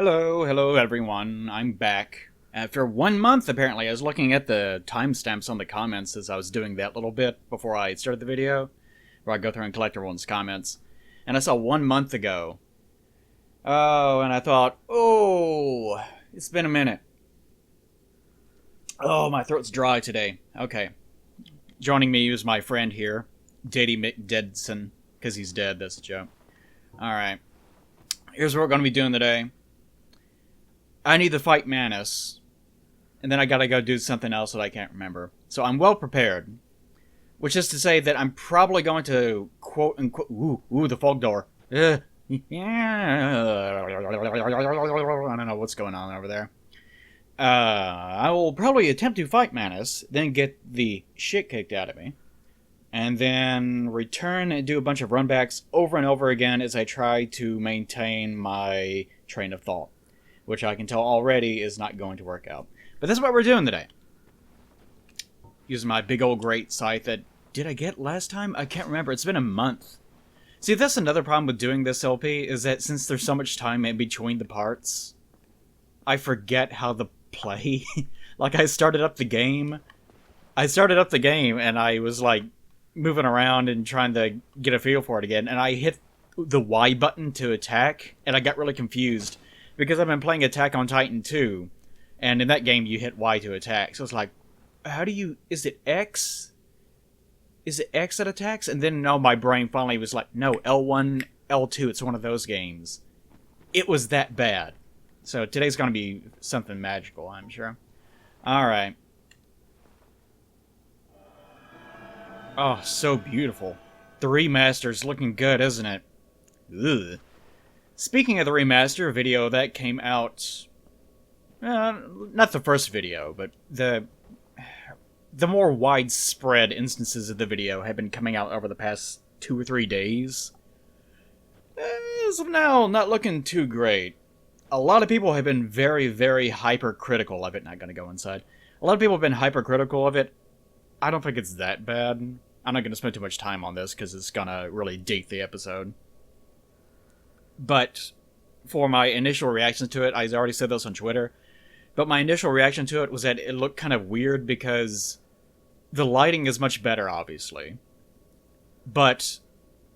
Hello everyone. I'm back. After 1 month, apparently. I was looking at the timestamps on the comments as I was doing that little bit before I started the video, where I go through and collect everyone's comments. And I saw 1 month ago. Oh, and I thought, oh, it's been a minute. Oh, my throat's dry today. Okay. Joining me is my friend here, Daddy McDeadson, because he's dead, that's a joke. Alright. Here's what we're going to be doing today. I need to fight Manus, and then I gotta go do something else that I can't remember. So I'm well prepared, which is to say that I'm probably going to quote unquote. Ooh, the fog door. Yeah. I don't know what's going on over there. I will probably attempt to fight Manus, then get the shit kicked out of me, and then return and do a bunch of runbacks over and over again as I try to maintain my train of thought, which I can tell already is not going to work out. But that's what we're doing today. Using my big old great scythe that... Did I get last time? I can't remember. It's been a month. See, that's another problem with doing this LP, is that since there's so much time in between the parts, I forget how to play. Like, I started up the game, and I was, like, moving around and trying to get a feel for it again, and I hit the Y button to attack, and I got really confused. Because I've been playing Attack on Titan 2, and in that game you hit Y to attack. So it's like, how do you... Is it X? Is it X that attacks? And then, no, my brain finally was like, no, L1, L2, it's one of those games. It was that bad. So today's going to be something magical, I'm sure. Alright. Oh, so beautiful. The remaster's looking good, isn't it? Ugh. Speaking of the remaster video that came out, not the first video, but the more widespread instances of the video have been coming out over the past 2 or 3 days. As of now, not looking too great. A lot of people have been very, very hypercritical of it. Not gonna go inside. A lot of people have been hypercritical of it. I don't think it's that bad. I'm not gonna spend too much time on this because it's gonna really date the episode. But for my initial reaction to it, I already said this on Twitter, but my initial reaction to it was that it looked kind of weird because the lighting is much better, obviously. But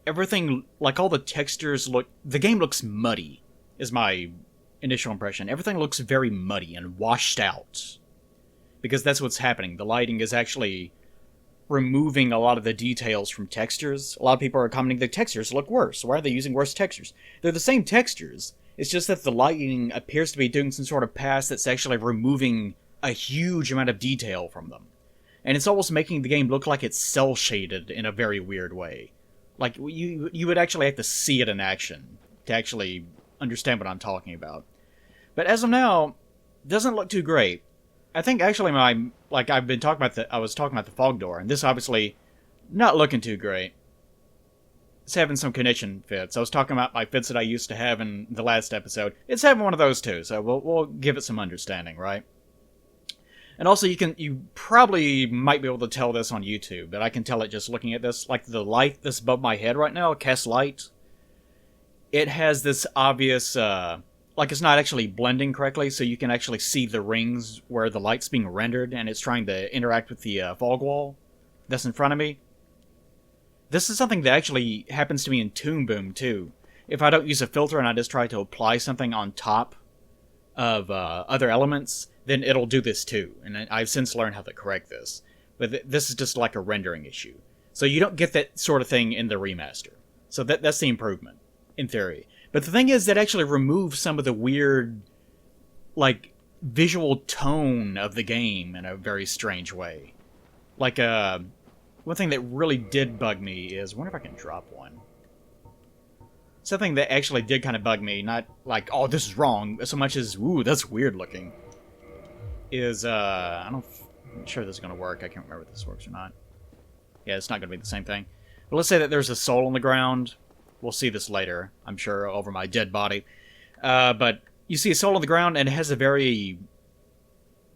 everything, like all the textures look... The game looks muddy, is my initial impression. Everything looks very muddy and washed out. Because that's what's happening. The lighting is actually removing a lot of the details from textures. A lot of people are commenting the textures look worse. Why are they using worse textures? They're the same textures. It's just that the lighting appears to be doing some sort of pass that's actually removing a huge amount of detail from them. And it's almost making the game look like it's cel-shaded in a very weird way. Like, you would actually have to see it in action to actually understand what I'm talking about. But as of now, it doesn't look too great. I think actually I was talking about the fog door, and this obviously not looking too great. It's having some connection fits. I was talking about my fits that I used to have in the last episode. It's having one of those too, so we'll give it some understanding, right? And also you probably might be able to tell this on YouTube, but I can tell it just looking at this. Like the light that's above my head right now, cast light, it has this obvious, like it's not actually blending correctly, so you can actually see the rings where the light's being rendered, and it's trying to interact with the fog wall that's in front of me. This is something that actually happens to me in Toon Boom, too. If I don't use a filter and I just try to apply something on top of other elements, then it'll do this too, and I've since learned how to correct this. But this is just like a rendering issue. So you don't get that sort of thing in the remaster. So that's the improvement, in theory. But the thing is that actually removes some of the weird, like, visual tone of the game in a very strange way. Like, one thing that really did bug me is... I wonder if I can drop one. Something that actually did kind of bug me, not like, oh, this is wrong, so much as, ooh, that's weird looking, is, I'm not sure this is going to work. I can't remember if this works or not. Yeah, it's not going to be the same thing. But let's say that there's a soul on the ground. We'll see this later, I'm sure, over my dead body. But you see a soul on the ground, and it has a very,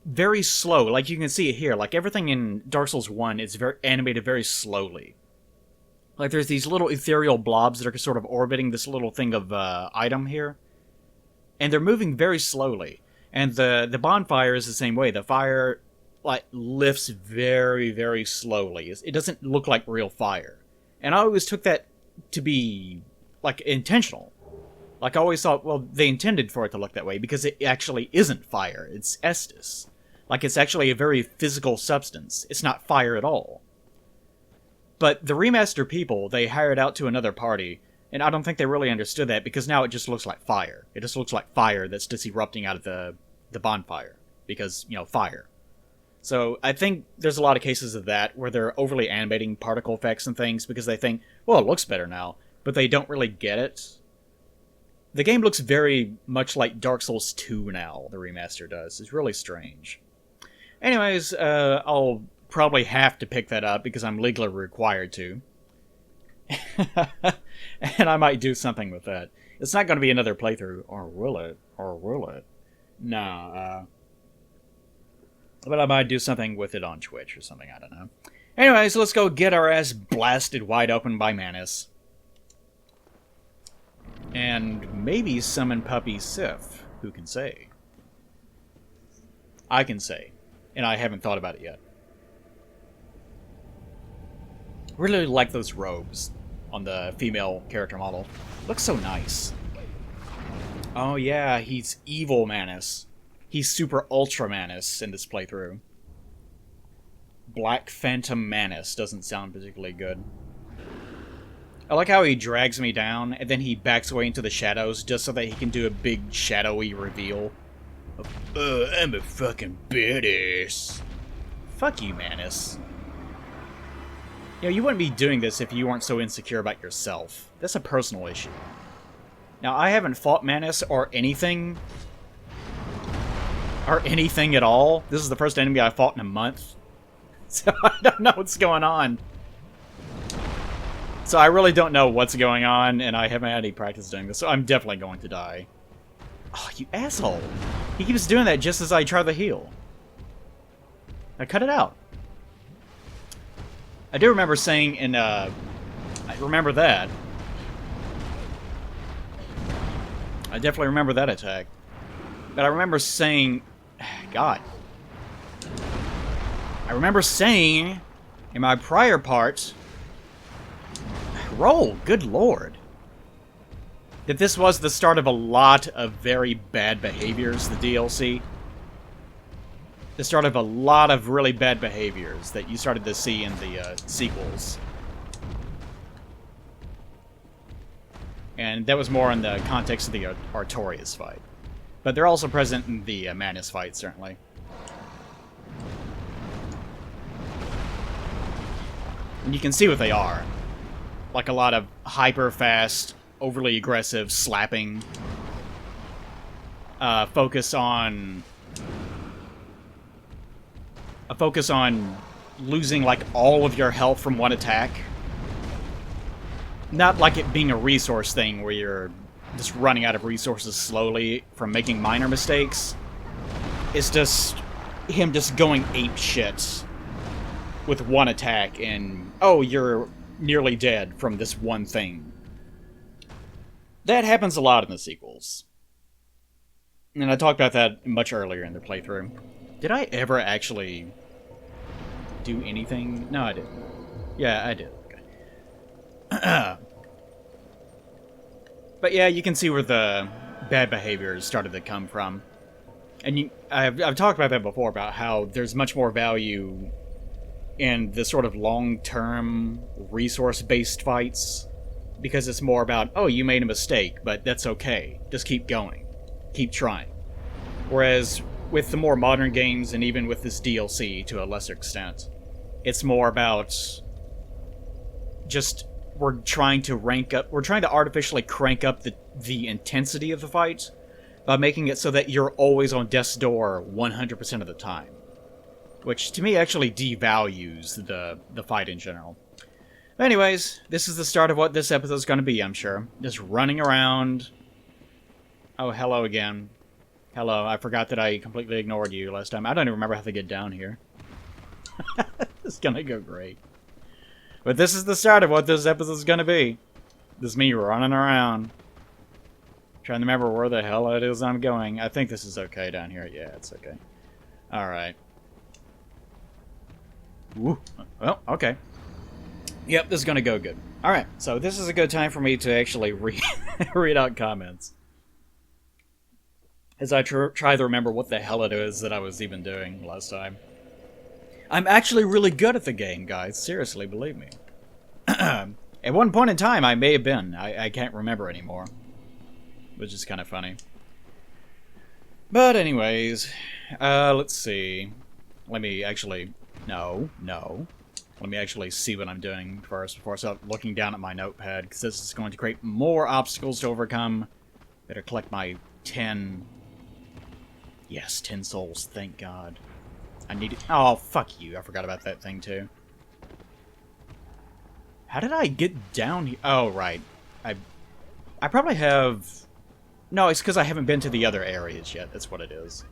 very slow, like you can see it here, like everything in Dark Souls 1 is very animated very slowly. Like there's these little ethereal blobs that are sort of orbiting this little thing of item here. and they're moving very slowly. And the bonfire is the same way. The fire like lifts very, very slowly. It doesn't look like real fire. And I always took that to be like intentional. Like I always thought, well, they intended for it to look that way because it actually isn't fire. It's Estus. Like it's actually a very physical substance. It's not fire at all. But the remaster people, they hired out to another party, and I don't think they really understood that because now it just looks like fire. It just looks like fire that's just erupting out of the bonfire. Because, you know, fire. So I think there's a lot of cases of that where they're overly animating particle effects and things because they think, well, it looks better now, but they don't really get it. The game looks very much like Dark Souls 2 now, the remaster does. It's really strange. Anyways, I'll probably have to pick that up because I'm legally required to. And I might do something with that. It's not going to be another playthrough, or will it? Or will it? No, but I might do something with it on Twitch or something, I don't know. Anyways, let's go get our ass blasted wide open by Manus. And maybe summon Puppy Sif, who can say. I can say, and I haven't thought about it yet. Really like those robes on the female character model. Looks so nice. Oh yeah, he's evil Manus. He's super ultra Manus in this playthrough. Black Phantom Manus doesn't sound particularly good. I like how he drags me down, and then he backs away into the shadows just so that he can do a big shadowy reveal. I'm a fucking badass. Fuck you, Manus. You know, you wouldn't be doing this if you weren't so insecure about yourself. That's a personal issue. Now, I haven't fought Manus or anything at all. This is the first enemy I fought in a month. So I don't know what's going on. So I really don't know what's going on, and I haven't had any practice doing this, so I'm definitely going to die. Oh, you asshole. He keeps doing that just as I try to heal. Now cut it out. I do remember saying in, I remember that. I definitely remember that attack. But I remember saying... God. I remember saying in my prior part... Roll, good lord. That this was the start of a lot of very bad behaviors, the DLC. The start of a lot of really bad behaviors that you started to see in the sequels. And that was more in the context of the Artorias fight. But they're also present in the Manus fight, certainly. And you can see what they are. Like a lot of hyper-fast, overly aggressive slapping. Focus on losing, like, all of your health from one attack. Not like it being a resource thing where you're just running out of resources slowly from making minor mistakes. It's just him just going apeshit with one attack and, oh, you're nearly dead from this one thing. That happens a lot in the sequels. And I talked about that much earlier in the playthrough. Did I ever actually do anything? No, I didn't. Yeah, I did. Okay. But yeah, you can see where the bad behaviors started to come from. And I've talked about that before, about how there's much more value in the sort of long-term, resource-based fights. Because it's more about, oh, you made a mistake, but that's okay. Just keep going. Keep trying. Whereas with the more modern games, and even with this DLC to a lesser extent, it's more about just... We're trying to artificially crank up the intensity of the fight by making it so that you're always on death's door 100% of the time. Which, to me, actually devalues the fight in general. Anyways, this is the start of what this episode's going to be, I'm sure. Just running around. Oh, hello again. Hello, I forgot that I completely ignored you last time. I don't even remember how to get down here. It's gonna go great. But this is the start of what this episode's gonna be. This is me running around. Trying to remember where the hell it is I'm going. I think this is okay down here. Yeah, it's okay. Alright. Woo. Well, okay. Yep, this is gonna go good. Alright, so this is a good time for me to actually read out comments. As I try to remember what the hell it is that I was even doing last time. I'm actually really good at the game, guys. Seriously, believe me. At one point in time, I may have been. I can't remember anymore. Which is kind of funny. But anyways, let's see. Let me actually... No. Let me actually see what I'm doing first before I start looking down at my notepad, because this is going to create more obstacles to overcome. Better collect my 10... Yes, 10 souls, thank God. I need it. Oh, fuck you. I forgot about that thing, too. How did I get down here? Oh, right. I probably have... No, it's because I haven't been to the other areas yet. That's what it is.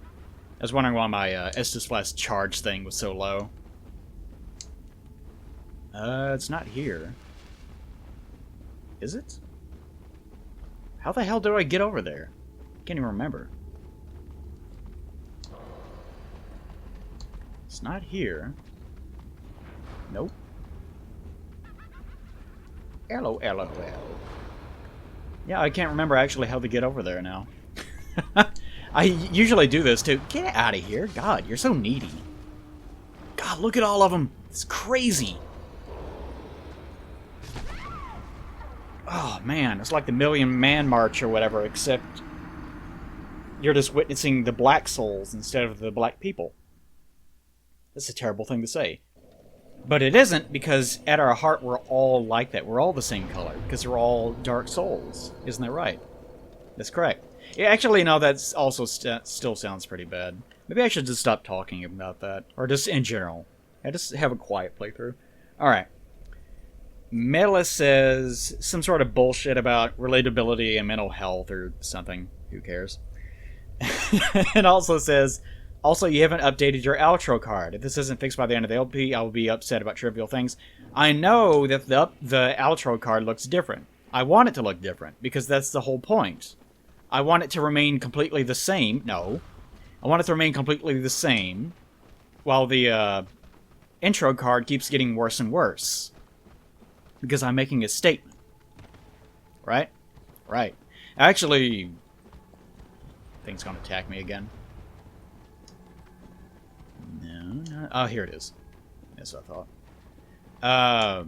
I was wondering why my Estus Flash charge thing was so low. It's not here. Is it? How the hell do I get over there? Can't even remember. It's not here. Nope. LOL. Yeah, I can't remember actually how to get over there now. I usually do this too. Get out of here. God, you're so needy. God, look at all of them. It's crazy. Oh, man. It's like the Million Man March or whatever, except you're just witnessing the black souls instead of the black people. That's a terrible thing to say. But it isn't, because at our heart we're all like that. We're all the same color, because we're all dark souls. Isn't that right? That's correct. Yeah, actually, no, that's also still sounds pretty bad. Maybe I should just stop talking about that. Or just in general. I just have a quiet playthrough. Alright. Melis says some sort of bullshit about relatability and mental health or something. Who cares? And also says... Also, you haven't updated your outro card. If this isn't fixed by the end of the LP, I will be upset about trivial things. I know that the outro card looks different. I want it to look different, because that's the whole point. I want it to remain completely the same. No. I want it to remain completely the same, while the intro card keeps getting worse and worse. Because I'm making a statement. Right? Right. Actually... Thing's gonna attack me again. No. Oh, here it is. That's what I thought.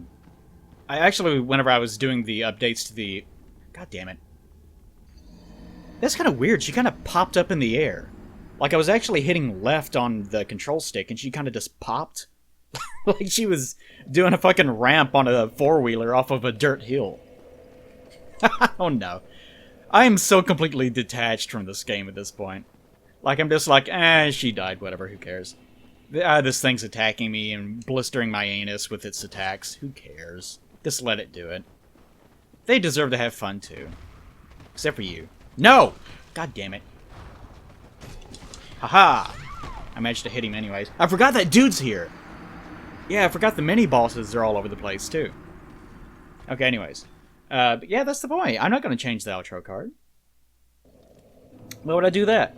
I actually, whenever I was doing the updates to the... God damn it. That's kind of weird. She kind of popped up in the air. Like I was actually hitting left on the control stick, and she kind of just popped. Like she was doing a fucking ramp on a four-wheeler off of a dirt hill. Oh no. I am so completely detached from this game at this point. Like, I'm just like, she died, whatever, who cares? This thing's attacking me and blistering my anus with its attacks. Who cares? Just let it do it. They deserve to have fun, too. Except for you. No! God damn it. Haha! I managed to hit him anyways. I forgot that dude's here! Yeah, I forgot the mini-bosses are all over the place, too. Okay, anyways. But yeah, that's the point. I'm not going to change the outro card. Why would I do that?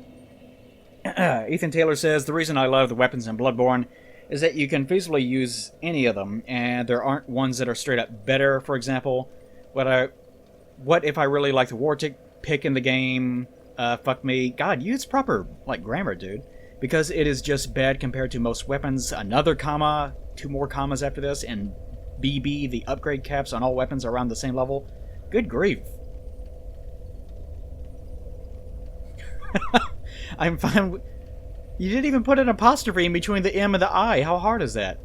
Ethan Taylor says, the reason I love the weapons in Bloodborne is that you can feasibly use any of them, and there aren't ones that are straight up better. For example, what if I really like the war pick in the game? Fuck me. God, use proper, like, grammar, dude. Because it is just bad compared to most weapons. Another comma, 2 more commas after this, and BB, the upgrade caps on all weapons are around the same level. Good grief. I'm fine. You didn't even put an apostrophe in between the M and the I. How hard is that?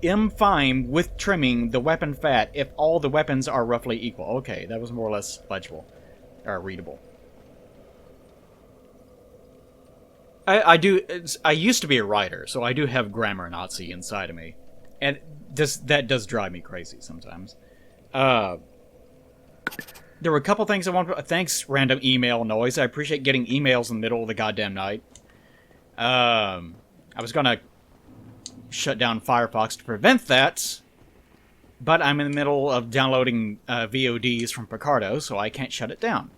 M fine with trimming the weapon fat if all the weapons are roughly equal. Okay, that was more or less legible. Or readable. I used to be a writer, so I do have grammar Nazi inside of me. And that does drive me crazy sometimes. There were a couple things I want to... Thanks, random email noise. I appreciate getting emails in the middle of the goddamn night. I was gonna shut down Firefox to prevent that, but I'm in the middle of downloading VODs from Picardo, so I can't shut it down.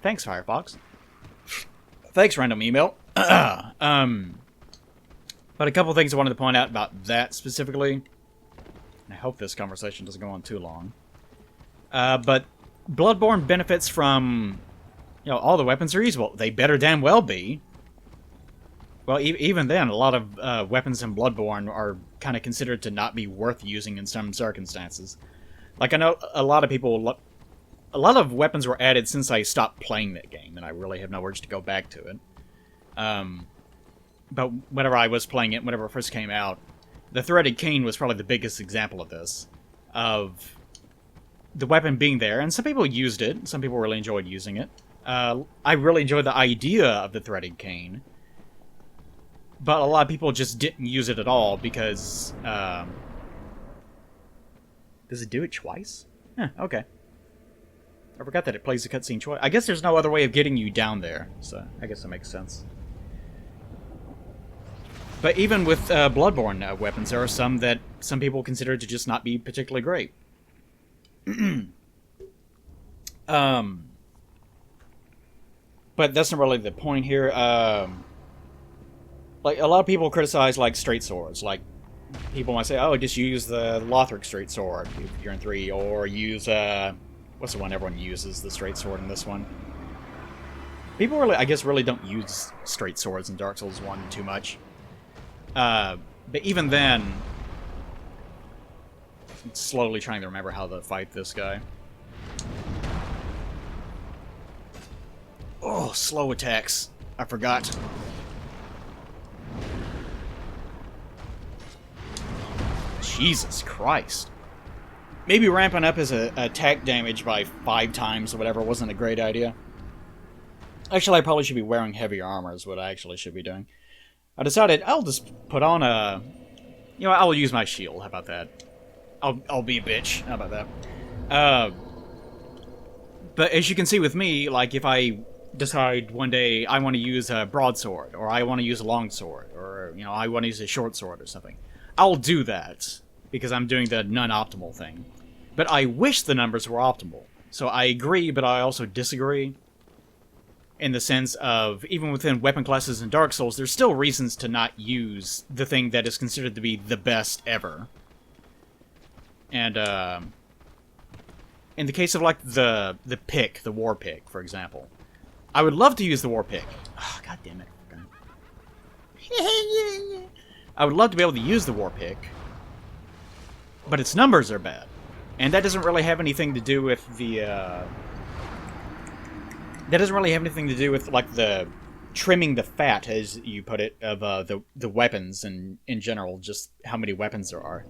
Thanks, Firefox. Thanks, random email. But a couple things I wanted to point out about that specifically. I hope this conversation doesn't go on too long. But Bloodborne benefits from, all the weapons are usable. They better damn well be. Well, even then, a lot of weapons in Bloodborne are kind of considered to not be worth using in some circumstances. Like, I know a lot of people... A lot of weapons were added since I stopped playing that game, and I really have no urge to go back to it. But whenever I was playing it, whenever it first came out, the threaded cane was probably the biggest example of this. Of the weapon being there, and some people used it. Some people really enjoyed using it. I really enjoyed the idea of the threaded cane. But a lot of people just didn't use it at all because... Does it do it twice? Huh, okay. I forgot that it plays the cutscene twice. I guess there's no other way of getting you down there, so I guess that makes sense. But even with Bloodborne weapons, there are some that some people consider to just not be particularly great. But that's not really the point here. Like, a lot of people criticize, like, straight swords. Like, people might say, oh, just use the Lothric straight sword if you're in 3, or use, what's the one everyone uses, the straight sword in this one? People really, I guess, really don't use straight swords in Dark Souls 1 too much. But even then, I'm slowly trying to remember how to fight this guy. Oh, slow attacks. I forgot. Jesus Christ. Maybe ramping up his attack damage by 5 times or whatever wasn't a great idea. Actually, I probably should be wearing heavier armor is what I actually should be doing. I decided I'll just put on a... I'll use my shield. How about that? I'll be a bitch. How about that? But as you can see with me, like, if I decide one day I want to use a broadsword, or I want to use a longsword, or, I want to use a short sword or something, I'll do that, because I'm doing the non-optimal thing. But I wish the numbers were optimal. So I agree, but I also disagree. In the sense of, even within weapon classes in Dark Souls, there's still reasons to not use the thing that is considered to be the best ever. And, in the case of, like, the pick, the war pick, for example, I would love to use the war pick. Oh, God damn it. I would love to be able to use the war pick, but its numbers are bad. And that doesn't really have anything to do with the, that doesn't really have anything to do with, like, the trimming the fat, as you put it, of the weapons and, in general, just how many weapons there are.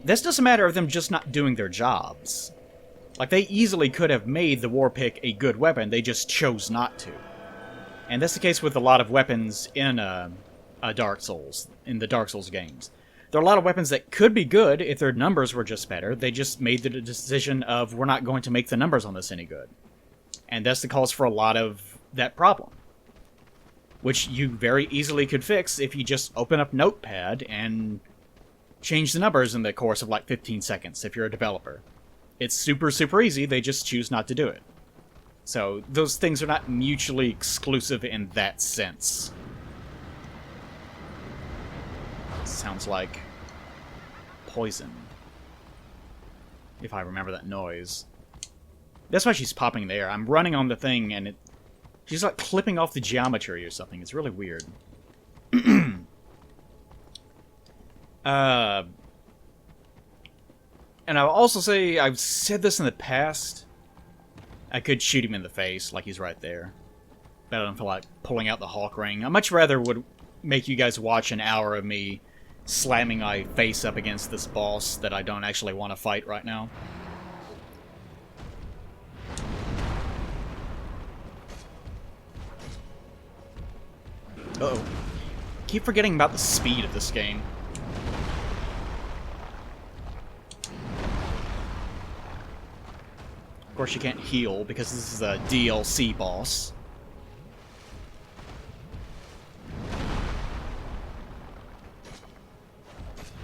That's just a matter of them just not doing their jobs. Like, they easily could have made the war pick a good weapon, they just chose not to. And that's the case with a lot of weapons in Dark Souls, in the Dark Souls games. There are a lot of weapons that could be good if their numbers were just better. They just made the decision of, we're not going to make the numbers on this any good. And that's the cause for a lot of that problem. Which you very easily could fix if you just open up Notepad and change the numbers in the course of like 15 seconds if you're a developer. It's super, super easy, they just choose not to do it. So, those things are not mutually exclusive in that sense. Sounds like poison. If I remember that noise. That's why she's popping in the air. I'm running on the thing and she's like clipping off the geometry or something. It's really weird. And I'll also say, I've said this in the past, I could shoot him in the face, like he's right there. But I don't feel like pulling out the Hawk Ring. I much rather would make you guys watch an hour of me slamming my face up against this boss that I don't actually want to fight right now. Uh-oh. Keep forgetting about the speed of this game. Of course you can't heal because this is a DLC boss.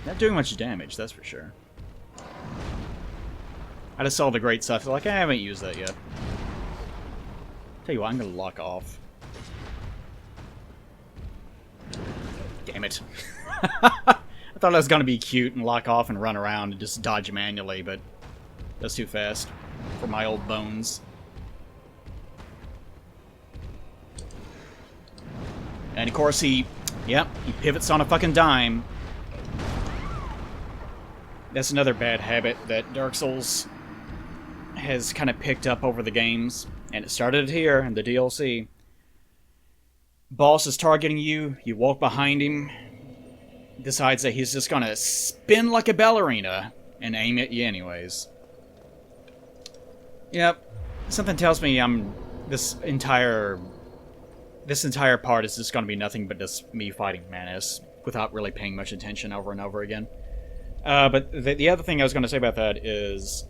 Not doing much damage, that's for sure. I just saw the great stuff, like I haven't used that yet. Tell you what, I'm gonna lock off. Damn it. I thought I was gonna be cute and lock off and run around and just dodge manually, but that's too fast for my old bones. And of course he pivots on a fucking dime. That's another bad habit that Dark Souls has kind of picked up over the games. And it started here in the DLC. Boss is targeting you, you walk behind him, decides that he's just gonna spin like a ballerina and aim at you anyways. Yep, something tells me this entire part is just gonna be nothing but just me fighting Manus without really paying much attention over and over again. But the other thing I was gonna say about that is,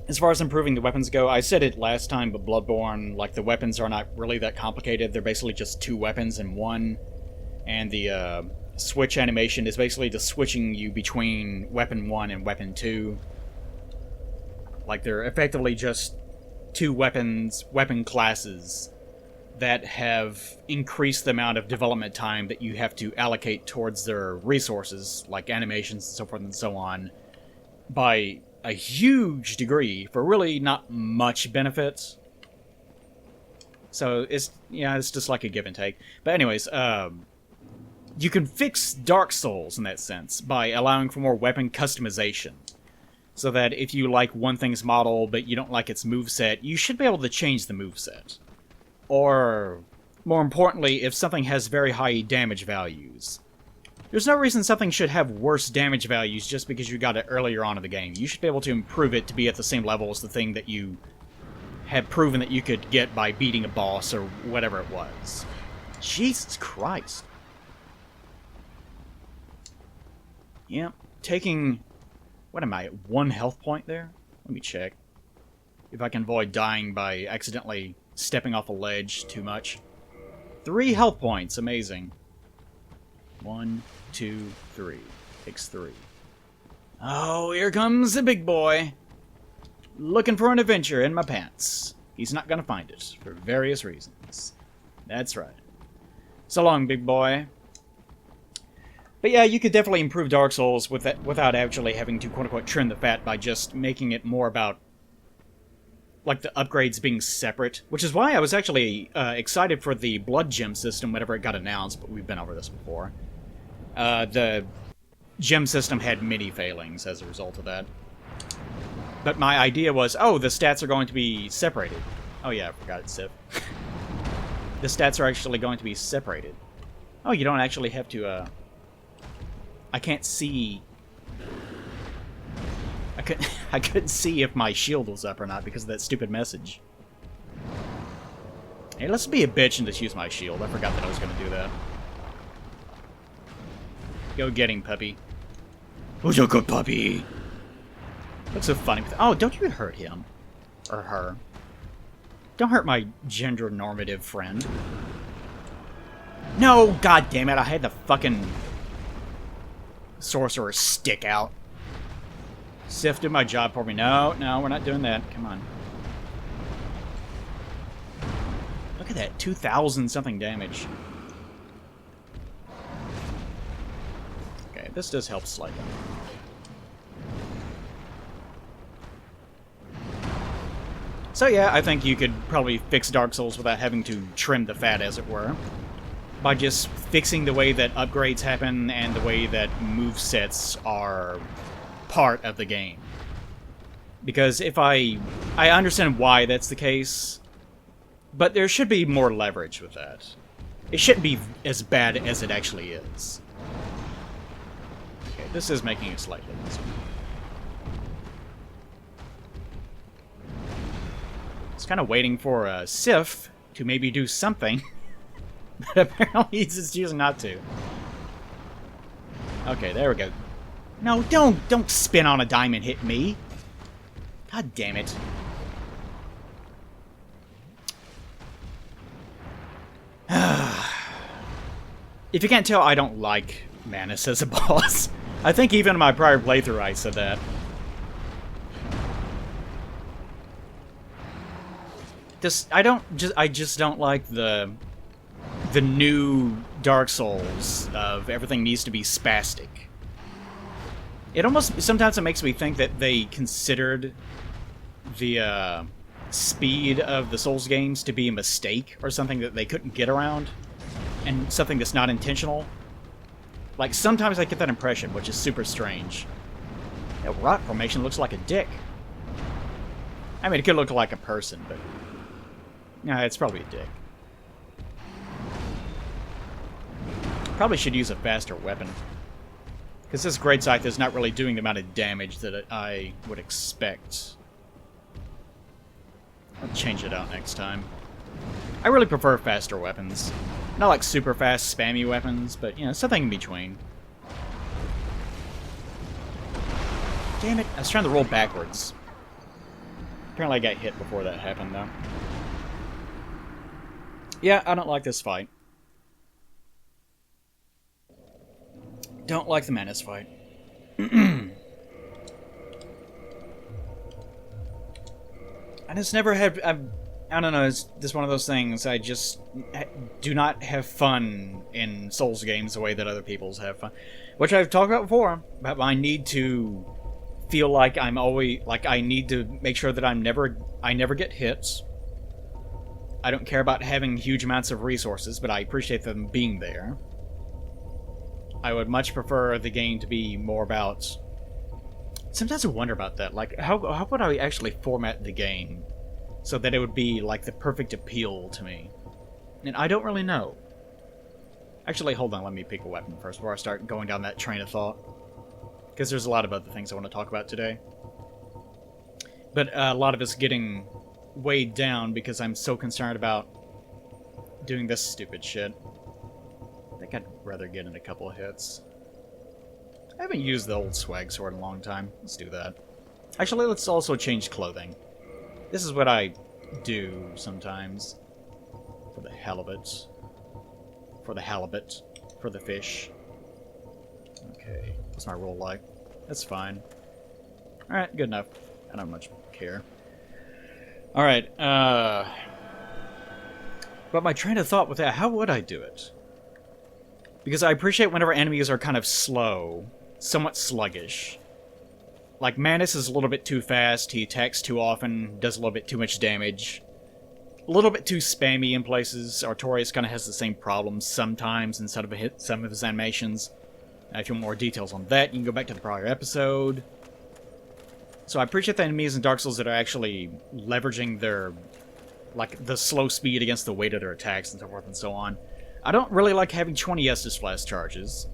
as far as improving the weapons go, I said it last time, but Bloodborne, like, the weapons are not really that complicated. They're basically just two weapons in one. And the switch animation is basically just switching you between weapon 1 and weapon 2. Like, they're effectively just two weapon classes that have increased the amount of development time that you have to allocate towards their resources, like animations and so forth and so on, by a huge degree for really not much benefit. So it's just like a give and take. But anyways, you can fix Dark Souls in that sense by allowing for more weapon customization. So that if you like one thing's model but you don't like its moveset, you should be able to change the moveset. Or, more importantly, if something has very high damage values. There's no reason something should have worse damage values just because you got it earlier on in the game. You should be able to improve it to be at the same level as the thing that you had proven that you could get by beating a boss or whatever it was. Jesus Christ. Yeah, taking... What am I, at 1 health point there? Let me check. If I can avoid dying by accidentally stepping off a ledge too much. 3 health points, amazing. 1, 2, 3. Takes 3. Oh, here comes the big boy. Looking for an adventure in my pants. He's not gonna find it, for various reasons. That's right. So long, big boy. But yeah, you could definitely improve Dark Souls without actually having to quote-unquote trim the fat by just making it more about, like, the upgrades being separate. Which is why I was actually excited for the Blood Gem system whenever it got announced, but we've been over this before. The gem system had many failings as a result of that. But my idea was, oh, the stats are going to be separated. Oh yeah, I forgot it's Sif. The stats are actually going to be separated. Oh, you don't actually have to, I can't see... I couldn't see if my shield was up or not because of that stupid message. Hey, let's be a bitch and just use my shield. I forgot that I was going to do that. Go get him, puppy. Who's a good puppy? Looks so funny. Oh, don't you hurt him. Or her. Don't hurt my gender-normative friend. No, god damn it, I had the fucking sorcerer's stick out. Sif did my job for me. No, we're not doing that. Come on. Look at that, 2,000 something damage. Okay, this does help slightly. So yeah, I think you could probably fix Dark Souls without having to trim the fat, as it were. By just fixing the way that upgrades happen and the way that movesets are part of the game. Because if I understand why that's the case, but there should be more leverage with that. It shouldn't be as bad as it actually is. Okay, this is making it slightly easier. I was kind of waiting for Sif to maybe do something, but apparently he's just choosing not to. Okay, there we go. No, don't spin on a dime and hit me. God damn it. If you can't tell, I don't like Manus as a boss. I think even in my prior playthrough I said that. This I just don't like the new Dark Souls of everything needs to be spastic. It almost sometimes it makes me think that they considered the speed of the Souls games to be a mistake or something that they couldn't get around, and something that's not intentional. Like, sometimes I get that impression, which is super strange. That rock formation looks like a dick. I mean, it could look like a person, but... nah, it's probably a dick. Probably should use a faster weapon. Because this Great Scythe is not really doing the amount of damage that I would expect. I'll change it out next time. I really prefer faster weapons. Not like super fast, spammy weapons, but, you know, something in between. Damn it, I was trying to roll backwards. Apparently I got hit before that happened, though. Yeah, I don't like this fight. Don't like the Manus fight. I just never had... I don't know, it's just one of those things. I just do not have fun in Souls games the way that other people's have fun. Which I've talked about before, about my need to feel like I'm always... like, I need to make sure that I never get hits. I don't care about having huge amounts of resources, but I appreciate them being there. I would much prefer the game to be more about... sometimes I wonder about that. Like, how would I actually format the game so that it would be, like, the perfect appeal to me? And I don't really know. Actually, hold on, let me pick a weapon first before I start going down that train of thought. Because there's a lot of other things I want to talk about today. But a lot of it's getting weighed down because I'm so concerned about doing this stupid shit. I think I'd rather get in a couple of hits. I haven't used the old swag sword in a long time. Let's do that. Actually, let's also change clothing. This is what I do sometimes. For the halibut. For the halibut. For the fish. Okay. What's my roll like? That's fine. Alright, good enough. I don't much care. Alright, but my train of thought with that, how would I do it? Because I appreciate whenever enemies are kind of slow, somewhat sluggish. Like, Manus is a little bit too fast, he attacks too often, does a little bit too much damage. A little bit too spammy in places. Artorias kind of has the same problem sometimes instead of some of his animations. If you want more details on that, you can go back to the prior episode. So I appreciate the enemies in Dark Souls that are actually leveraging their, like, the slow speed against the weight of their attacks and so forth and so on. I don't really like having 20 Estus Flask charges.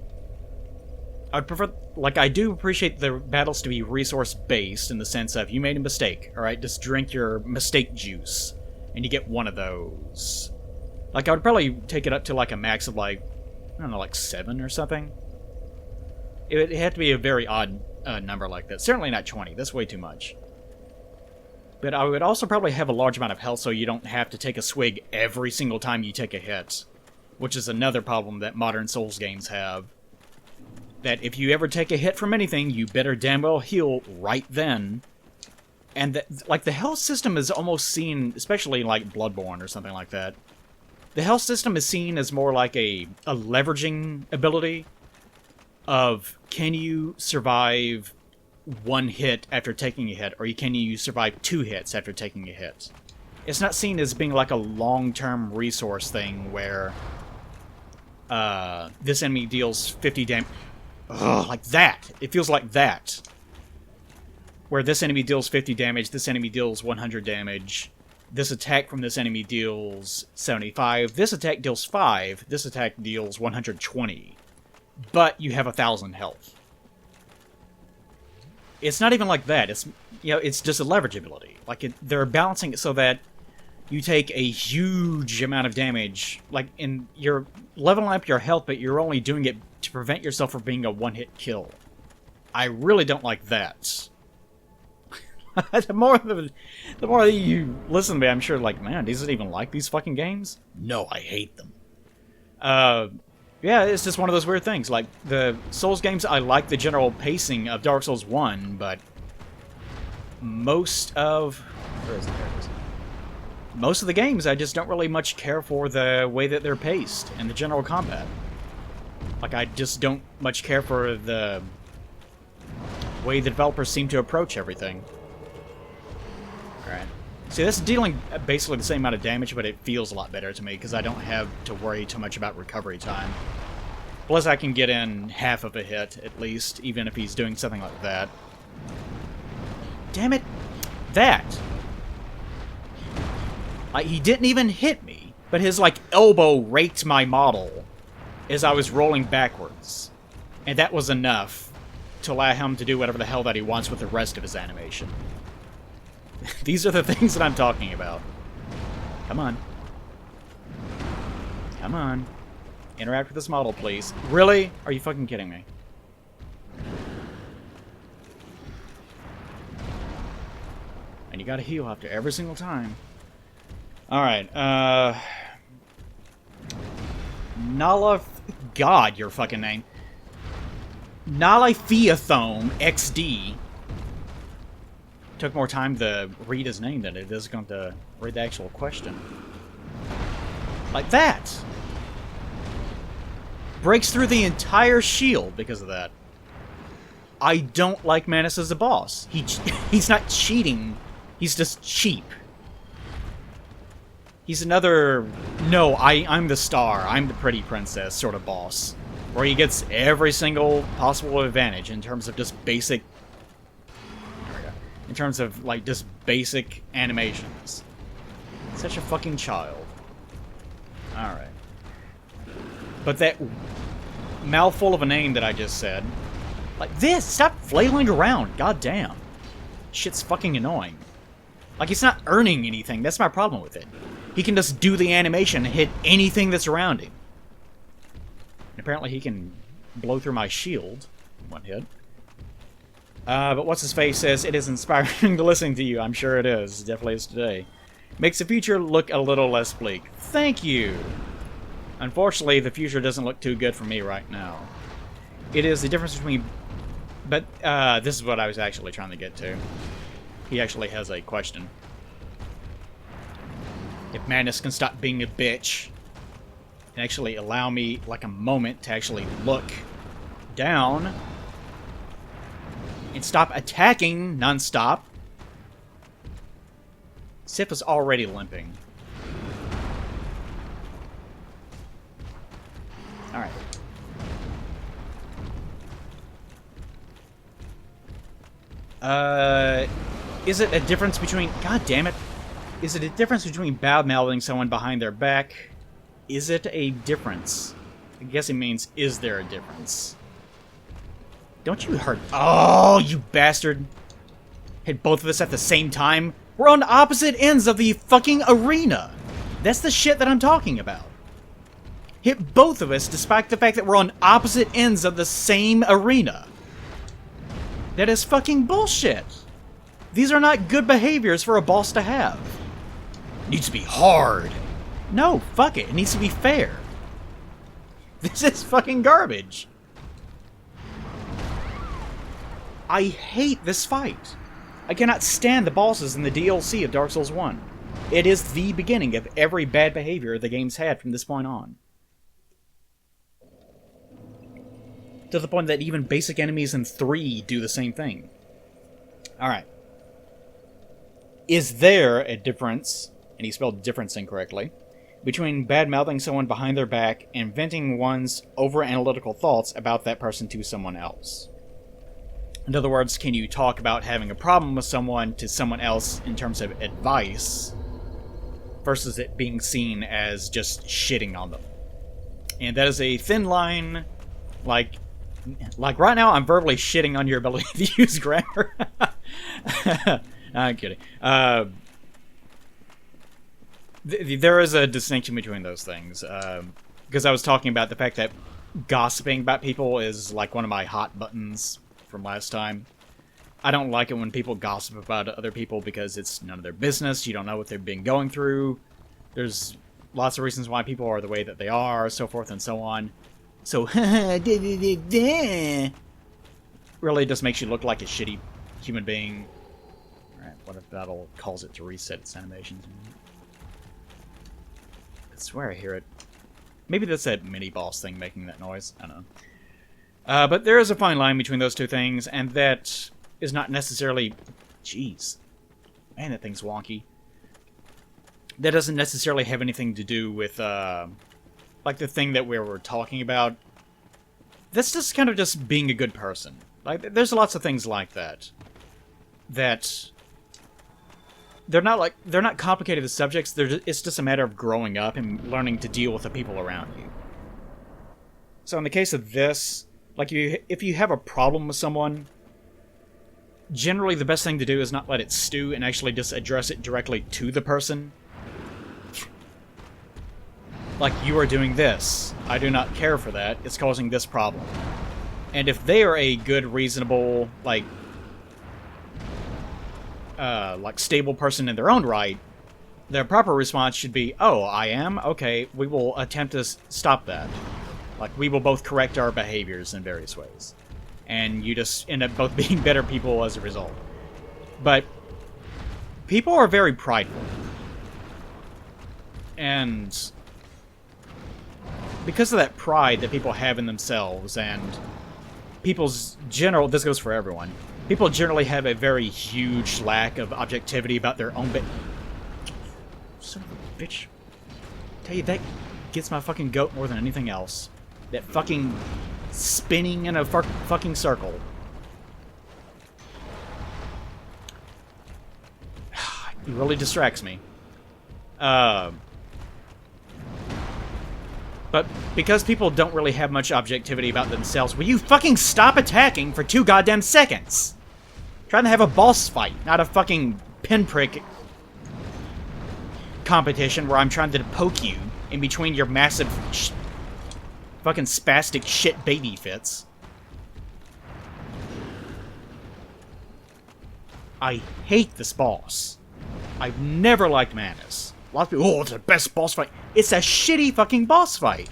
I'd prefer, like, I do appreciate the battles to be resource-based in the sense of, you made a mistake, alright? Just drink your mistake juice, and you get one of those. Like, I would probably take it up to, like, a max of, like, I don't know, like 7 or something. It would have to be a very odd number like that. Certainly not 20, that's way too much. But I would also probably have a large amount of health so you don't have to take a swig every single time you take a hit. Which is another problem that modern Souls games have. That if you ever take a hit from anything, you better damn well heal right then. And, like, the health system is almost seen, especially in, like, Bloodborne or something like that. The health system is seen as more like a leveraging ability of, can you survive one hit after taking a hit, or can you survive 2 hits after taking a hit? It's not seen as being like a long-term resource thing where this enemy deals 50 damage. Ugh, like that. It feels like that. Where this enemy deals 50 damage, this enemy deals 100 damage. This attack from this enemy deals 75. This attack deals 5. This attack deals 120. But you have 1,000 health. It's not even like that. It's, you know, it's just a leverage ability. Like, they're balancing it so that you take a huge amount of damage. Like, you're leveling up your health, but you're only doing it to prevent yourself from being a one-hit kill. I really don't like that. the more you listen to me, I'm sure, like, man, does it even like these fucking games? No, I hate them. Yeah, it's just one of those weird things. Like, the Souls games, I like the general pacing of Dark Souls 1, but most of... where is the characters? most of the games, I just don't really much care for the way that they're paced and the general combat. Like, I just don't much care for the way the developers seem to approach everything. Alright. See, this is dealing basically the same amount of damage, but it feels a lot better to me, because I don't have to worry too much about recovery time. Plus, I can get in half of a hit, at least, even if he's doing something like that. Damn it! That! Like, he didn't even hit me, but his, like, elbow raked my model as I was rolling backwards. And that was enough to allow him to do whatever the hell that he wants with the rest of his animation. These are the things that I'm talking about. Come on. Come on. Interact with this model, please. Really? Are you fucking kidding me? And you gotta heal after every single time. Alright, Nala... God, your fucking name. Naliphiathome XD. Took more time to read his name than it is going to read the actual question. Like that! Breaks through the entire shield because of that. I don't like Manus as a boss. He's not cheating. He's just cheap. He's another, no, I'm the star, I'm the pretty princess sort of boss. Where he gets every single possible advantage in terms of just basic... There we go. In terms of, like, just basic animations. Such a fucking child. Alright. But that mouthful of a name that I just said... Like, this! Stop flailing around! God damn. Shit's fucking annoying. Like, he's not earning anything, that's my problem with it. He can just do the animation and hit anything that's around him. And apparently he can blow through my shield in one hit. But what's-his-face says, it is inspiring to listen to you. I'm sure it is. It definitely is today. Makes the future look a little less bleak. Thank you! Unfortunately, the future doesn't look too good for me right now. It is the difference between... But, this is what I was actually trying to get to. He actually has a question. If Manus can stop being a bitch and actually allow me, like, a moment to actually look down and stop attacking non-stop. Sif is already limping. Alright. Is it a difference between... God damn it. Is it a difference between bad-mouthing someone behind their back? Is it a difference? I guess it means, is there a difference? Don't you hurt... Oh, you bastard! Hit both of us at the same time? We're on opposite ends of the fucking arena! That's the shit that I'm talking about. Hit both of us despite the fact that we're on opposite ends of the same arena. That is fucking bullshit. These are not good behaviors for a boss to have. It needs to be hard. No, fuck it. It needs to be fair. This is fucking garbage. I hate this fight. I cannot stand the bosses in the DLC of Dark Souls 1. It is the beginning of every bad behavior the game's had from this point on. To the point that even basic enemies in 3 do the same thing. Alright. Is there a difference, and he spelled difference incorrectly, between bad-mouthing someone behind their back and venting one's over-analytical thoughts about that person to someone else? In other words, can you talk about having a problem with someone to someone else in terms of advice, versus it being seen as just shitting on them? And that is a thin line, like right now I'm verbally shitting on your ability to use grammar. I'm kidding. There is a distinction between those things. Because I was talking about the fact that gossiping about people is like one of my hot buttons from last time. I don't like it when people gossip about other people because it's none of their business. You don't know what they've been going through. There's lots of reasons why people are the way that they are, so forth and so on. So, really just makes you look like a shitty human being. Alright, what if that'll cause it to reset its animations? swear I hear it. Maybe that's that mini-boss thing making that noise. I don't know. But there is a fine line between those two things, and that is not necessarily... Jeez. Man, that thing's wonky. That doesn't necessarily have anything to do with, like, the thing that we were talking about. That's just kind of just being a good person. Like, there's lots of things like that. That... They're not complicated subjects, it's just a matter of growing up and learning to deal with the people around you. So in the case of this, like, if you have a problem with someone, generally the best thing to do is not let it stew and actually just address it directly to the person. Like, you are doing this. I do not care for that. It's causing this problem. And if they are a good, reasonable, like stable person in their own right, their proper response should be, oh, I am? Okay, we will attempt to stop that. Like, we will both correct our behaviors in various ways. And you just end up both being better people as a result. But people are very prideful. And because of that pride that people have in themselves, and people's general... This goes for everyone. People generally have a very huge lack of objectivity about their own Son of a bitch. Tell you, that gets my fucking goat more than anything else. That fucking spinning in a fucking circle. It really distracts me. But because people don't really have much objectivity about themselves, will you fucking stop attacking for 2 goddamn seconds? Trying to have a boss fight, not a fucking pinprick competition where I'm trying to poke you in between your massive fucking spastic shit baby fits. I hate this boss. I've never liked Manus. Lots of people, oh, it's the best boss fight. It's a shitty fucking boss fight.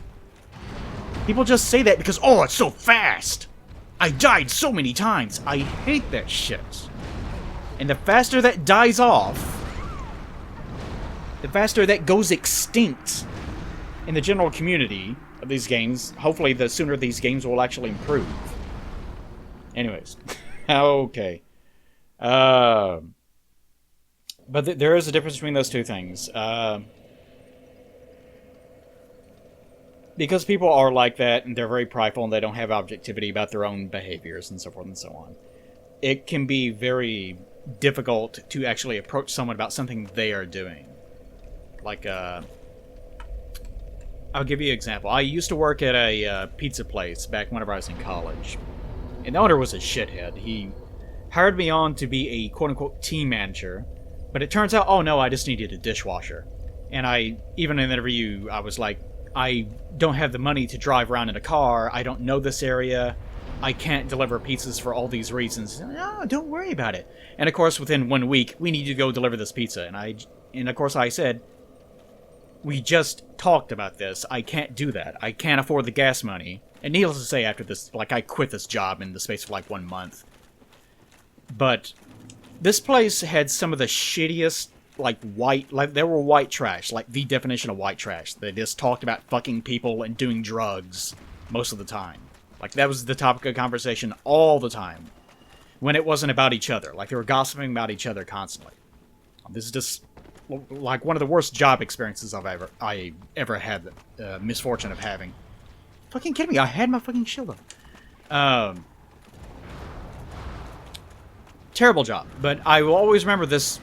People just say that because, oh, it's so fast. I died so many times. I hate that shit. And the faster that dies off, the faster that goes extinct in the general community of these games, hopefully the sooner these games will actually improve. Anyways. Okay. But there is a difference between those two things. Because people are like that, and they're very prideful, and they don't have objectivity about their own behaviors, and so forth and so on, it can be very difficult to actually approach someone about something they are doing. Like, I'll give you an example. I used to work at a pizza place back whenever I was in college. And the owner was a shithead. He hired me on to be a quote-unquote team manager, but it turns out, oh no, I just needed a dishwasher. And even in the interview, I was like, I don't have the money to drive around in a car, I don't know this area, I can't deliver pizzas for all these reasons. No, don't worry about it. And of course, within 1 week, we need you to go deliver this pizza. And of course I said, we just talked about this, I can't do that, I can't afford the gas money. And needless to say, after this, like, I quit this job in the space of like 1 month. But this place had some of the shittiest, they were white trash, like the definition of white trash. They just talked about fucking people and doing drugs most of the time. Like, that was the topic of conversation all the time. When it wasn't about each other. Like, they were gossiping about each other constantly. This is just, like, one of the worst job experiences I ever had the misfortune of having. Fucking kidding me, I had my fucking shield up. Terrible job. But I will always remember this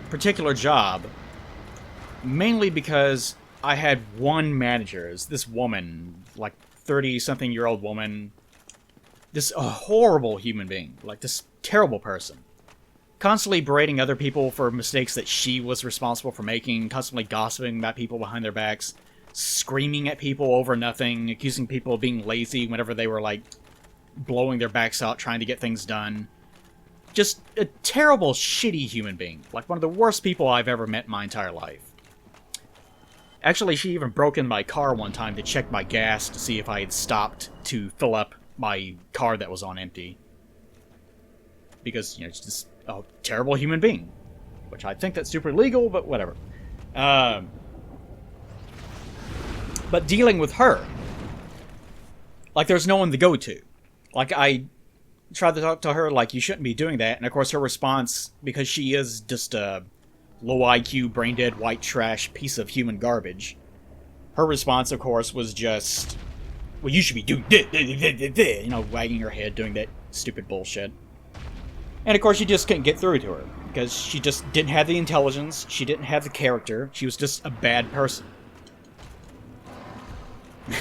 particular job, mainly because I had one manager, this woman, like 30-something-year-old woman, this horrible human being, like this terrible person, constantly berating other people for mistakes that she was responsible for making, constantly gossiping about people behind their backs, screaming at people over nothing, accusing people of being lazy whenever they were, like, blowing their backs out trying to get things done. Just a terrible, shitty human being. Like, one of the worst people I've ever met in my entire life. Actually, she even broke in my car one time to check my gas to see if I had stopped to fill up my car that was on empty. Because, you know, it's just a terrible human being. Which I think that's super illegal, but whatever. But dealing with her, like, there's no one to go to. Like, I tried to talk to her, like, you shouldn't be doing that. And, of course, her response, because she is just a low IQ, brain-dead, white trash piece of human garbage, her response, of course, was just, well, you should be doing this, you know, wagging her head, doing that stupid bullshit. And, of course, you just couldn't get through to her, because she just didn't have the intelligence, she didn't have the character, she was just a bad person.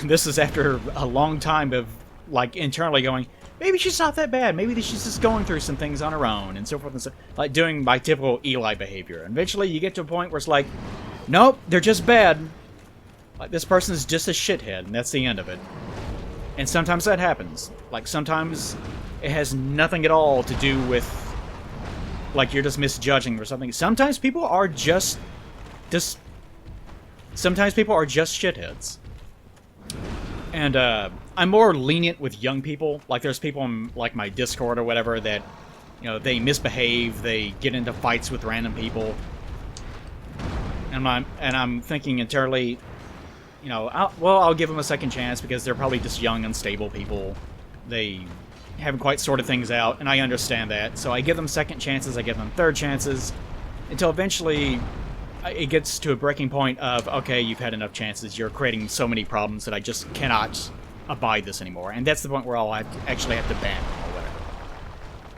This is after a long time of, like, internally going, maybe she's not that bad, maybe she's just going through some things on her own, and so forth and so, like, doing my typical Eli behavior. And eventually you get to a point where it's like, nope, they're just bad. Like, this person is just a shithead, and that's the end of it. And sometimes that happens. Like, sometimes it has nothing at all to do with, like, you're just misjudging or something. Sometimes people are just sometimes people are just shitheads. And, I'm more lenient with young people. Like, there's people in, like, my Discord or whatever that, you know, they misbehave, they get into fights with random people. And I'm thinking internally, you know, I'll give them a second chance because they're probably just young, unstable people. They haven't quite sorted things out, and I understand that. So I give them second chances, I give them third chances, until eventually it gets to a breaking point of, okay, you've had enough chances, you're creating so many problems that I just cannot abide this anymore. And that's the point where I'll actually have to ban them or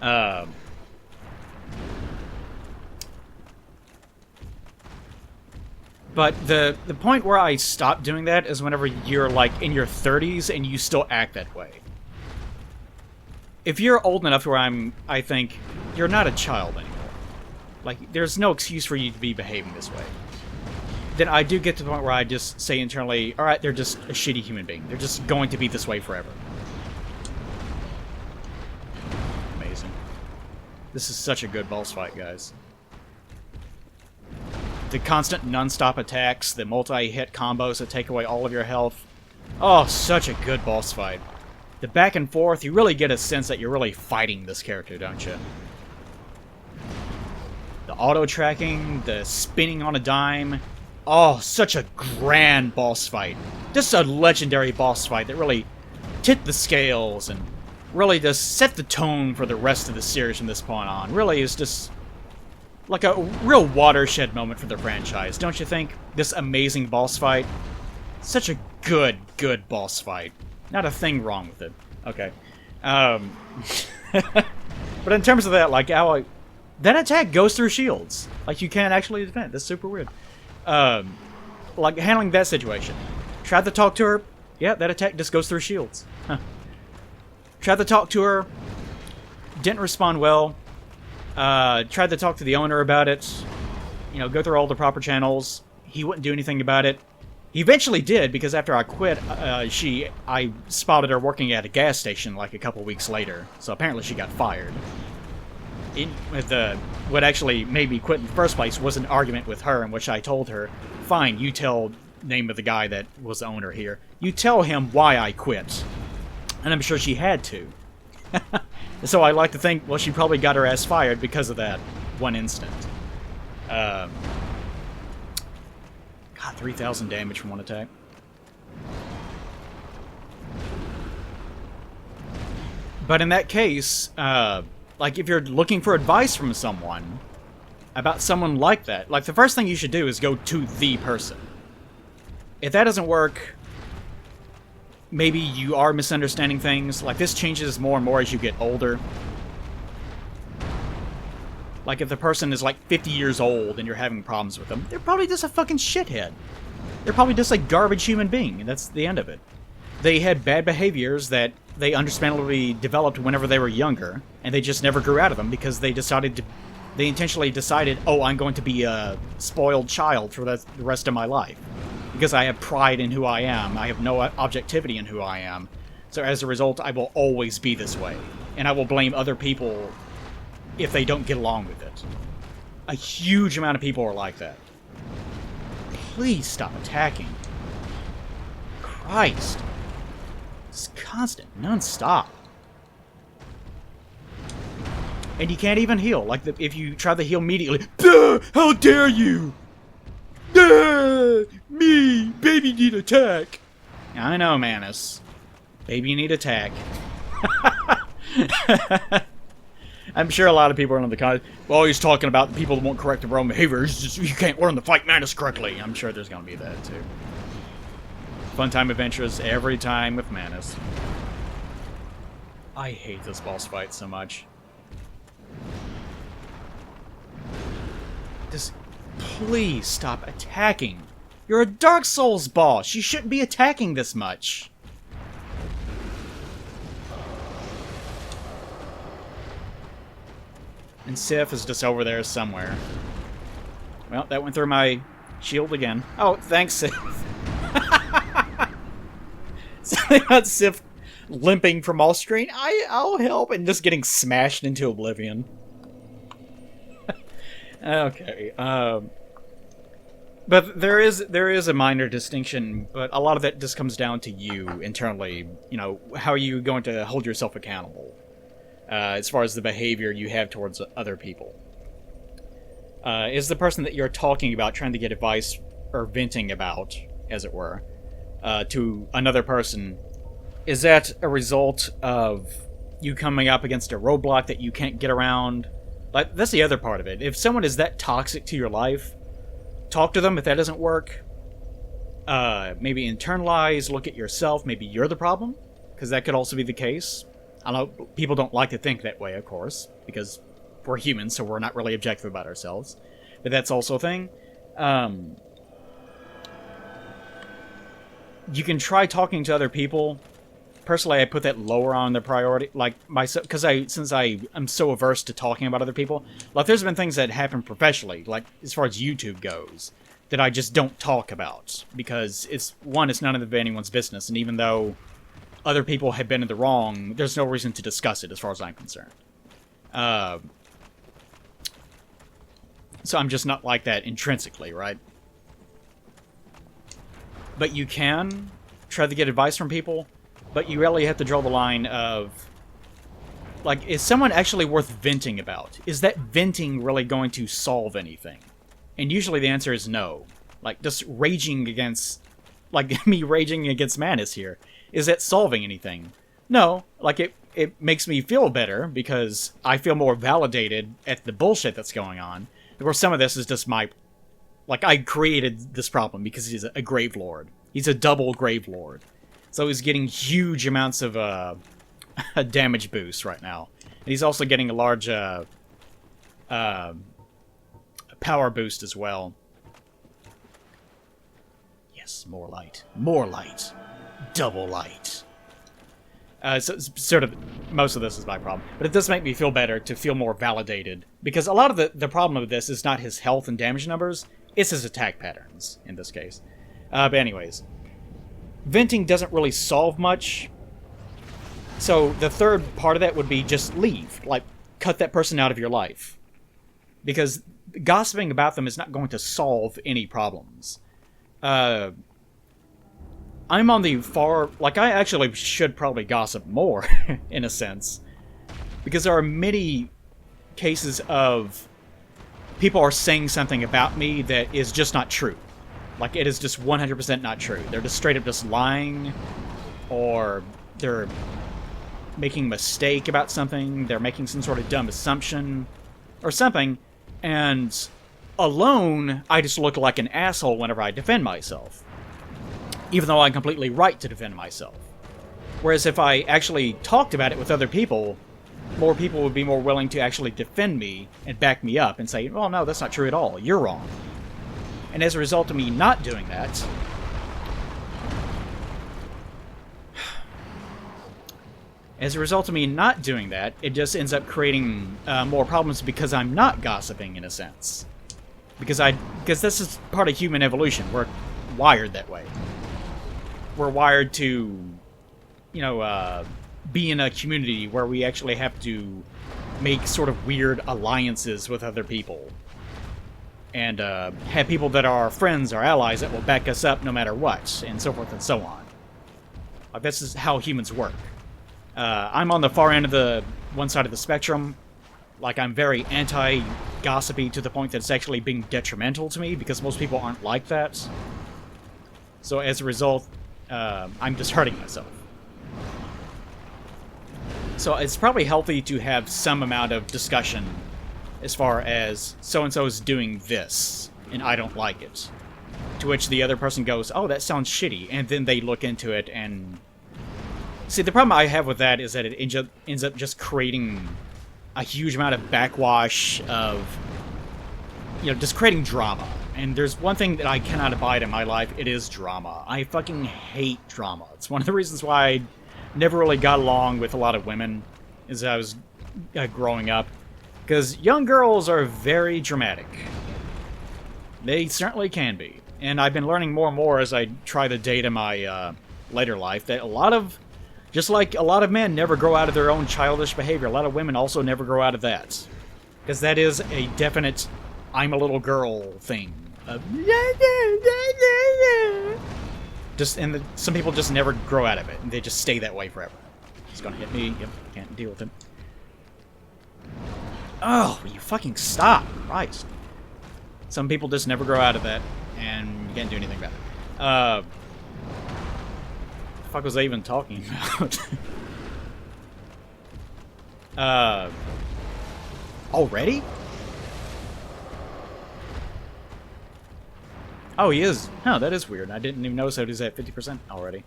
whatever. But the point where I stop doing that is whenever you're, like, in your 30s and you still act that way. If you're old enough where I think, you're not a child anymore. Like, there's no excuse for you to be behaving this way. Then I do get to the point where I just say internally, alright, they're just a shitty human being. They're just going to be this way forever. Amazing. This is such a good boss fight, guys. The constant non-stop attacks, the multi-hit combos that take away all of your health. Oh, such a good boss fight. The back and forth, you really get a sense that you're really fighting this character, don't you? The auto-tracking, the spinning on a dime. Oh, such a grand boss fight. Just a legendary boss fight that really tipped the scales and really just set the tone for the rest of the series from this point on. Really is just like a real watershed moment for the franchise, don't you think? This amazing boss fight. Such a good boss fight. Not a thing wrong with it. Okay. But in terms of that, like, how that attack goes through shields. Like, you can't actually defend. That's super weird. Like, handling that situation. Tried to talk to her. Yeah, that attack just goes through shields. Huh. Tried to talk to her. Didn't respond well. Tried to talk to the owner about it. You know, go through all the proper channels. He wouldn't do anything about it. He eventually did, because after I quit, I spotted her working at a gas station like a couple weeks later. So apparently she got fired. What actually made me quit in the first place was an argument with her in which I told her, fine, you tell name of the guy that was the owner here. You tell him why I quit. And I'm sure she had to. So I like to think, well, she probably got her ass fired because of that one instant. God, 3,000 damage from one attack. But in that case, like, if you're looking for advice from someone about someone like that, like, the first thing you should do is go to the person. If that doesn't work, maybe you are misunderstanding things. Like, this changes more and more as you get older. Like, if the person is, like, 50 years old and you're having problems with them, they're probably just a fucking shithead. They're probably just a garbage human being, and that's the end of it. They had bad behaviors that they understandably developed whenever they were younger, and they just never grew out of them because they intentionally decided, oh, I'm going to be a spoiled child for the rest of my life. Because I have pride in who I am, I have no objectivity in who I am. So as a result, I will always be this way. And I will blame other people if they don't get along with it. A huge amount of people are like that. Please stop attacking. Christ. It's constant, non-stop. And you can't even heal. Like, if you try to heal immediately, duh, how dare you! Me! Baby need attack! I know, Manus. Baby need attack. I'm sure a lot of people are in the comments. Well, he's talking about the people that won't correct their own behavior. It's just, you can't learn to fight Manus correctly. I'm sure there's going to be that, too. Fun time adventures every time with Manus. I hate this boss fight so much. Just please stop attacking. You're a Dark Souls boss. You shouldn't be attacking this much. And Sif is just over there somewhere. Well, that went through my shield again. Oh, thanks, Sif. Something about Sif limping from off screen. I'll help, and just getting smashed into oblivion. Okay. But there is a minor distinction, but a lot of that just comes down to you internally. You know, how are you going to hold yourself accountable? As far as the behavior you have towards other people. Is the person that you're talking about trying to get advice, or venting about, as it were, to another person, is that a result of you coming up against a roadblock that you can't get around? Like, that's the other part of it. If someone is that toxic to your life, talk to them. If that doesn't work, maybe internalize, look at yourself. Maybe you're the problem, because that could also be the case. I know people don't like to think that way, of course, because we're humans, so we're not really objective about ourselves. But that's also a thing. You can try talking to other people. Personally, I put that lower on the priority, like myself, because since I'm so averse to talking about other people. Like, there's been things that happen professionally, like as far as YouTube goes, that I just don't talk about because it's none of anyone's business, and even though other people have been in the wrong, there's no reason to discuss it as far as I'm concerned. So I'm just not like that intrinsically, right? But you can try to get advice from people, but you really have to draw the line of, like, is someone actually worth venting about? Is that venting really going to solve anything? And usually the answer is no. Like, just raging against, like me raging against Manus here, is that solving anything? No, like, it makes me feel better because I feel more validated at the bullshit that's going on. Of course, some of this is just like, I created this problem because he's a Gravelord. He's a double Gravelord. So he's getting huge amounts of a damage boost right now. And he's also getting a large power boost as well. Yes, more light. More light. Double light. So sort of, most of this is my problem. But it does make me feel better to feel more validated. Because a lot of the problem of this is not his health and damage numbers. It's his attack patterns, in this case. But anyways. Venting doesn't really solve much. So the third part of that would be just leave. Like, cut that person out of your life. Because gossiping about them is not going to solve any problems. I'm on the far... Like, I actually should probably gossip more, in a sense. Because there are many cases of people are saying something about me that is just not true. Like, it is just 100% not true. They're just straight up just lying, or they're making a mistake about something, they're making some sort of dumb assumption, or something, and alone, I just look like an asshole whenever I defend myself. Even though I'm completely right to defend myself. Whereas if I actually talked about it with other people, more people would be more willing to actually defend me and back me up and say, well, no, that's not true at all. You're wrong. And as a result of me not doing that, it just ends up creating more problems because I'm not gossiping, in a sense. Because this is part of human evolution. We're wired that way. We're wired to, you know, be in a community where we actually have to make sort of weird alliances with other people. And have people that are our friends or allies that will back us up no matter what, and so forth and so on. Like, this is how humans work. I'm on the far end of the one side of the spectrum. Like, I'm very gossipy to the point that it's actually being detrimental to me, because most people aren't like that. So as a result, I'm just hurting myself. So it's probably healthy to have some amount of discussion as far as so-and-so is doing this, and I don't like it. To which the other person goes, oh, that sounds shitty, and then they look into it and... See, the problem I have with that is that it ends up just creating a huge amount of backwash of, you know, just creating drama. And there's one thing that I cannot abide in my life, it is drama. I fucking hate drama. It's one of the reasons why I never really got along with a lot of women as I was growing up. Because young girls are very dramatic. They certainly can be. And I've been learning more and more as I try to date in my later life that a lot of... Just like a lot of men never grow out of their own childish behavior, a lot of women also never grow out of that. Because that is a definite I'm a little girl thing. Some people just never grow out of it, and they just stay that way forever. He's gonna hit me. Yep, can't deal with him. Oh, will you fucking stop? Christ. Some people just never grow out of that, and you can't do anything about it. What the fuck was I even talking about? Already? Oh, he is. Huh, that is weird. I didn't even notice that he's at 50% already.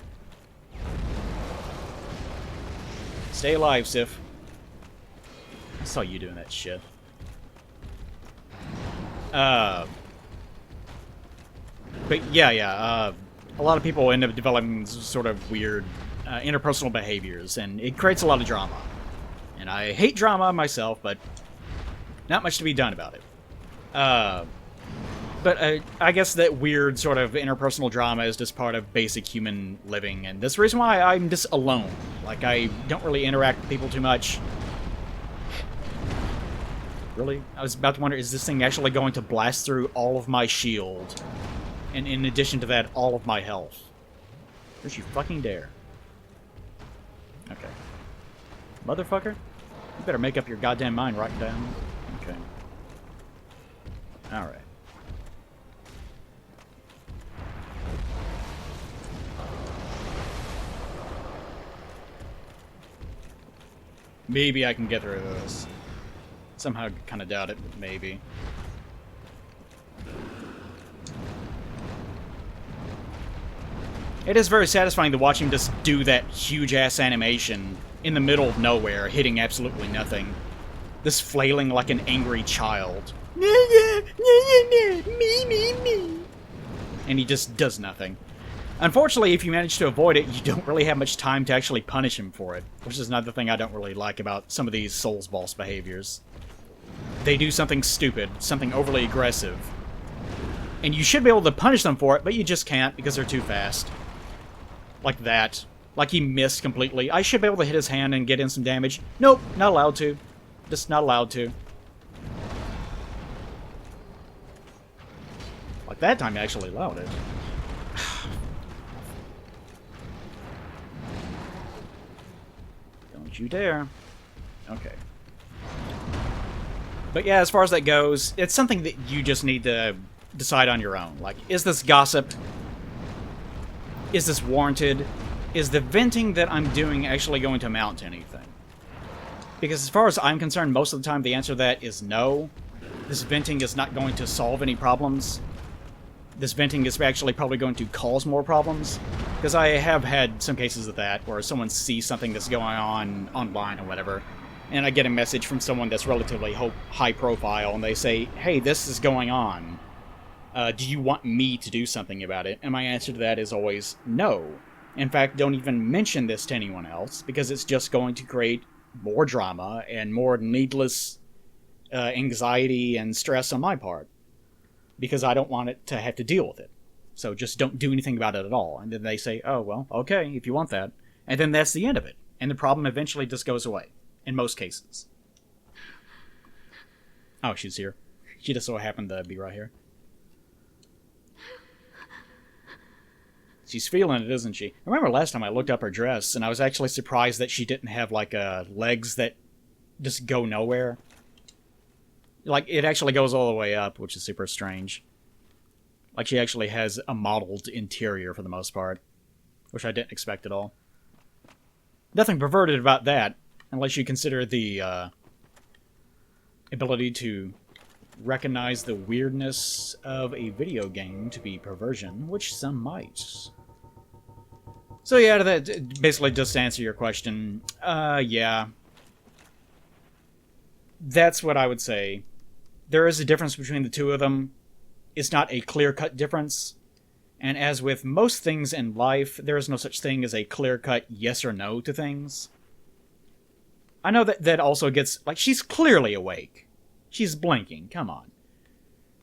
Stay alive, Sif. I saw you doing that shit. But yeah, a lot of people end up developing sort of weird interpersonal behaviors, and it creates a lot of drama. And I hate drama myself, but not much to be done about it. But I guess that weird sort of interpersonal drama is just part of basic human living, and that's the reason why I'm just alone. Like, I don't really interact with people too much. Really? I was about to wonder, is this thing actually going to blast through all of my shield? And in addition to that, all of my health. Don't you fucking dare. Okay. Motherfucker? You better make up your goddamn mind right down. Okay. Alright. Maybe I can get through this. Somehow kind of doubt it, but maybe. It is very satisfying to watch him just do that huge-ass animation in the middle of nowhere, hitting absolutely nothing. Just flailing like an angry child. Me. And he just does nothing. Unfortunately, if you manage to avoid it, you don't really have much time to actually punish him for it, which is another thing I don't really like about some of these Souls boss behaviors. They do something stupid, something overly aggressive, and you should be able to punish them for it, but you just can't because they're too fast. Like that. Like he missed completely. I should be able to hit his hand and get in some damage. Nope, not allowed to. Just not allowed to. Like that time, I actually allowed it. Don't you dare. Okay. But yeah, as far as that goes, it's something that you just need to decide on your own. Like, is this gossip? Is this warranted? Is the venting that I'm doing actually going to amount to anything? Because as far as I'm concerned, most of the time the answer to that is no. This venting is not going to solve any problems. This venting is actually probably going to cause more problems. Because I have had some cases of that, where someone sees something that's going on online or whatever, and I get a message from someone that's relatively high profile, and they say, hey, this is going on. Do you want me to do something about it? And my answer to that is always no. In fact, don't even mention this to anyone else, because it's just going to create more drama and more needless anxiety and stress on my part. Because I don't want it to have to deal with it. So just don't do anything about it at all. And then they say, oh, well, okay, if you want that. And then that's the end of it. And the problem eventually just goes away. In most cases. Oh, she's here. She just so happened to be right here. She's feeling it, isn't she? I remember last time I looked up her dress, and I was actually surprised that she didn't have, like, legs that just go nowhere. Like, it actually goes all the way up, which is super strange. Like, she actually has a modeled interior for the most part, which I didn't expect at all. Nothing perverted about that, unless you consider the ability to recognize the weirdness of a video game to be perversion, which some might. So yeah, that basically just to answer your question, yeah. That's what I would say. There is a difference between the two of them. It's not a clear-cut difference. And as with most things in life, there is no such thing as a clear-cut yes or no to things. I know that also gets... Like, she's clearly awake. She's blinking, come on.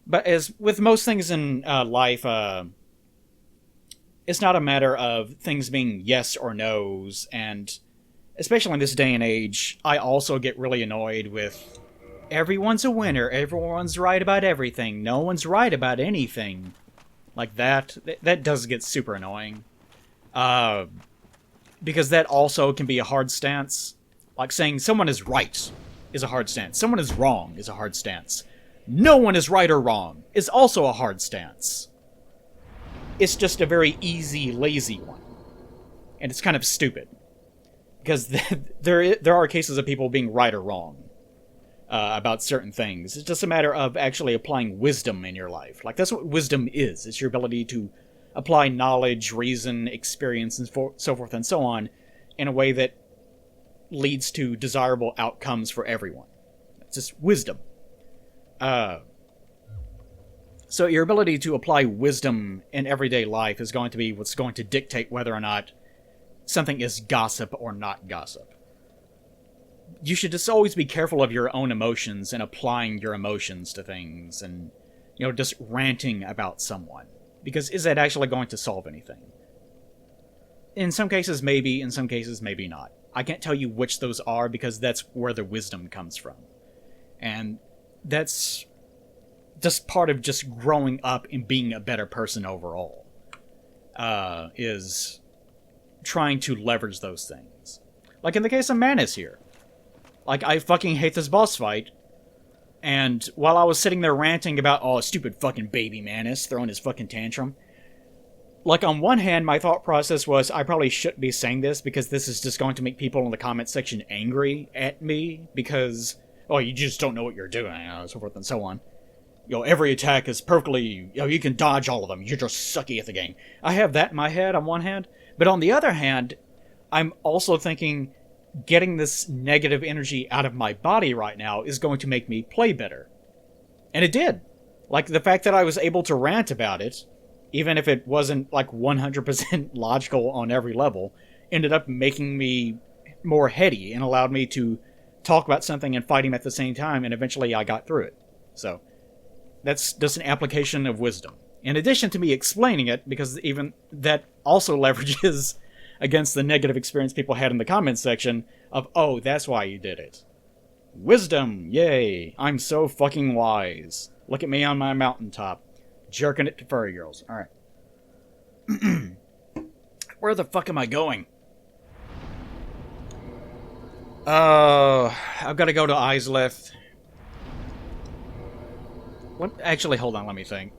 But as with most things in life, it's not a matter of things being yes or no's, and especially in this day and age, I also get really annoyed with everyone's a winner, everyone's right about everything, no one's right about anything. Like that does get super annoying. Because that also can be a hard stance. Like saying someone is right is a hard stance. Someone is wrong is a hard stance. No one is right or wrong is also a hard stance. It's just a very easy, lazy one. And it's kind of stupid. Because there are cases of people being right or wrong about certain things. It's just a matter of actually applying wisdom in your life. Like, that's what wisdom is. It's your ability to apply knowledge, reason, experience, and so forth and so on in a way that leads to desirable outcomes for everyone. It's just wisdom. So your ability to apply wisdom in everyday life is going to be what's going to dictate whether or not something is gossip or not gossip. You should just always be careful of your own emotions and applying your emotions to things and, you know, just ranting about someone. Because is that actually going to solve anything? In some cases, maybe. In some cases, maybe not. I can't tell you which those are because that's where the wisdom comes from. And that's just part of just growing up and being a better person overall. Is trying to leverage those things. Like in the case of Manus here. Like, I fucking hate this boss fight. And while I was sitting there ranting about, oh, stupid fucking baby Manus throwing his fucking tantrum. Like, on one hand, my thought process was, I probably shouldn't be saying this because this is just going to make people in the comment section angry at me because, oh, you just don't know what you're doing, and so forth and so on. You know, every attack is perfectly, you know, you can dodge all of them. You're just sucky at the game. I have that in my head on one hand. But on the other hand, I'm also thinking getting this negative energy out of my body right now is going to make me play better. And it did. Like, the fact that I was able to rant about it, even if it wasn't, like, 100% logical on every level, ended up making me more heady and allowed me to talk about something and fight him at the same time, and eventually I got through it. So, that's just an application of wisdom. In addition to me explaining it, because even that also leverages against the negative experience people had in the comments section of, oh, that's why you did it. Wisdom, yay, I'm so fucking wise. Look at me on my mountaintop, jerking it to furry girls. Alright. Where the fuck am I going? I've got to go to Isleth. What? Actually, hold on, let me think.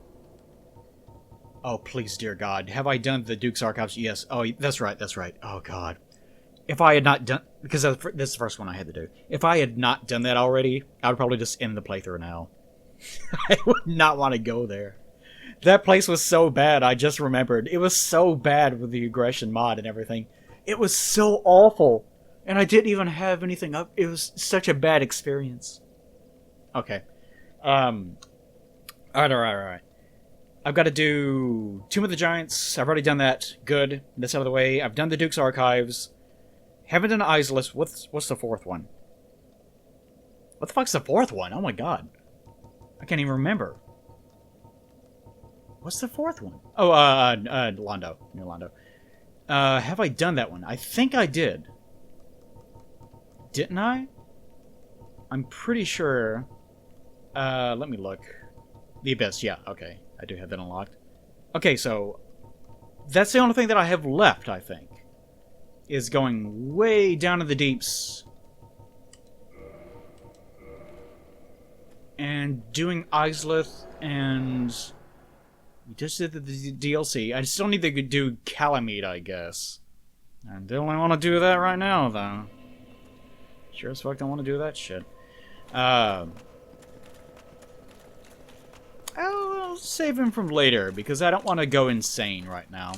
Oh, please, dear God. Have I done the Duke's Archives? Yes. Oh, that's right, that's right. Oh, God. If I had not done... Because this is the first one I had to do. If I had not done that already, I would probably just end the playthrough now. I would not want to go there. That place was so bad, I just remembered. It was so bad with the aggression mod and everything. It was so awful. And I didn't even have anything up. It was such a bad experience. Okay. Alright. I've got to do Tomb of the Giants. I've already done that. Good. That's out of the way. I've done the Duke's Archives. Haven't done Isless. What's the fourth one? What the fuck's the fourth one? Oh my god. I can't even remember. What's the fourth one? Oh, Londo. Near Londo. Have I done that one? I think I did. Didn't I? I'm pretty sure. Let me look. The Abyss, yeah, okay. I do have that unlocked. Okay, so that's the only thing that I have left, I think. Is going way down in the deeps. and doing Isleth, and we just did the DLC. I still need to do Calamite, I guess. I don't want to do that right now, though. Sure as fuck don't want to do that shit. I'll save him from later, because I don't want to go insane right now.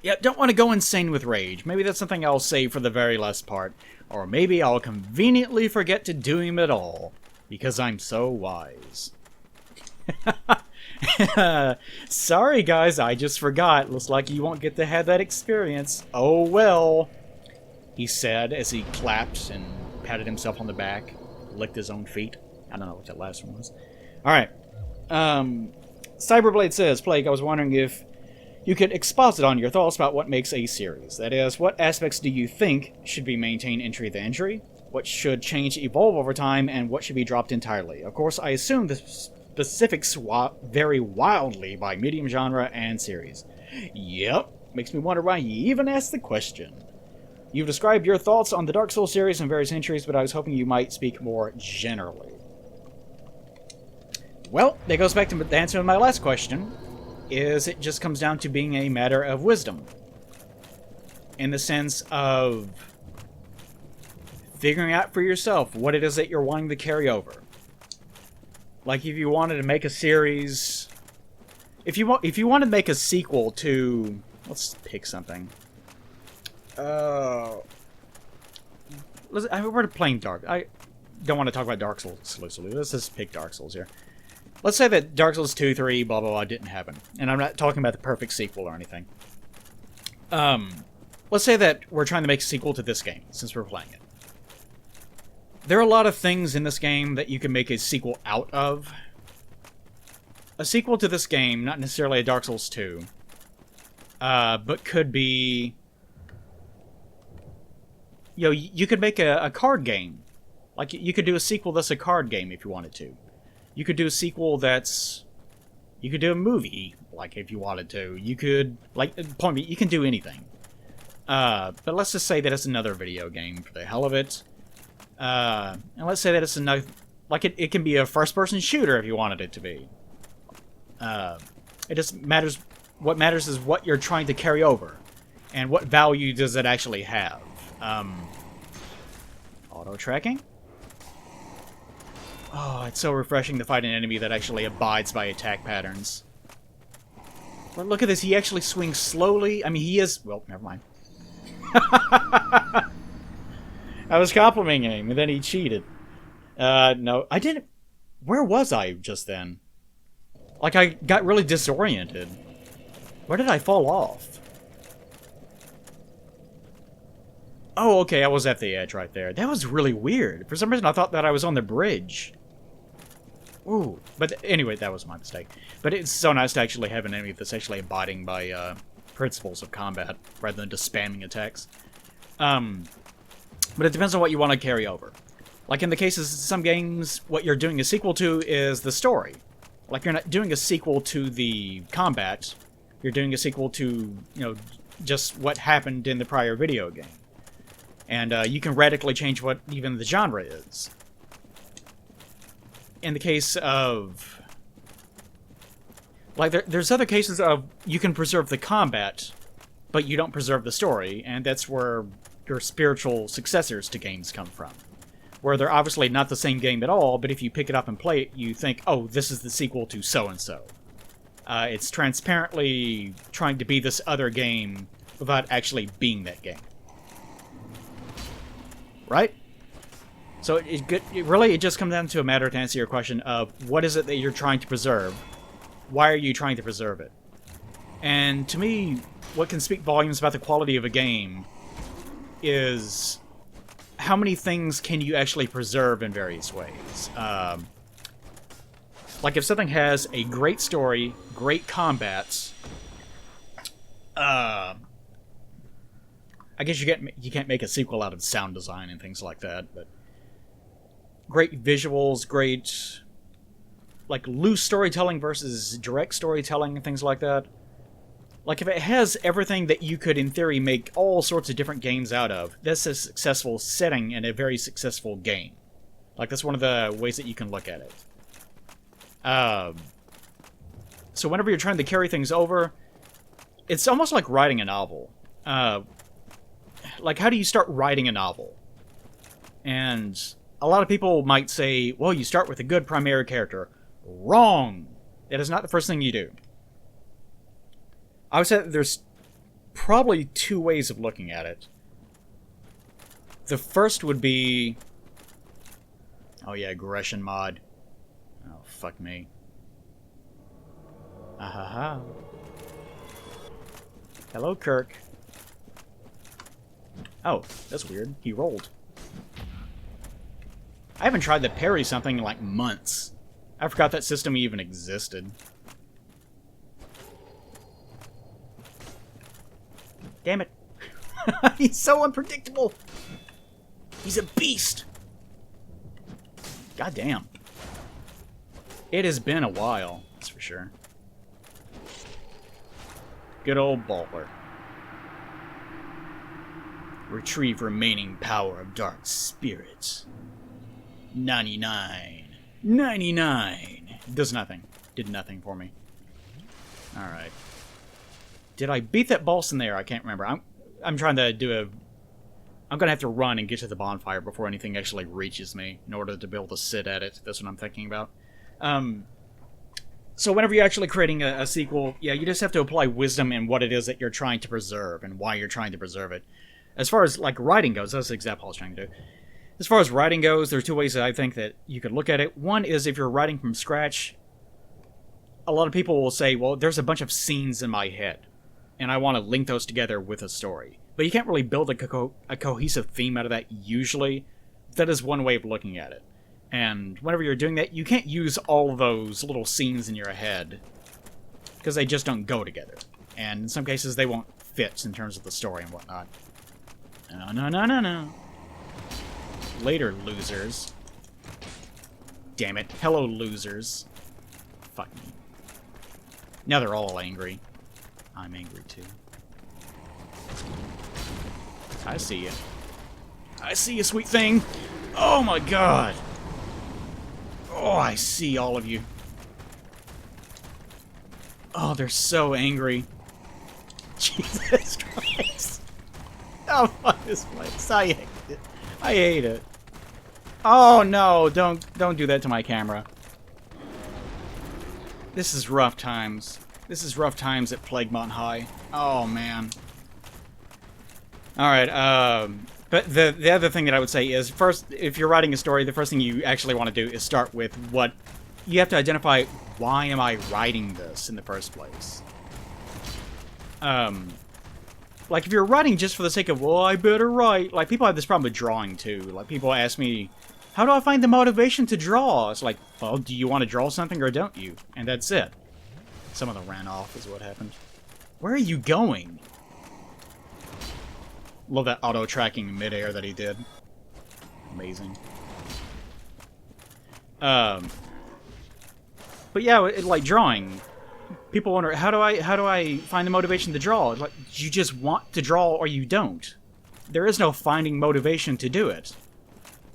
Yeah, don't want to go insane with rage. Maybe that's something I'll save for the very last part. Or maybe I'll conveniently forget to do him at all, because I'm so wise. Sorry guys, I just forgot. Looks like you won't get to have that experience. Oh well, he said as he clapped and patted himself on the back, licked his own feet. I don't know what that last one was. Alright. Cyberblade says, Plague, I was wondering if you could exposit on your thoughts about what makes a series. That is, what aspects do you think should be maintained entry to entry? What should change, evolve over time, and what should be dropped entirely? Of course, I assume the specifics vary wildly by medium, genre, and series. Yep, makes me wonder why you even asked the question. You've described your thoughts on the Dark Souls series and various entries, but I was hoping you might speak more generally. Well, that goes back to the answer to my last question. Is it just comes down to being a matter of wisdom. In the sense of figuring out for yourself what it is that you're wanting to carry over. Like if you wanted to make a series... If you wanted to make a sequel to... Let's pick something. We're playing Dark... I don't want to talk about Dark Souls exclusively. Let's just pick Dark Souls here. Let's say that Dark Souls 2, 3, blah, blah, blah, didn't happen. And I'm not talking about the perfect sequel or anything. Let's say that we're trying to make a sequel to this game, since we're playing it. There are a lot of things in this game that you can make a sequel out of. A sequel to this game, not necessarily a Dark Souls 2, but could be... You know, you could make a card game. Like, you could do a sequel that's a card game if you wanted to. You could do a sequel that's... You could do a movie, like, if you wanted to. You could... Like, you can do anything. But let's just say that it's another video game for the hell of it. And let's say that it's another... Like, it can be a first-person shooter if you wanted it to be. It just matters... What matters is what you're trying to carry over. And what value does it actually have. Auto-tracking? Oh, it's so refreshing to fight an enemy that actually abides by attack patterns. But look at this, he actually swings slowly. I mean, he is... Well, never mind. I was complimenting him, and then he cheated. No, I didn't... Where was I just then? Like, I got really disoriented. Where did I fall off? Oh, okay, I was at the edge right there. That was really weird. For some reason, I thought that I was on the bridge. Ooh, but anyway, that was my mistake. But it's so nice to actually have an enemy that's actually abiding by principles of combat, rather than just spamming attacks. But it depends on what you want to carry over. Like in the cases of some games, what you're doing a sequel to is the story. Like you're not doing a sequel to the combat, you're doing a sequel to, you know, just what happened in the prior video game. And you can radically change what even the genre is. In the case of... Like, there's other cases of you can preserve the combat, but you don't preserve the story, and that's where your spiritual successors to games come from. Where they're obviously not the same game at all, but if you pick it up and play it, you think, oh, this is the sequel to so-and-so. It's transparently trying to be this other game without actually being that game. Right? So it really just comes down to a matter, to answer your question, of what is it that you're trying to preserve? Why are you trying to preserve it? And to me, what can speak volumes about the quality of a game is how many things can you actually preserve in various ways. Like if something has a great story, great combats, I guess you can't make a sequel out of sound design and things like that, but great visuals, great like loose storytelling versus direct storytelling and things like that. Like if it has everything that you could in theory make all sorts of different games out of, that's a successful setting and a very successful game. Like, that's one of the ways that you can look at it. So whenever you're trying to carry things over, it's almost like writing a novel. Like, how do you start writing a novel? And a lot of people might say, well, you start with a good primary character. Wrong! That is not the first thing you do. I would say that there's probably two ways of looking at it. The first would be... Oh yeah, aggression mod. Oh, fuck me. Ahaha. Hello, Kirk. Oh, that's weird. He rolled. I haven't tried to parry something in like months. I forgot that system even existed. Damn it. He's so unpredictable. He's a beast. God damn. It has been a while, that's for sure. Good old Butler. Retrieve remaining power of dark spirits. 99. 99. Does nothing. Did nothing for me. Alright. Did I beat that boss in there? I can't remember. I'm trying to do a... I'm gonna have to run and get to the bonfire before anything actually reaches me in order to be able to sit at it. That's what I'm thinking about. So whenever you're actually creating a sequel, yeah, you just have to apply wisdom in what it is that you're trying to preserve and why you're trying to preserve it. As far as, like, writing goes, that's the example I was trying to do. As far as writing goes, there's two ways that I think that you could look at it. One is if you're writing from scratch, a lot of people will say, well, there's a bunch of scenes in my head, and I want to link those together with a story. But you can't really build a cohesive theme out of that usually. That is one way of looking at it. And whenever you're doing that, you can't use all of those little scenes in your head, because they just don't go together. And in some cases, they won't fit in terms of the story and whatnot. No, no, no, no, no. Later, losers. Damn it. Hello, losers. Fuck me. Now they're all angry. I'm angry, too. I see you. I see you, sweet thing. Oh, my God. Oh, I see all of you. Oh, they're so angry. Jesus Christ. Oh, fuck this place. I hate it. I hate it. Oh, no. Don't do that to my camera. This is rough times. This is rough times at Plaguemont High. Oh, man. Alright, but the other thing that I would say is, first, if you're writing a story, the first thing you actually want to do is start with what... You have to identify, why am I writing this in the first place? Like, if you're writing just for the sake of, well, I better write... Like, people have this problem with drawing, too. Like, people ask me, how do I find the motivation to draw? It's like, well, do you want to draw something or don't you? And that's it. Some of them ran off, is what happened. Where are you going? Love that auto-tracking in midair that he did. Amazing. But yeah, like drawing. People wonder, how do I find the motivation to draw? Like, you just want to draw or you don't. There is no finding motivation to do it.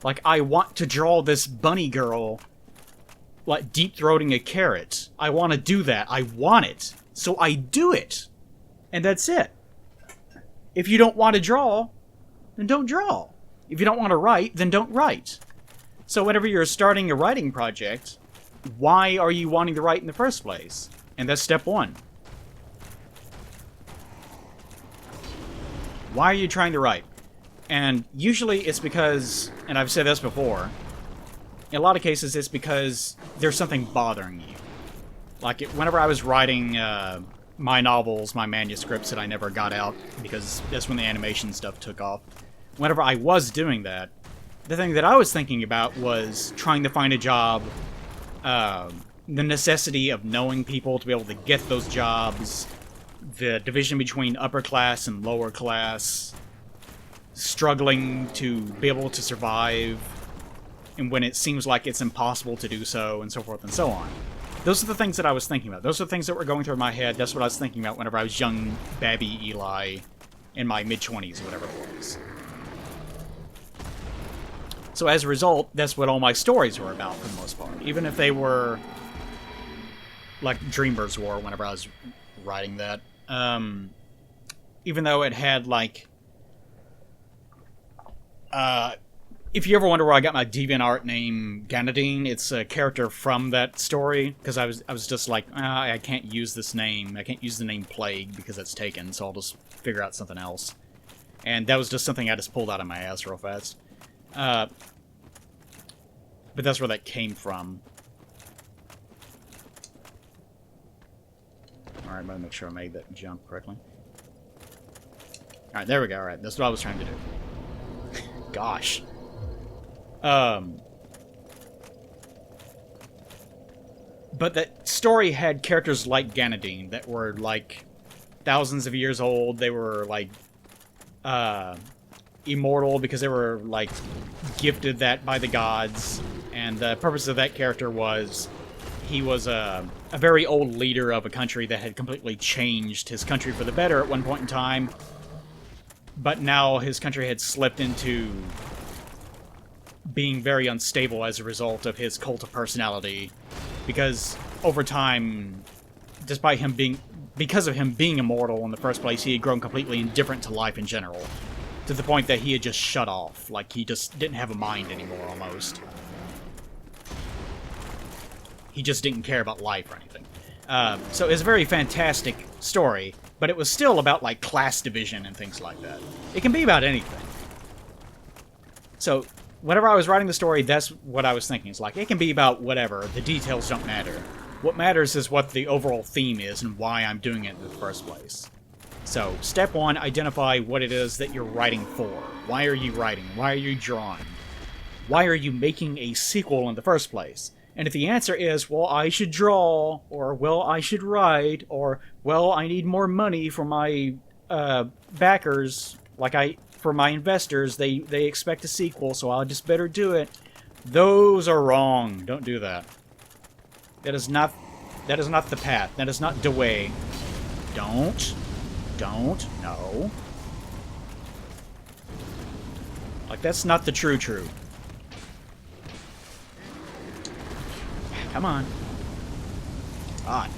Like, I want to draw this bunny girl, like, deep-throating a carrot. I want to do that. I want it. So I do it. And that's it. If you don't want to draw, then don't draw. If you don't want to write, then don't write. So whenever you're starting a writing project, why are you wanting to write in the first place? And that's step one. Why are you trying to write? And usually it's because, and I've said this before, in a lot of cases it's because there's something bothering you. Like, whenever I was writing my novels, my manuscripts that I never got out, because that's when the animation stuff took off. Whenever I was doing that, the thing that I was thinking about was trying to find a job, the necessity of knowing people to be able to get those jobs, the division between upper class and lower class, struggling to be able to survive, and when it seems like it's impossible to do so, and so forth and so on. Those are the things that I was thinking about. Those are the things that were going through my head. That's what I was thinking about whenever I was young, babby Eli, in my mid-20s, or whatever it was. So So as a result, that's what all my stories were about for the most part. Even if they were like Dreamers were whenever I was writing that. Even though it had like... if you ever wonder where I got my DeviantArt name Ganadine, it's a character from that story. Because I was just like, I can't use this name. I can't use the name Plague because it's taken, so I'll just figure out something else. And that was just something I just pulled out of my ass real fast. But that's where that came from. Alright, I'm gonna make sure I made that jump correctly. Alright, there we go. Alright, that's what I was trying to do. Gosh. But that story had characters like Ganadine that were, like, thousands of years old. They were, like, immortal because they were, like, gifted that by the gods. And the purpose of that character was he was a very old leader of a country that had completely changed his country for the better at one point in time. But now his country had slipped into being very unstable as a result of his cult of personality. Because over time, despite him being... because of him being immortal in the first place, he had grown completely indifferent to life in general. To the point that he had just shut off. Like, he just didn't have a mind anymore, almost. He just didn't care about life or anything. So it's a very fantastic story, but it was still about, like, class division and things like that. It can be about anything. So, whenever I was writing the story, that's what I was thinking. It's like, it can be about whatever. The details don't matter. What matters is what the overall theme is and why I'm doing it in the first place. So, step one, identify what it is that you're writing for. Why are you writing? Why are you drawing? Why are you making a sequel in the first place? And if the answer is, well, I should draw, or, well, I should write, or, well, I need more money for my backers, for my investors, they expect a sequel, so I'll just better do it. Those are wrong. Don't do that. That is not the path. That is not the way. Don't, no. Like, that's not the true. Come on. God.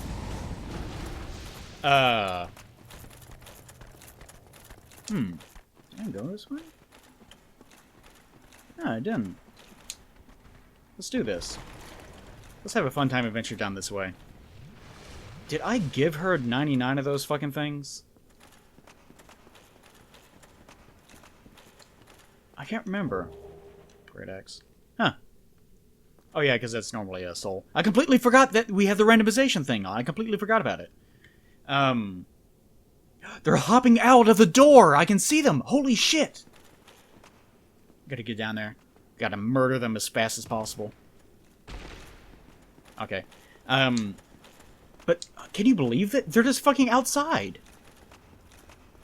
I didn't go this way? No, I didn't. Let's do this. Let's have a fun time adventure down this way. Did I give her 99 of those fucking things? I can't remember. Great Axe. Huh. Oh yeah, because that's normally a soul. I completely forgot that we have the randomization thing on. I completely forgot about it. They're hopping out of the door! I can see them! Holy shit! Gotta get down there. Gotta murder them as fast as possible. Okay. But can you believe that? They're just fucking outside!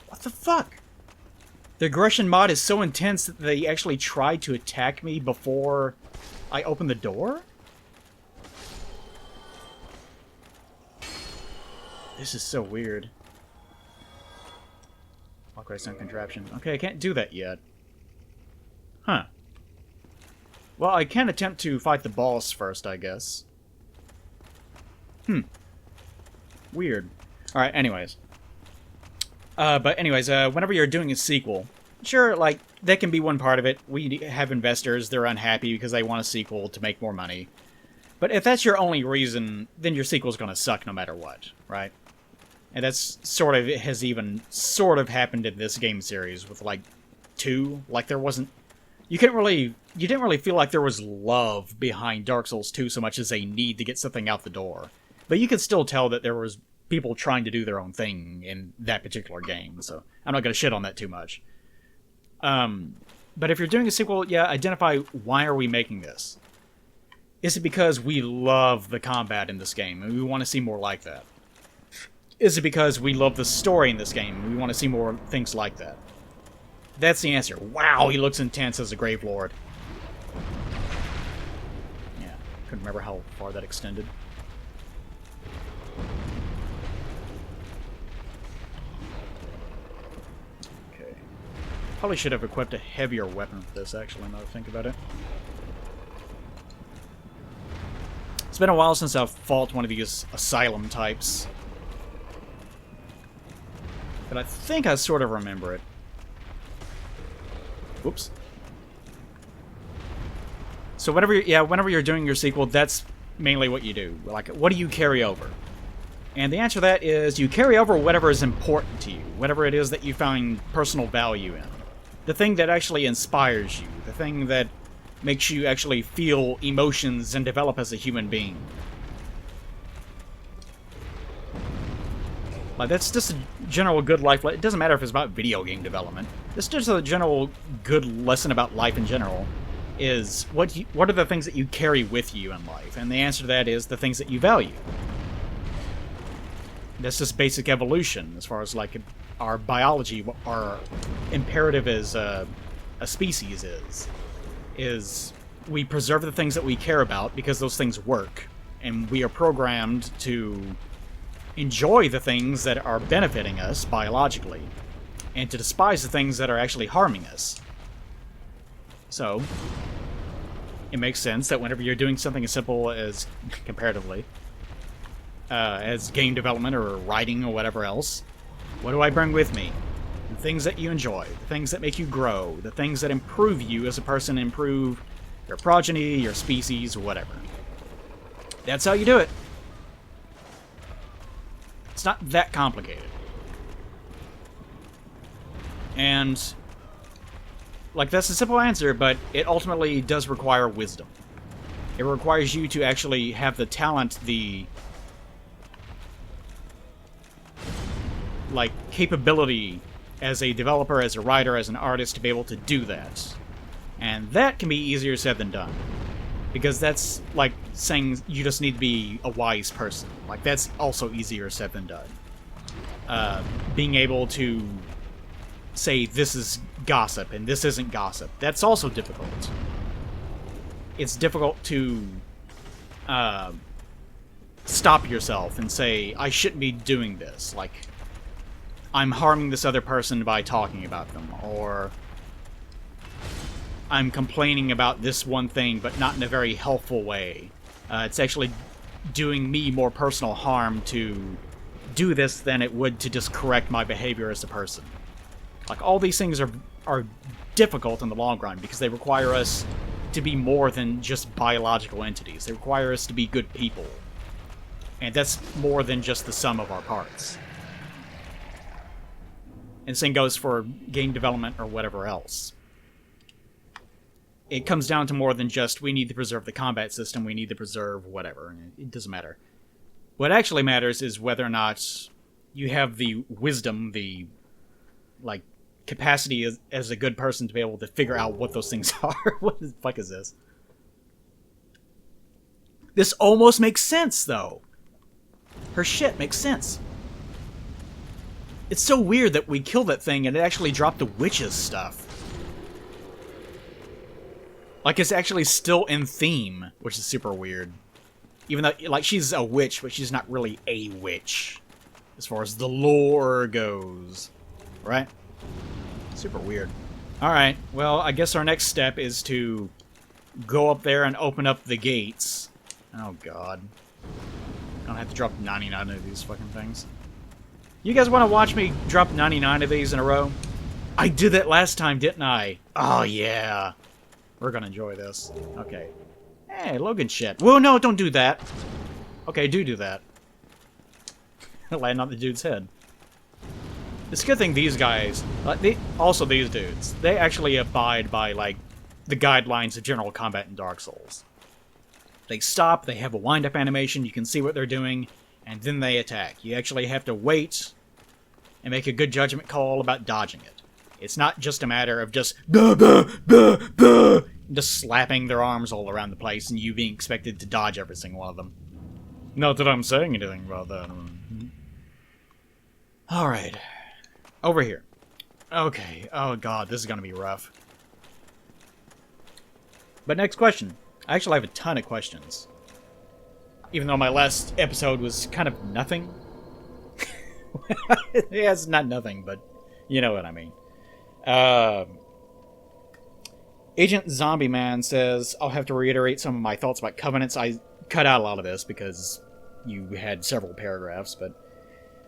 What the fuck? The aggression mod is so intense that they actually tried to attack me before I opened the door? This is so weird. Walkway sound contraption. Okay, I can't do that yet. Huh. Well, I can attempt to fight the boss first, I guess. Weird. Alright, anyways. Whenever you're doing a sequel, sure, like, that can be one part of it. We have investors, they're unhappy because they want a sequel to make more money. But if that's your only reason, then your sequel's gonna suck no matter what, right? And that's has even sort of happened in this game series with, like, 2. Like, there wasn't... You didn't really feel like there was love behind Dark Souls 2 so much as a need to get something out the door. But you could still tell that there was people trying to do their own thing in that particular game, so I'm not gonna shit on that too much. But if you're doing a sequel, yeah, identify why are we making this? Is it because we love the combat in this game and we want to see more like that? Is it because we love the story in this game and we want to see more things like that? That's the answer. Wow, he looks intense as a Gravelord. Yeah, couldn't remember how far that extended. Probably should have equipped a heavier weapon for this, actually, now that I think about it. It's been a while since I've fought one of these asylum types. But I think I sort of remember it. Whoops. So whenever you're doing your sequel, that's mainly what you do. Like, what do you carry over? And the answer to that is you carry over whatever is important to you, whatever it is that you find personal value in. The thing that actually inspires you, the thing that makes you actually feel emotions and develop as a human being. Like, that's just a general good life. It doesn't matter if it's about video game development. It's just a general good lesson about life in general. Is what are the things that you carry with you in life? And the answer to that is the things that you value. That's just basic evolution, as far as like our biology, our imperative as a species is we preserve the things that we care about because those things work, and we are programmed to enjoy the things that are benefiting us biologically, and to despise the things that are actually harming us. So, it makes sense that whenever you're doing something as simple as, comparatively, as game development or writing or whatever else, what do I bring with me? The things that you enjoy, the things that make you grow, the things that improve you as a person, improve your progeny, your species, whatever. That's how you do it. It's not that complicated. And like, that's a simple answer, but it ultimately does require wisdom. It requires you to actually have the talent, the like capability as a developer, as a writer, as an artist to be able to do that. And that can be easier said than done. Because that's like saying you just need to be a wise person. Like, that's also easier said than done. Being able to say this is gossip and this isn't gossip, that's also difficult. It's difficult to stop yourself and say, I shouldn't be doing this. Like, I'm harming this other person by talking about them, or I'm complaining about this one thing, but not in a very helpful way. It's actually doing me more personal harm to do this than it would to just correct my behavior as a person. Like, all these things are difficult in the long run because they require us to be more than just biological entities. They require us to be good people. And that's more than just the sum of our parts. And the same goes for game development or whatever else. It comes down to more than just, we need to preserve the combat system, we need to preserve whatever. It doesn't matter. What actually matters is whether or not you have the wisdom, the, like, capacity as a good person to be able to figure out what those things are. What the fuck is this? This almost makes sense, though. Her shit makes sense. It's so weird that we killed that thing and it actually dropped the witch's stuff. Like, it's actually still in theme, which is super weird. Even though, like, she's a witch, but she's not really a witch, as far as the lore goes. Right? Super weird. Alright, well, I guess our next step is to go up there and open up the gates. Oh, God. I don't have to drop 99 of these fucking things. You guys want to watch me drop 99 of these in a row? I did that last time, didn't I? Oh, yeah. We're gonna enjoy this. Okay. Hey, Logan shit. Whoa, no, don't do that. Okay, do that. Land on the dude's head. It's a good thing these guys, also these dudes, they actually abide by, like, the guidelines of general combat in Dark Souls. They stop, they have a wind-up animation, you can see what they're doing, and then they attack. You actually have to wait and make a good judgment call about dodging it. It's not just a matter of just just slapping their arms all around the place and you being expected to dodge every single one of them. Not that I'm saying anything about that. Alright. Over here. Okay. Oh god, this is gonna be rough. But next question. I actually have a ton of questions. Even though my last episode was kind of nothing. Yeah, it's not nothing, but you know what I mean. Uh, Agent Zombie Man says, I'll have to reiterate some of my thoughts about covenants. I cut out a lot of this because you had several paragraphs, but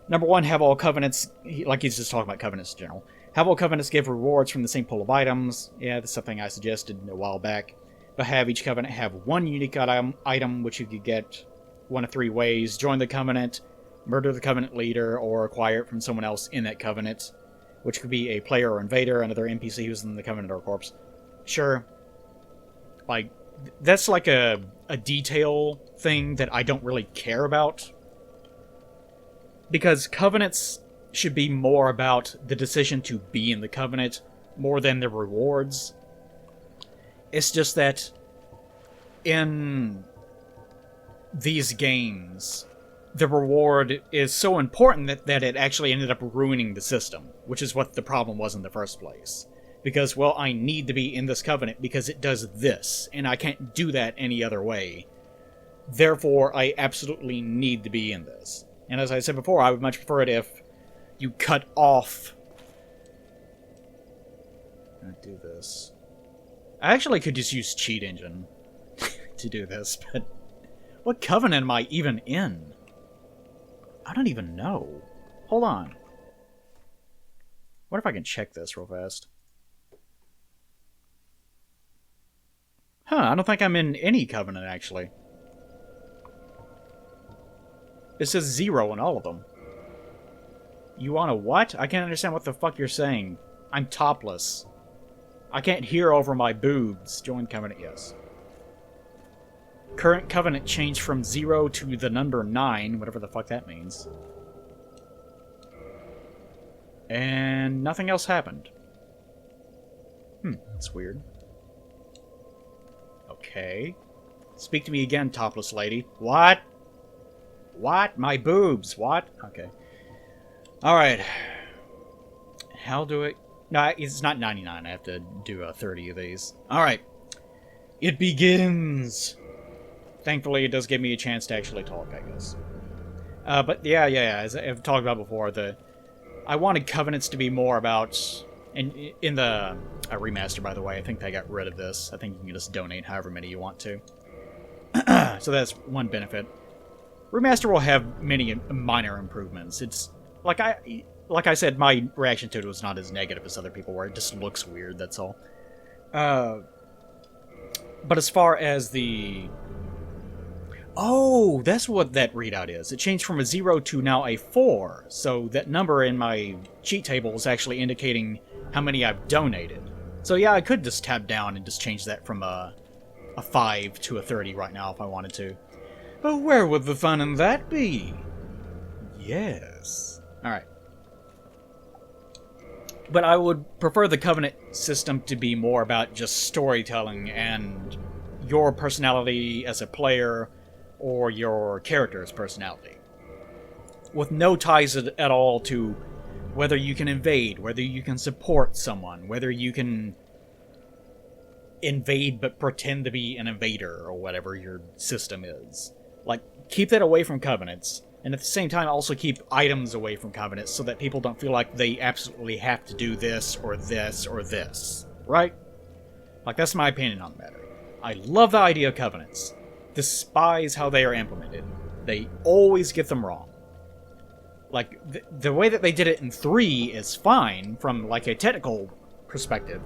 number one, have all covenants, like he's just talking about covenants in general, have all covenants give rewards from the same pool of items. Yeah, that's something I suggested a while back. But have each covenant have one unique item which you could get one of three ways. Join the covenant, murder the covenant leader, or acquire it from someone else in that covenant, which could be a player or invader, another NPC who's in the covenant or corpse. Sure. Like, that's like a detail thing that I don't really care about. Because covenants should be more about the decision to be in the covenant more than the rewards. It's just that in these games, the reward is so important that it actually ended up ruining the system, which is what the problem was in the first place. Because, well, I need to be in this covenant because it does this, and I can't do that any other way. Therefore, I absolutely need to be in this. And as I said before, I would much prefer it if you cut off... I'll do this. I actually could just use Cheat Engine to do this, but... What covenant am I even in? I don't even know. Hold on. What if I can check this real fast? Huh, I don't think I'm in any covenant, actually. It says 0 in all of them. You want a what? I can't understand what the fuck you're saying. I'm topless. I can't hear over my boobs. Join covenant, yes. Current covenant changed from 0 to the number 9, whatever the fuck that means. And nothing else happened. That's weird. Okay. Speak to me again, topless lady. What? What? My boobs. What? Okay. Alright. How do I... No, it's not 99. I have to do 30 of these. Alright. It begins! Thankfully, it does give me a chance to actually talk, I guess. But yeah, as I've talked about before, I wanted covenants to be more about... In the remaster, by the way, I think they got rid of this. I think you can just donate however many you want to. So that's one benefit. Remaster will have many minor improvements. It's like I said, my reaction to it was not as negative as other people were. It just looks weird, that's all. But as far as the... Oh, that's what that readout is. It changed from a 0 to now a 4. So that number in my cheat table is actually indicating how many I've donated. So yeah, I could just tab down and just change that from a 5 to a 30 right now if I wanted to. But where would the fun in that be? Yes. Alright. But I would prefer the Covenant system to be more about just storytelling and your personality as a player or your character's personality. With no ties at all to whether you can invade, whether you can support someone, whether you can invade but pretend to be an invader or whatever your system is. Like, keep that away from Covenants, and at the same time also keep items away from Covenants so that people don't feel like they absolutely have to do this or this or this. Right? Like, that's my opinion on the matter. I love the idea of Covenants. Despise how they are implemented. They always get them wrong. Like, the way that they did it in 3 is fine from, like, a technical perspective,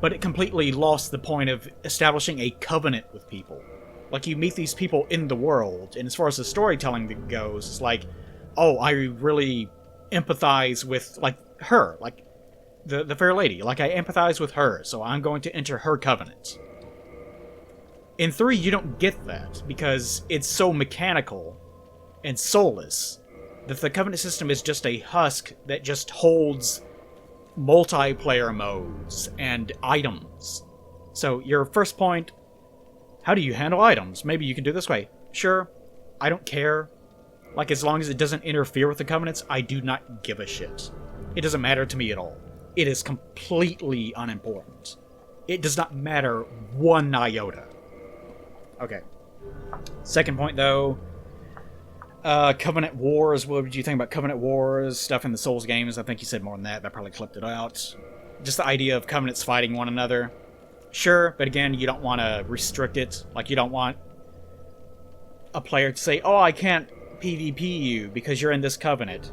but it completely lost the point of establishing a covenant with people. Like, you meet these people in the world, and as far as the storytelling goes, it's like, oh, I really empathize with, like, her, like, the fair lady. Like, I empathize with her, so I'm going to enter her covenant. In 3, you don't get that, because it's so mechanical and soulless that the Covenant system is just a husk that just holds multiplayer modes and items. So, your first point, how do you handle items? Maybe you can do it this way. Sure, I don't care. Like, as long as it doesn't interfere with the Covenants, I do not give a shit. It doesn't matter to me at all. It is completely unimportant. It does not matter one iota. Okay. Second point, though. Covenant Wars. What did you think about Covenant Wars? Stuff in the Souls games. I think you said more than that. I probably clipped it out. Just the idea of covenants fighting one another. Sure, but again, you don't want to restrict it. Like, you don't want a player to say, oh, I can't PvP you because you're in this covenant.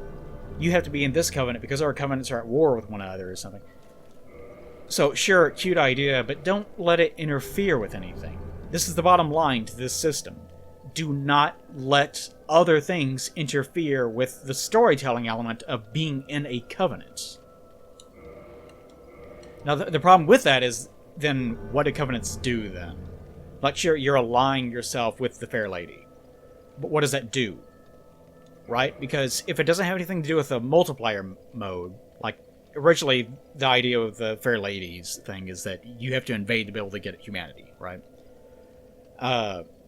You have to be in this covenant because our covenants are at war with one another or something. So, sure, cute idea, but don't let it interfere with anything. This is the bottom line to this system. Do not let other things interfere with the storytelling element of being in a covenant. Now, the problem with that is, then, what do covenants do, then? Like, sure, you're allying yourself with the fair lady. But what does that do? Right? Because if it doesn't have anything to do with the multiplayer mode, like, originally, the idea of the fair ladies thing is that you have to invade to be able to get humanity, right?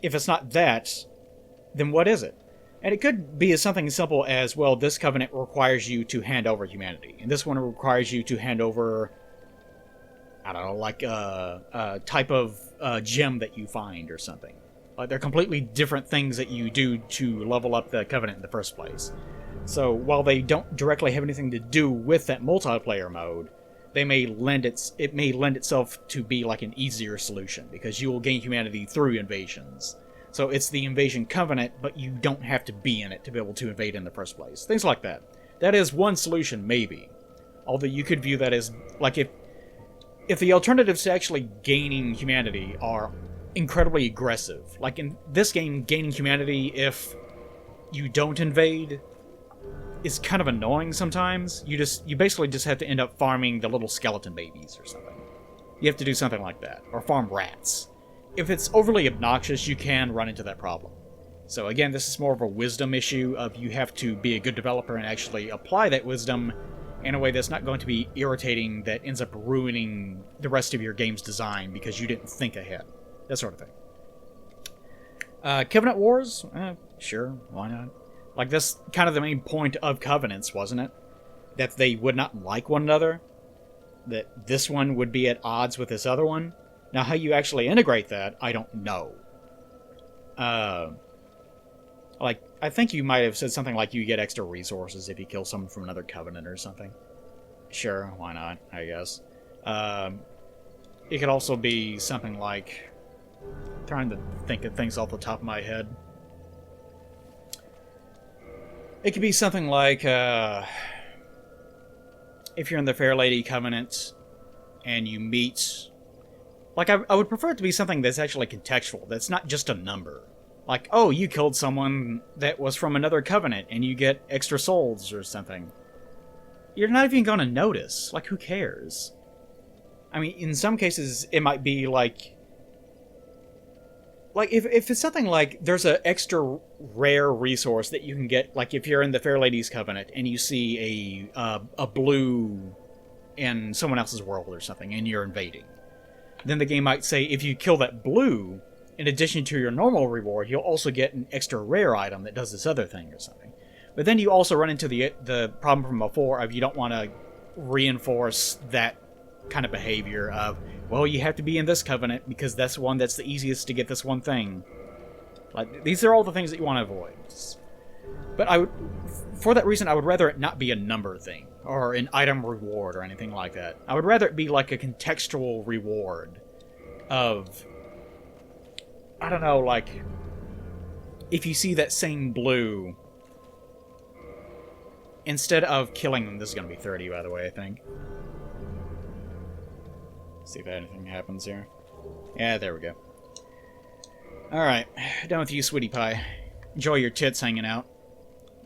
If it's not that, then what is it? And it could be something as simple as, well, this covenant requires you to hand over humanity, and this one requires you to hand over, I don't know, like a type of gem that you find or something. Like, they're completely different things that you do to level up the covenant in the first place. So while they don't directly have anything to do with that multiplayer mode, it may lend itself to be like an easier solution, because you will gain humanity through invasions. So it's the invasion covenant, but you don't have to be in it to be able to invade in the first place. Things like that. That is one solution, maybe. Although you could view that as, like, if the alternatives to actually gaining humanity are incredibly aggressive, like in this game, gaining humanity if you don't invade is kind of annoying sometimes. You basically just have to end up farming the little skeleton babies or something. You have to do something like that, or farm rats. If it's overly obnoxious, you can run into that problem. So again, this is more of a wisdom issue of you have to be a good developer and actually apply that wisdom in a way that's not going to be irritating that ends up ruining the rest of your game's design because you didn't think ahead. That sort of thing. Covenant Wars? Sure, why not? Like, that's kind of the main point of Covenants, wasn't it? That they would not like one another? That this one would be at odds with this other one? Now, how you actually integrate that, I don't know. Like, I think you might have said something like you get extra resources if you kill someone from another Covenant or something. Sure, why not, I guess. It could also be something like... I'm trying to think of things off the top of my head. It could be something like, if you're in the Fair Lady Covenant and you meet... Like, I would prefer it to be something that's actually contextual, that's not just a number. Like, oh, you killed someone that was from another covenant and you get extra souls or something. You're not even going to notice. Like, who cares? I mean, in some cases, it might be like... Like, if it's something like there's an extra rare resource that you can get, like if you're in the Fair Ladies Covenant and you see a blue in someone else's world or something and you're invading, then the game might say if you kill that blue, in addition to your normal reward, you'll also get an extra rare item that does this other thing or something. But then you also run into the problem from before of you don't want to reinforce that kind of behavior of, well, you have to be in this covenant because that's the one that's the easiest to get this one thing. Like, these are all the things that you want to avoid. But for that reason, I would rather it not be a number thing or an item reward or anything like that. I would rather it be like a contextual reward of, I don't know, like, if you see that same blue, instead of killing them, this is going to be 30, by the way, I think. See if anything happens here. Yeah, there we go. Alright, done with you, sweetie pie. Enjoy your tits hanging out.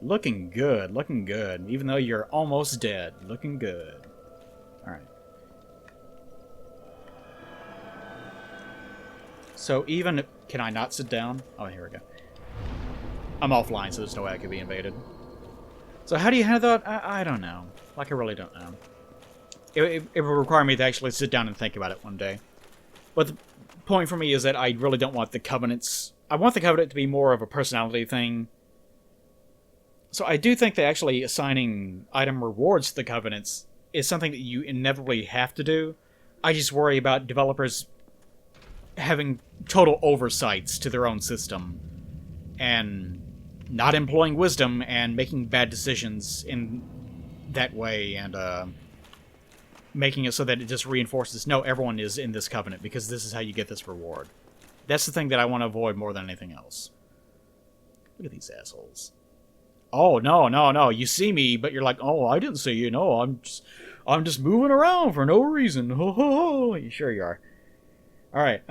Looking good, looking good. Even though you're almost dead. Looking good. Alright. So even... Can I not sit down? Oh, here we go. I'm offline, so there's no way I could be invaded. So how do you handle that? I don't know. Like, I really don't know. It would require me to actually sit down and think about it one day. But the point for me is that I really don't want the Covenants... I want the Covenant to be more of a personality thing. So I do think that actually assigning item rewards to the Covenants is something that you inevitably have to do. I just worry about developers having total oversights to their own system and not employing wisdom and making bad decisions in that way, and making it so that it just reinforces, no, everyone is in this covenant because this is how you get this reward. That's the thing that I want to avoid more than anything else. Look at these assholes. Oh, no, no, no. You see me, but you're like, oh, I didn't see you. No, I'm just moving around for no reason. Ho, ho, ho. You sure you are. All right.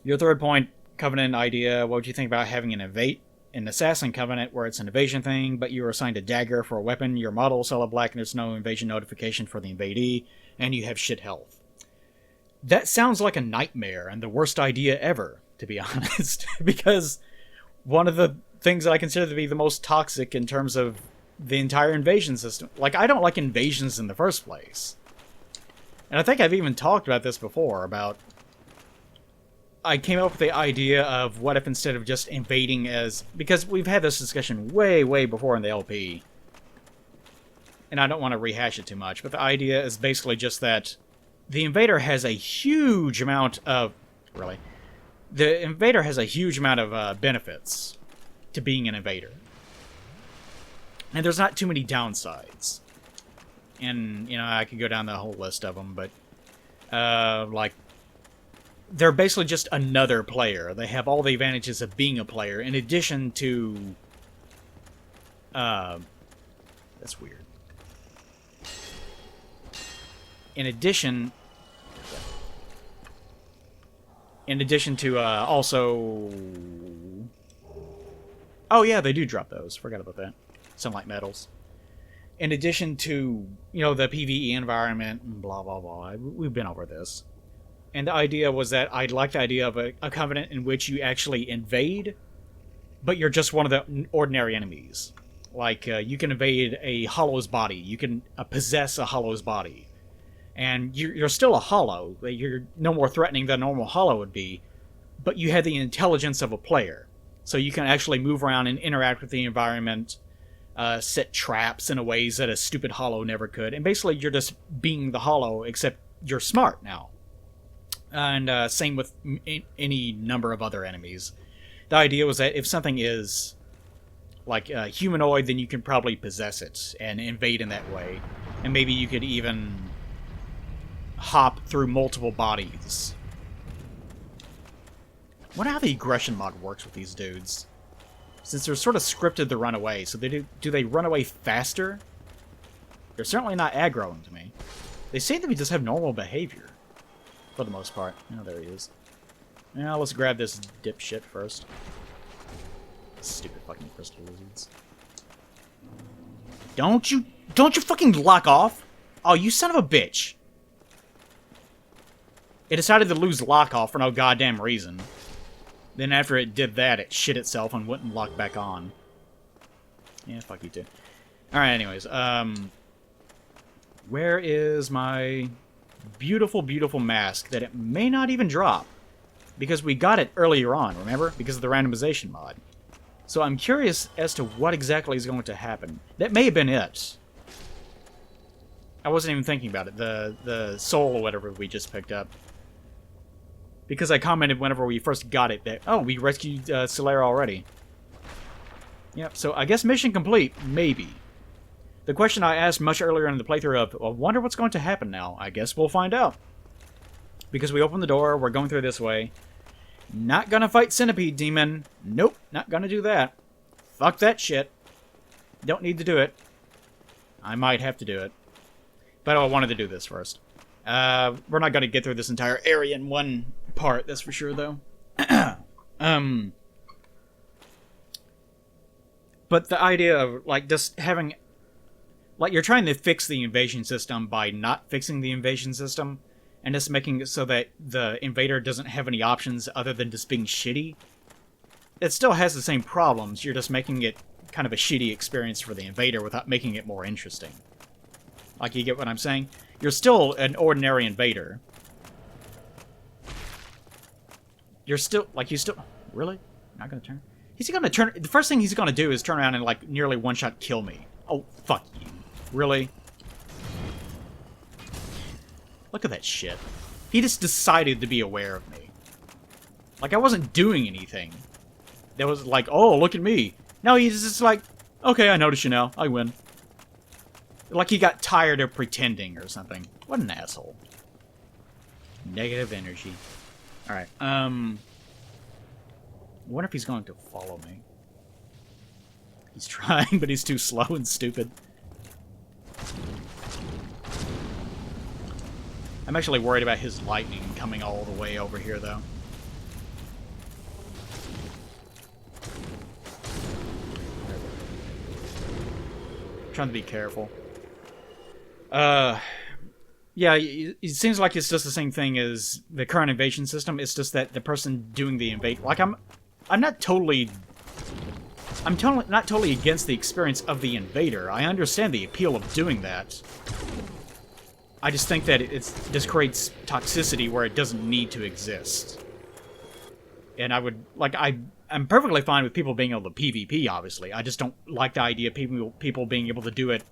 Your third point, covenant idea. What would you think about having an assassin covenant where it's an invasion thing, but you are assigned a dagger for a weapon, your model, solid black, and there's no invasion notification for the invadee, and you have shit health. That sounds like a nightmare and the worst idea ever, to be honest, because one of the things that I consider to be the most toxic in terms of the entire invasion system. Like, I don't like invasions in the first place. And I think I've even talked about this before, about... I came up with the idea of what if instead of just invading as... Because we've had this discussion way, way before in the LP. And I don't want to rehash it too much, but the idea is basically just that the invader has a huge amount of... Really? The invader has a huge amount of benefits to being an invader. And there's not too many downsides. And, you know, I could go down the whole list of them, but... like... They're basically just another player. They have all the advantages of being a player, in addition to... That's weird. In addition to, also... Oh yeah, they do drop those. Forgot about that. Sunlight metals. In addition to, you know, the PvE environment, and blah, blah, blah. We've been over this. And the idea was that I like the idea of a covenant in which you actually invade, but you're just one of the ordinary enemies. Like, you can invade a Hollow's body. You can possess a Hollow's body. And you're still a Hollow. You're no more threatening than a normal Hollow would be, but you have the intelligence of a player. So you can actually move around and interact with the environment, set traps in a ways that a stupid Hollow never could. And basically, you're just being the Hollow, except you're smart now. And same with any number of other enemies. The idea was that if something is like humanoid, then you can probably possess it and invade in that way. And maybe you could even hop through multiple bodies. I wonder how the aggression mod works with these dudes. Since they're sort of scripted to run away, so do they run away faster? They're certainly not aggroing to me. They seem to just have normal behavior. For the most part. Oh, there he is. Now, let's grab this dipshit first. Stupid fucking crystal lizards. Don't you fucking lock off? Oh, you son of a bitch. It decided to lose lock off for no goddamn reason. Then after it did that, it shit itself and wouldn't lock back on. Yeah, fuck you too. Alright, anyways, where is my... beautiful, beautiful mask that it may not even drop. Because we got it earlier on, remember? Because of the randomization mod. So I'm curious as to what exactly is going to happen. That may have been it. I wasn't even thinking about it. The soul or whatever we just picked up. Because I commented whenever we first got it that, oh, we rescued Solera already. Yep, so I guess mission complete. Maybe. The question I asked much earlier in the playthrough of, I wonder what's going to happen now. I guess we'll find out. Because we opened the door, we're going through this way. Not gonna fight Centipede Demon. Nope, not gonna do that. Fuck that shit. Don't need to do it. I might have to do it. But I wanted to do this first. We're not gonna get through this entire area in one part, that's for sure, though. But the idea of, like, just having... Like, you're trying to fix the invasion system by not fixing the invasion system, and just making it so that the invader doesn't have any options other than just being shitty. It still has the same problems, you're just making it kind of a shitty experience for the invader without making it more interesting. Like, you get what I'm saying? You're still an ordinary invader. You're still, like, you still... Really? Not gonna turn? He's gonna turn... The first thing he's gonna do is turn around and, like, nearly one-shot kill me. Oh, fuck you. Really? Look at that shit. He just decided to be aware of me. Like, I wasn't doing anything. That was like, oh, look at me. No, he's just like, okay, I notice you now. I win. Like he got tired of pretending or something. What an asshole. Negative energy. Alright, I wonder if he's going to follow me. He's trying, but he's too slow and stupid. I'm actually worried about his lightning coming all the way over here, though. Trying to be careful. Yeah, it seems like it's just the same thing as the current invasion system. It's just that the person doing the invade, like I'm not totally not totally against the experience of the invader. I understand the appeal of doing that. I just think that it just creates toxicity where it doesn't need to exist. And I would like I'm perfectly fine with people being able to PvP. Obviously, I just don't like the idea of people being able to do it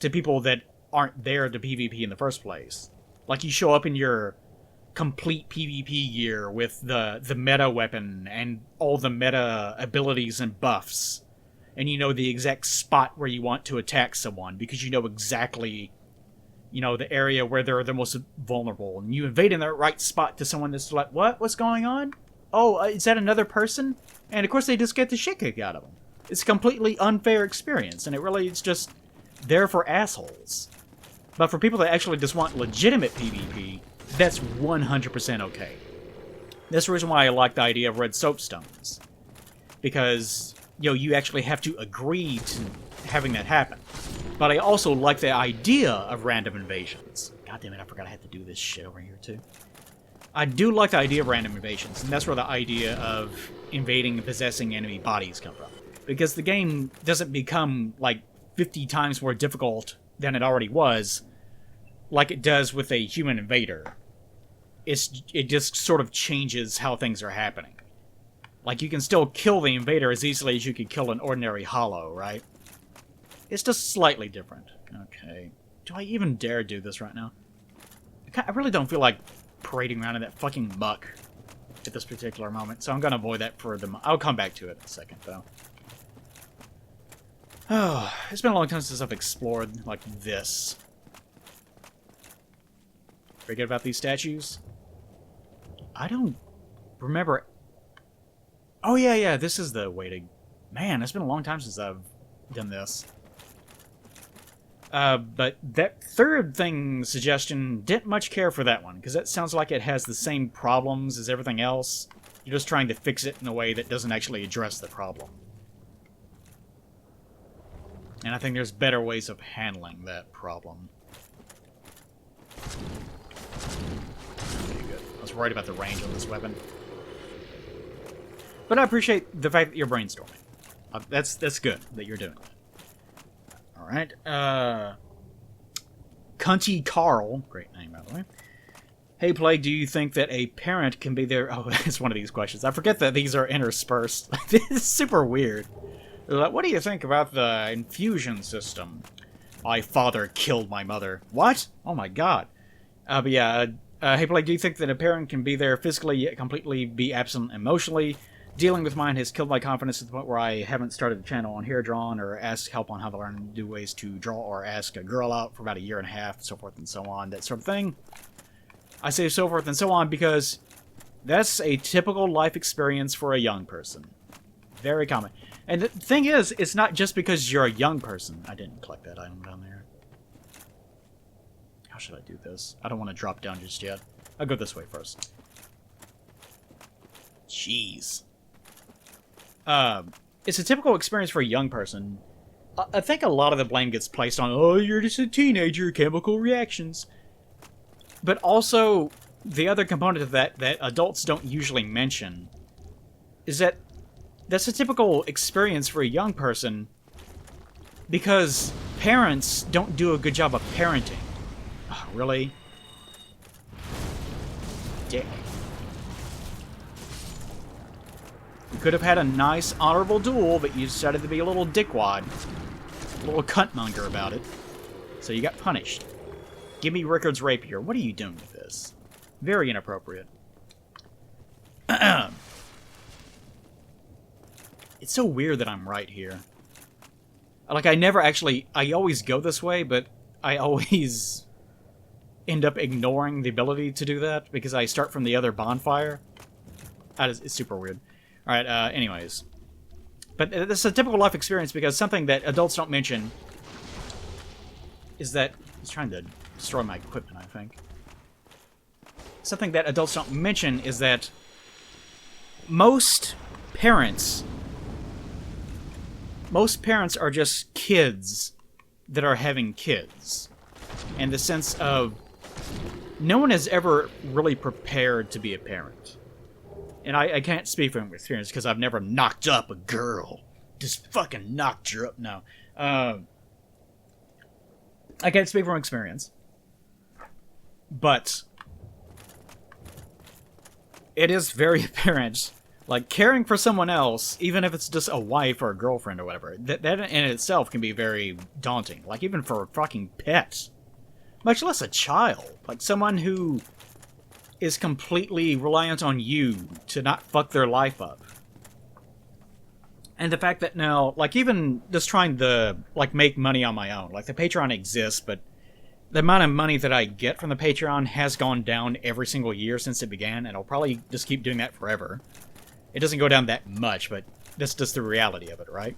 to people that aren't there to PvP in the first place. Like, you show up in your complete PvP gear with the meta weapon and all the meta abilities and buffs, and you know the exact spot where you want to attack someone because you know exactly, you know, the area where they're the most vulnerable, and you invade in the right spot to someone that's like, what's going on? Oh, is that another person? And of course they just get the shit kicked out of them. It's a completely unfair experience, and it's just there for assholes. But for people that actually just want legitimate PvP, that's 100% okay. That's the reason why I like the idea of red soapstones. Because, you know, you actually have to agree to having that happen. But I also like the idea of random invasions. God damn it, I forgot I had to do this shit over here, too. I do like the idea of random invasions, and that's where the idea of invading and possessing enemy bodies come from. Because the game doesn't become, like, 50 times more difficult than it already was, like it does with a human invader. It just sort of changes how things are happening. Like, you can still kill the invader as easily as you could kill an ordinary hollow, right? It's just slightly different. Okay. Do I even dare do this right now? I really don't feel like parading around in that fucking muck at this particular moment, so I'm gonna avoid that for the... I'll come back to it in a second, though. Oh, it's been a long time since I've explored, like, this. Forget about these statues? I don't remember... Oh, yeah, this is the way to... Man, it's been a long time since I've done this. But that third thing suggestion, didn't much care for that one, because that sounds like it has the same problems as everything else. You're just trying to fix it in a way that doesn't actually address the problem. And I think there's better ways of handling that problem. Okay, good. I was worried about the range on this weapon. But I appreciate the fact that you're brainstorming. That's good that you're doing that. Alright, Cunty Carl, great name by the way. Hey Plague, do you think that a parent can be there? Oh, it's one of these questions. I forget that these are interspersed. This is super weird. Like, what do you think about the infusion system? My father killed my mother. What? Oh my god. But yeah, hey Plague, do you think that a parent can be there physically yet completely be absent emotionally? Dealing with mine has killed my confidence to the point where I haven't started a channel on hair drawn or asked help on how to learn new ways to draw or ask a girl out for about a year and a half, so forth and so on, that sort of thing. I say so forth and so on because that's a typical life experience for a young person. Very common. And the thing is, it's not just because you're a young person. I didn't collect that item down there. How should I do this? I don't want to drop down just yet. I'll go this way first. Jeez. It's a typical experience for a young person. I think a lot of the blame gets placed on, oh, you're just a teenager, chemical reactions. But also, the other component of that adults don't usually mention is that that's a typical experience for a young person because parents don't do a good job of parenting. Oh, really? Dick. You could have had a nice, honorable duel, but you decided to be a little dickwad. A little cuntmonger about it. So you got punished. Give me Rickard's rapier. What are you doing with this? Very inappropriate. It's so weird that I'm right here. Like, I always go this way, but I always end up ignoring the ability to do that because I start from the other bonfire. It's super weird. Alright, anyways. But this is a typical life experience because something that adults don't mention is that... He's trying to destroy my equipment, I think. Something that adults don't mention is that most parents are just kids that are having kids. In the sense of no one is ever really prepared to be a parent. And I can't speak from experience because I've never knocked up a girl. Just fucking knocked her up. No. I can't speak from experience. But it is very apparent, like, caring for someone else, even if it's just a wife or a girlfriend or whatever, that in itself can be very daunting. Like, even for fucking pets. Much less a child. Like, someone who is completely reliant on you to not fuck their life up. And the fact that now, like, even just trying to, like, make money on my own. Like, the Patreon exists, but the amount of money that I get from the Patreon has gone down every single year since it began, and I'll probably just keep doing that forever. It doesn't go down that much, but that's just the reality of it, right?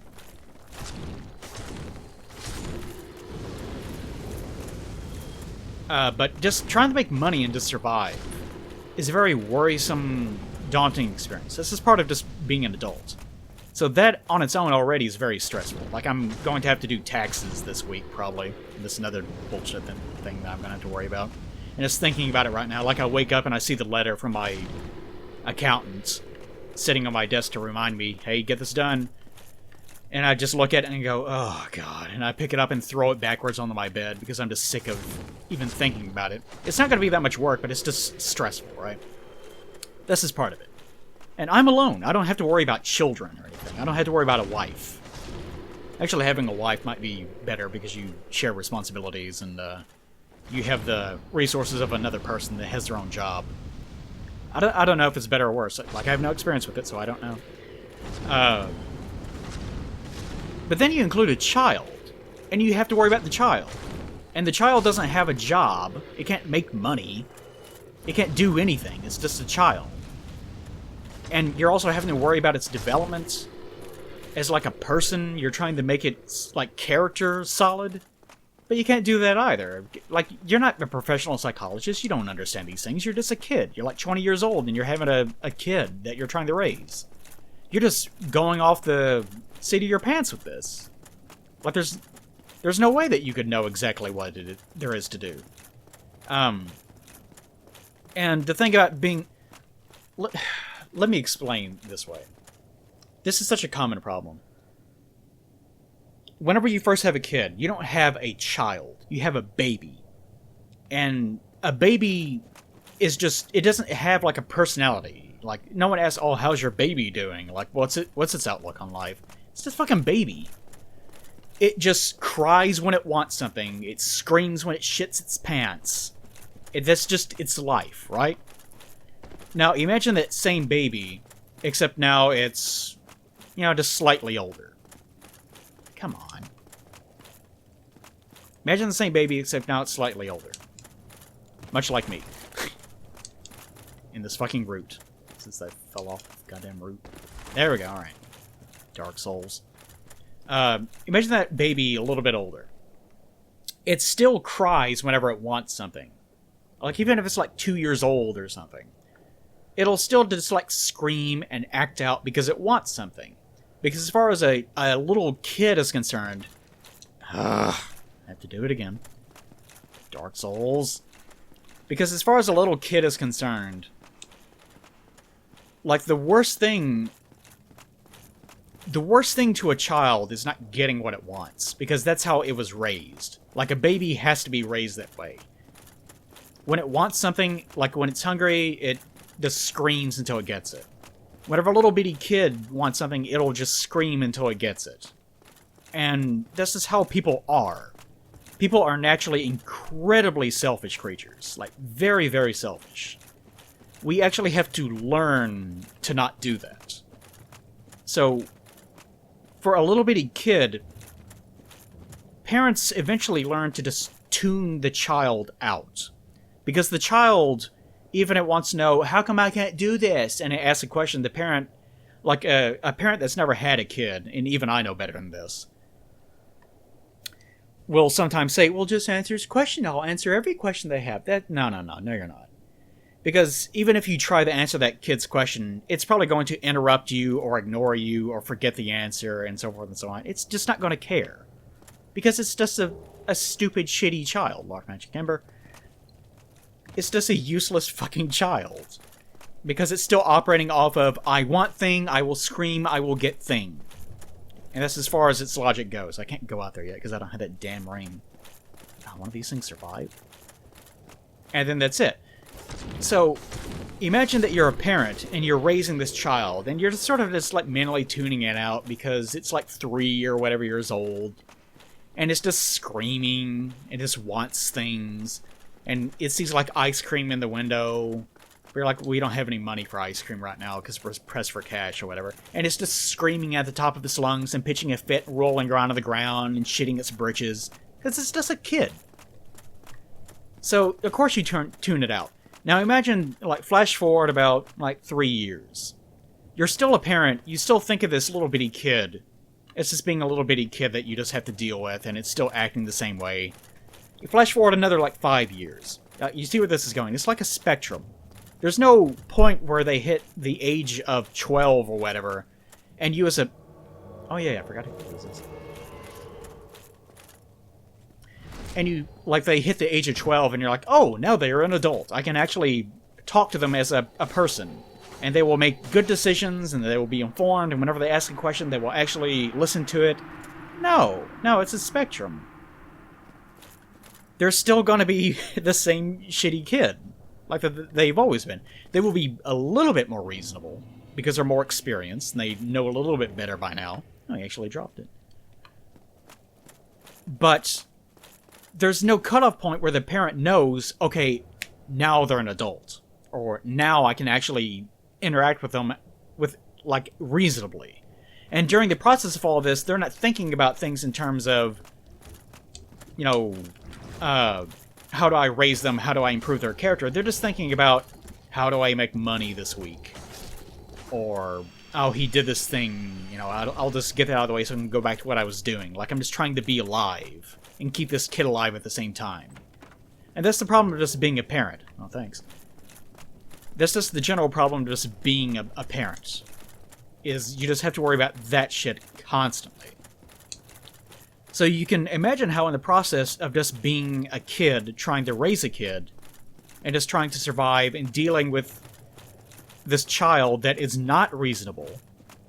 But just trying to make money and to survive is a very worrisome, daunting experience. This is part of just being an adult. So that on its own already is very stressful. Like, I'm going to have to do taxes this week, probably. This is another bullshit thing that I'm going to have to worry about. And just thinking about it right now, like, I wake up and I see the letter from my accountant sitting on my desk to remind me, hey, get this done. And I just look at it and go, oh, God. And I pick it up and throw it backwards onto my bed because I'm just sick of even thinking about it. It's not going to be that much work, but it's just stressful, right? This is part of it. And I'm alone. I don't have to worry about children or anything. I don't have to worry about a wife. Actually, having a wife might be better because you share responsibilities and you have the resources of another person that has their own job. I don't know if it's better or worse. Like, I have no experience with it, so I don't know. But then you include a child, and you have to worry about the child. And the child doesn't have a job. It can't make money. It can't do anything. It's just a child. And you're also having to worry about its development as, like, a person. You're trying to make its, like, character solid. But you can't do that either. Like, you're not a professional psychologist. You don't understand these things. You're just a kid. You're, like, 20 years old, and you're having a kid that you're trying to raise. You're just going off the seat of your pants with this. Like, there's no way that you could know exactly what there is to do. And the thing about being... Let me explain this way. This is such a common problem. Whenever you first have a kid, you don't have a child. You have a baby. And a baby is just... It doesn't have, like, a personality. Like, no one asks, oh, how's your baby doing? Like, what's its outlook on life? It's just a fucking baby. It just cries when it wants something. It screams when it shits its pants. That's just its life, right? Now, imagine that same baby, except now it's, you know, just slightly older. Come on. Imagine the same baby, except now it's slightly older. Much like me. In this fucking root. Since I fell off the goddamn root. There we go, alright. Dark Souls. Imagine that baby a little bit older. It still cries whenever it wants something. Like, even if it's like 2 years old or something. It'll still just, like, scream and act out because it wants something. Because as far as a little kid is concerned... I have to do it again. Dark Souls. Because as far as a little kid is concerned... Like, the worst thing to a child is not getting what it wants. Because that's how it was raised. Like, a baby has to be raised that way. When it wants something, like when it's hungry, it just screams until it gets it. Whenever a little bitty kid wants something, it'll just scream until it gets it. And this is how people are. People are naturally incredibly selfish creatures. Like, very, very selfish. We actually have to learn to not do that. So, for a little bitty kid, parents eventually learn to just tune the child out. Because the child, even if it wants to know, how come I can't do this? And it asks a question, the parent, like a parent that's never had a kid, and even I know better than this, will sometimes say, well, just answer his question. I'll answer every question they have. No, you're not. Because even if you try to answer that kid's question, it's probably going to interrupt you or ignore you or forget the answer and so forth and so on. It's just not going to care. Because it's just a stupid, shitty child, Lock Magic Ember. It's just a useless fucking child. Because it's still operating off of, I want thing, I will scream, I will get thing. And that's as far as its logic goes. I can't go out there yet because I don't have that damn ring. God, one of these things survive? And then that's it. So, imagine that you're a parent and you're raising this child, and you're sort of just like mentally tuning it out because it's like 3 or whatever years old, and it's just screaming and just wants things, and it sees like ice cream in the window. We're like, we don't have any money for ice cream right now because we're pressed for cash or whatever, and it's just screaming at the top of its lungs and pitching a fit, rolling around on the ground and shitting its britches because it's just a kid. So, of course you tune it out. Now imagine, like, flash forward about, like, 3 years. You're still a parent, you still think of this little bitty kid. It's just being a little bitty kid that you just have to deal with, and it's still acting the same way. You flash forward another, like, 5 years. You see where this is going. It's like a spectrum. There's no point where they hit the age of 12 or whatever, and you as a... Oh yeah, I forgot who this is. And you, like, they hit the age of 12, and you're like, oh, now they're an adult. I can actually talk to them as a person. And they will make good decisions, and they will be informed, and whenever they ask a question, they will actually listen to it. No, it's a spectrum. They're still gonna be the same shitty kid, like they've always been. They will be a little bit more reasonable, because they're more experienced, and they know a little bit better by now. Oh, he actually dropped it. But there's no cutoff point where the parent knows, okay, now they're an adult. Or now I can actually interact with them with, like, reasonably. And during the process of all of this, they're not thinking about things in terms of, you know, how do I raise them? How do I improve their character? They're just thinking about, how do I make money this week? Or, oh, he did this thing, you know, I'll just get that out of the way so I can go back to what I was doing. Like, I'm just trying to be alive and keep this kid alive at the same time. And that's the problem of just being a parent. Oh, thanks. That's just the general problem of just being a parent. Is you just have to worry about that shit constantly. So you can imagine how in the process of just being a kid, trying to raise a kid, and just trying to survive and dealing with this child that is not reasonable,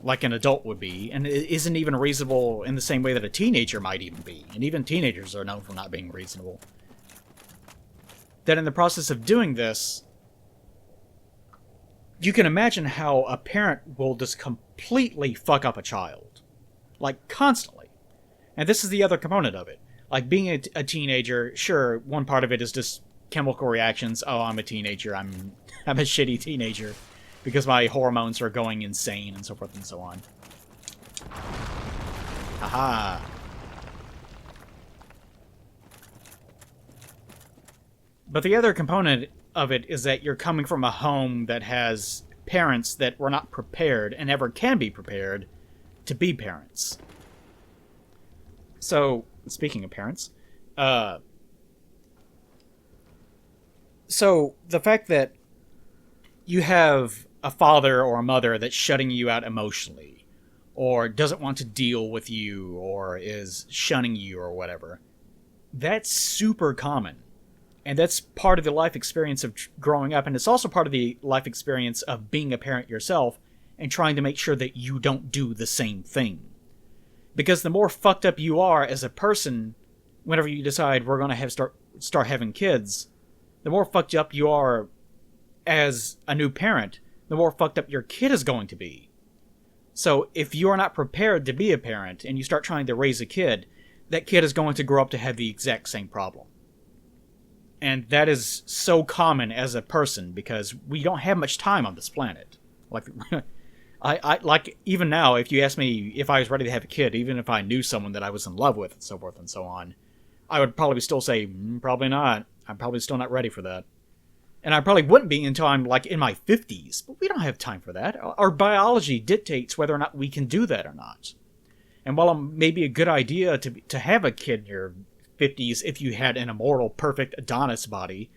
like an adult would be, and it isn't even reasonable in the same way that a teenager might even be. And even teenagers are known for not being reasonable. That in the process of doing this, you can imagine how a parent will just completely fuck up a child. Like, constantly. And this is the other component of it. Like, being a teenager, sure, one part of it is just chemical reactions. Oh, I'm a teenager. I'm a shitty teenager. Because my hormones are going insane, and so forth and so on. Haha. But the other component of it is that you're coming from a home that has parents that were not prepared, and never can be prepared, to be parents. So, speaking of parents, so the fact that you have a father or a mother that's shutting you out emotionally, or doesn't want to deal with you, or is shunning you, or whatever, that's super common. And that's part of the life experience of growing up, and it's also part of the life experience of being a parent yourself, and trying to make sure that you don't do the same thing. Because the more fucked up you are as a person, whenever you decide we're going to start having kids, the more fucked up you are as a new parent, the more fucked up your kid is going to be. So if you're not prepared to be a parent, and you start trying to raise a kid, that kid is going to grow up to have the exact same problem. And that is so common as a person, because we don't have much time on this planet. Like, Like, even now, if you ask me if I was ready to have a kid, even if I knew someone that I was in love with, and so forth and so on, I would probably still say, probably not. I'm probably still not ready for that. And I probably wouldn't be until I'm, like, in my 50s. But we don't have time for that. Our biology dictates whether or not we can do that or not. And while it may be a good idea to have a kid in your 50s if you had an immortal, perfect Adonis body,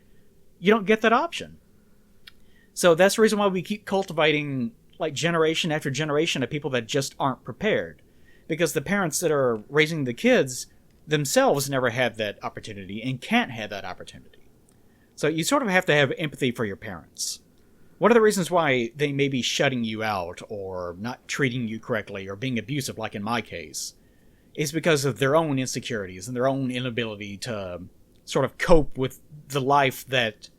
you don't get that option. So that's the reason why we keep cultivating, like, generation after generation of people that just aren't prepared. Because the parents that are raising the kids themselves never had that opportunity and can't have that opportunity. So you sort of have to have empathy for your parents. One of the reasons why they may be shutting you out or not treating you correctly or being abusive, like in my case, is because of their own insecurities and their own inability to sort of cope with the life that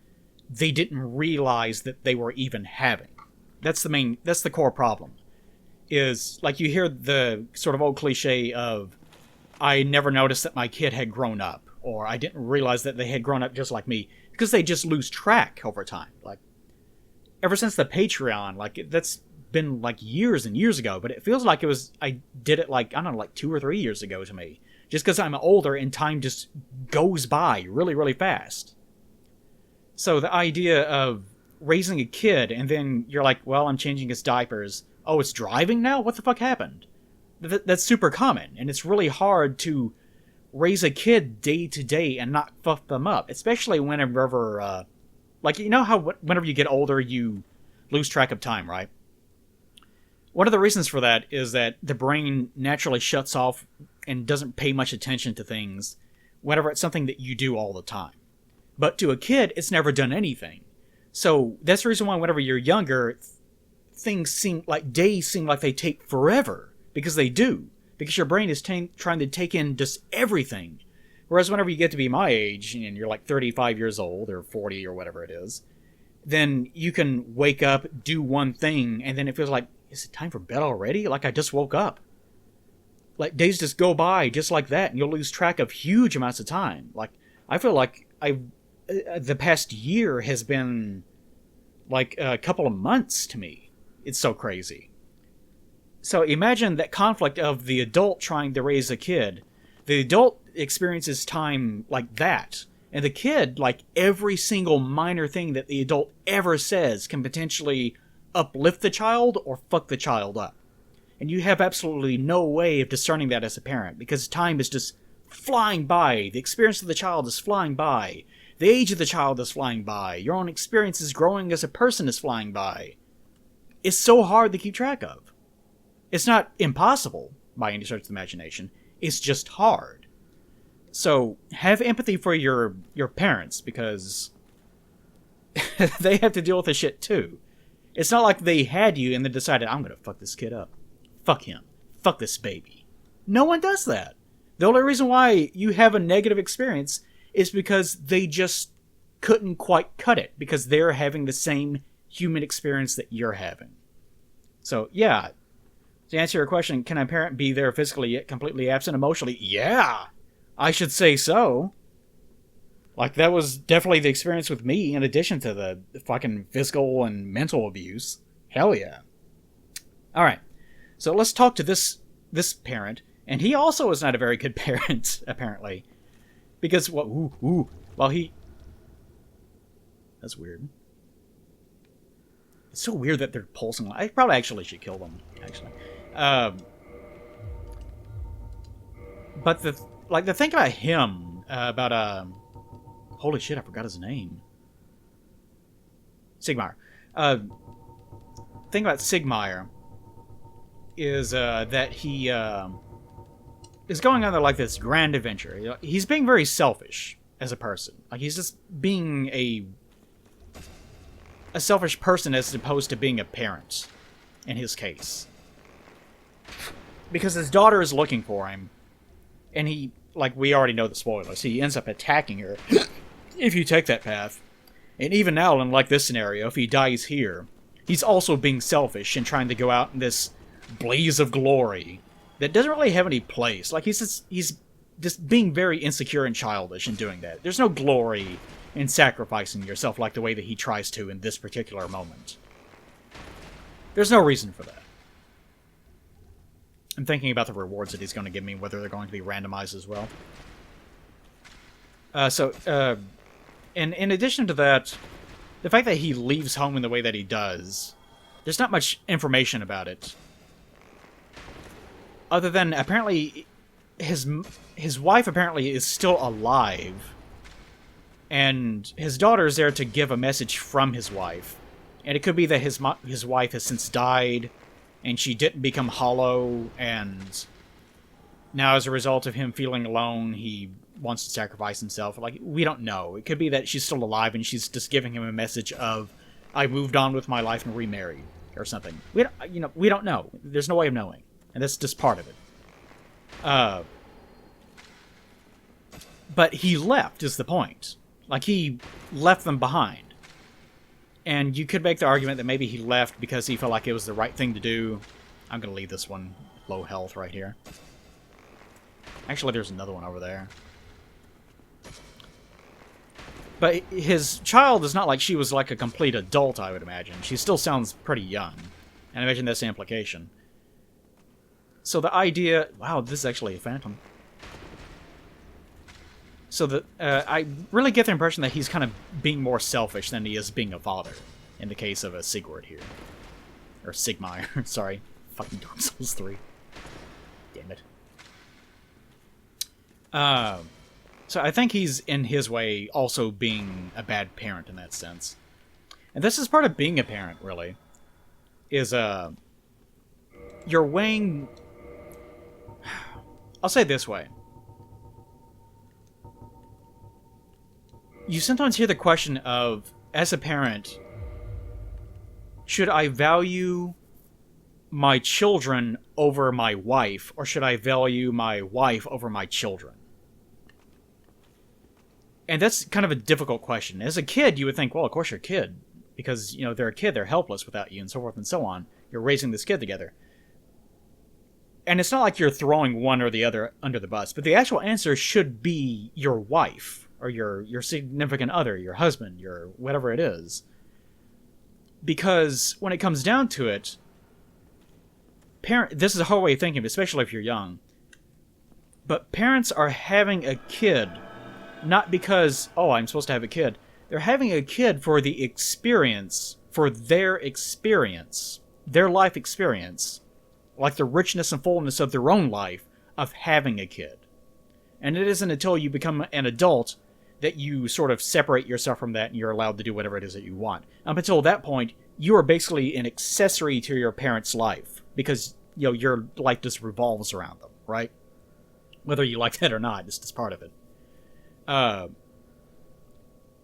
they didn't realize that they were even having. That's the core problem. Is, like, you hear the sort of old cliche of, I never noticed that my kid had grown up, or I didn't realize that they had grown up just like me, because they just lose track over time. Like, ever since the Patreon, like, that's been, like, years and years ago, but it feels like I did it, like, I don't know, like 2 or 3 years ago to me. Just because I'm older and time just goes by really, really fast. So the idea of raising a kid and then you're like, well, I'm changing his diapers. Oh, it's driving now? What the fuck happened? That's super common, and it's really hard to raise a kid day to day and not fuck them up, especially whenever, like, you know how whenever you get older, you lose track of time, right? One of the reasons for that is that the brain naturally shuts off and doesn't pay much attention to things whenever it's something that you do all the time. But to a kid, it's never done anything. So that's the reason why whenever you're younger, days seem like they take forever, because they do. Because your brain is trying to take in just everything. Whereas whenever you get to be my age, and you're like 35 years old, or 40, or whatever it is, then you can wake up, do one thing, and then it feels like, is it time for bed already? Like, I just woke up. Like, days just go by just like that, and you'll lose track of huge amounts of time. Like, I feel like the past year has been like a couple of months to me. It's so crazy. So imagine that conflict of the adult trying to raise a kid. The adult experiences time like that. And the kid, like, every single minor thing that the adult ever says can potentially uplift the child or fuck the child up. And you have absolutely no way of discerning that as a parent, because time is just flying by. The experience of the child is flying by. The age of the child is flying by. Your own experiences growing as a person is flying by. It's so hard to keep track of. It's not impossible by any stretch of the imagination. It's just hard. So have empathy for your parents, because they have to deal with this shit too. It's not like they had you and then decided, I'm going to fuck this kid up. Fuck him. Fuck this baby. No one does that. The only reason why you have a negative experience is because they just couldn't quite cut it, because they're having the same human experience that you're having. So, yeah. To answer your question, can a parent be there physically yet completely absent emotionally? Yeah! I should say so. Like, that was definitely the experience with me, in addition to the fucking physical and mental abuse. Hell yeah. Alright. So let's talk to this parent, and he also is not a very good parent, apparently. Because, that's weird. It's so weird that they're pulsing. I probably actually should kill them, actually. But the thing about him, holy shit, I forgot his name. Sigmeyer. Thing about Sigmeyer is that he is going on like this grand adventure. You know, he's being very selfish as a person. Like, he's just being a selfish person as opposed to being a parent, in his case. Because his daughter is looking for him, and he, like, we already know the spoilers, he ends up attacking her if you take that path. And even now, in like this scenario, if he dies here, he's also being selfish and trying to go out in this blaze of glory that doesn't really have any place. Like, he's just being very insecure and childish in doing that. There's no glory in sacrificing yourself like the way that he tries to in this particular moment. There's no reason for that. I'm thinking about the rewards that he's going to give me, whether they're going to be randomized as well. And in addition to that, the fact that he leaves home in the way that he does, there's not much information about it. Other than, apparently, his wife apparently is still alive, and his daughter is there to give a message from his wife. And it could be that his wife has since died, and she didn't become hollow, and now as a result of him feeling alone, he wants to sacrifice himself. Like, we don't know. It could be that she's still alive, and she's just giving him a message of, I moved on with my life and remarried, or something. We don't know. There's no way of knowing. And that's just part of it. But he left, is the point. Like, he left them behind. And you could make the argument that maybe he left because he felt like it was the right thing to do. I'm going to leave this one low health right here. Actually, there's another one over there. But his child is not like she was like a complete adult, I would imagine. She still sounds pretty young. And I imagine that's the implication. So the idea... Wow, this is actually a phantom. So I really get the impression that he's kind of being more selfish than he is being a father. In the case of a Sigurd here. Or Sigmeyer, sorry. Fucking Dark Souls 3. Damn it. So I think he's, in his way, also being a bad parent in that sense. And this is part of being a parent, really. Is, you're weighing... I'll say it this way. You sometimes hear the question of, as a parent, should I value my children over my wife, or should I value my wife over my children? And that's kind of a difficult question. As a kid, you would think, well, of course you're a kid. Because, you know, they're a kid, they're helpless without you, and so forth and so on. You're raising this kid together. And it's not like you're throwing one or the other under the bus, but the actual answer should be your wife, or your significant other, your husband, your whatever it is. Because when it comes down to it, this is a whole way of thinking, especially if you're young. But parents are having a kid, not because, oh, I'm supposed to have a kid. They're having a kid for the experience, for their experience, their life experience, like the richness and fullness of their own life of having a kid. And it isn't until you become an adult that you sort of separate yourself from that and you're allowed to do whatever it is that you want. Up until that point, you are basically an accessory to your parents' life because, you know, your life just revolves around them, right? Whether you like that or not, it's just part of it.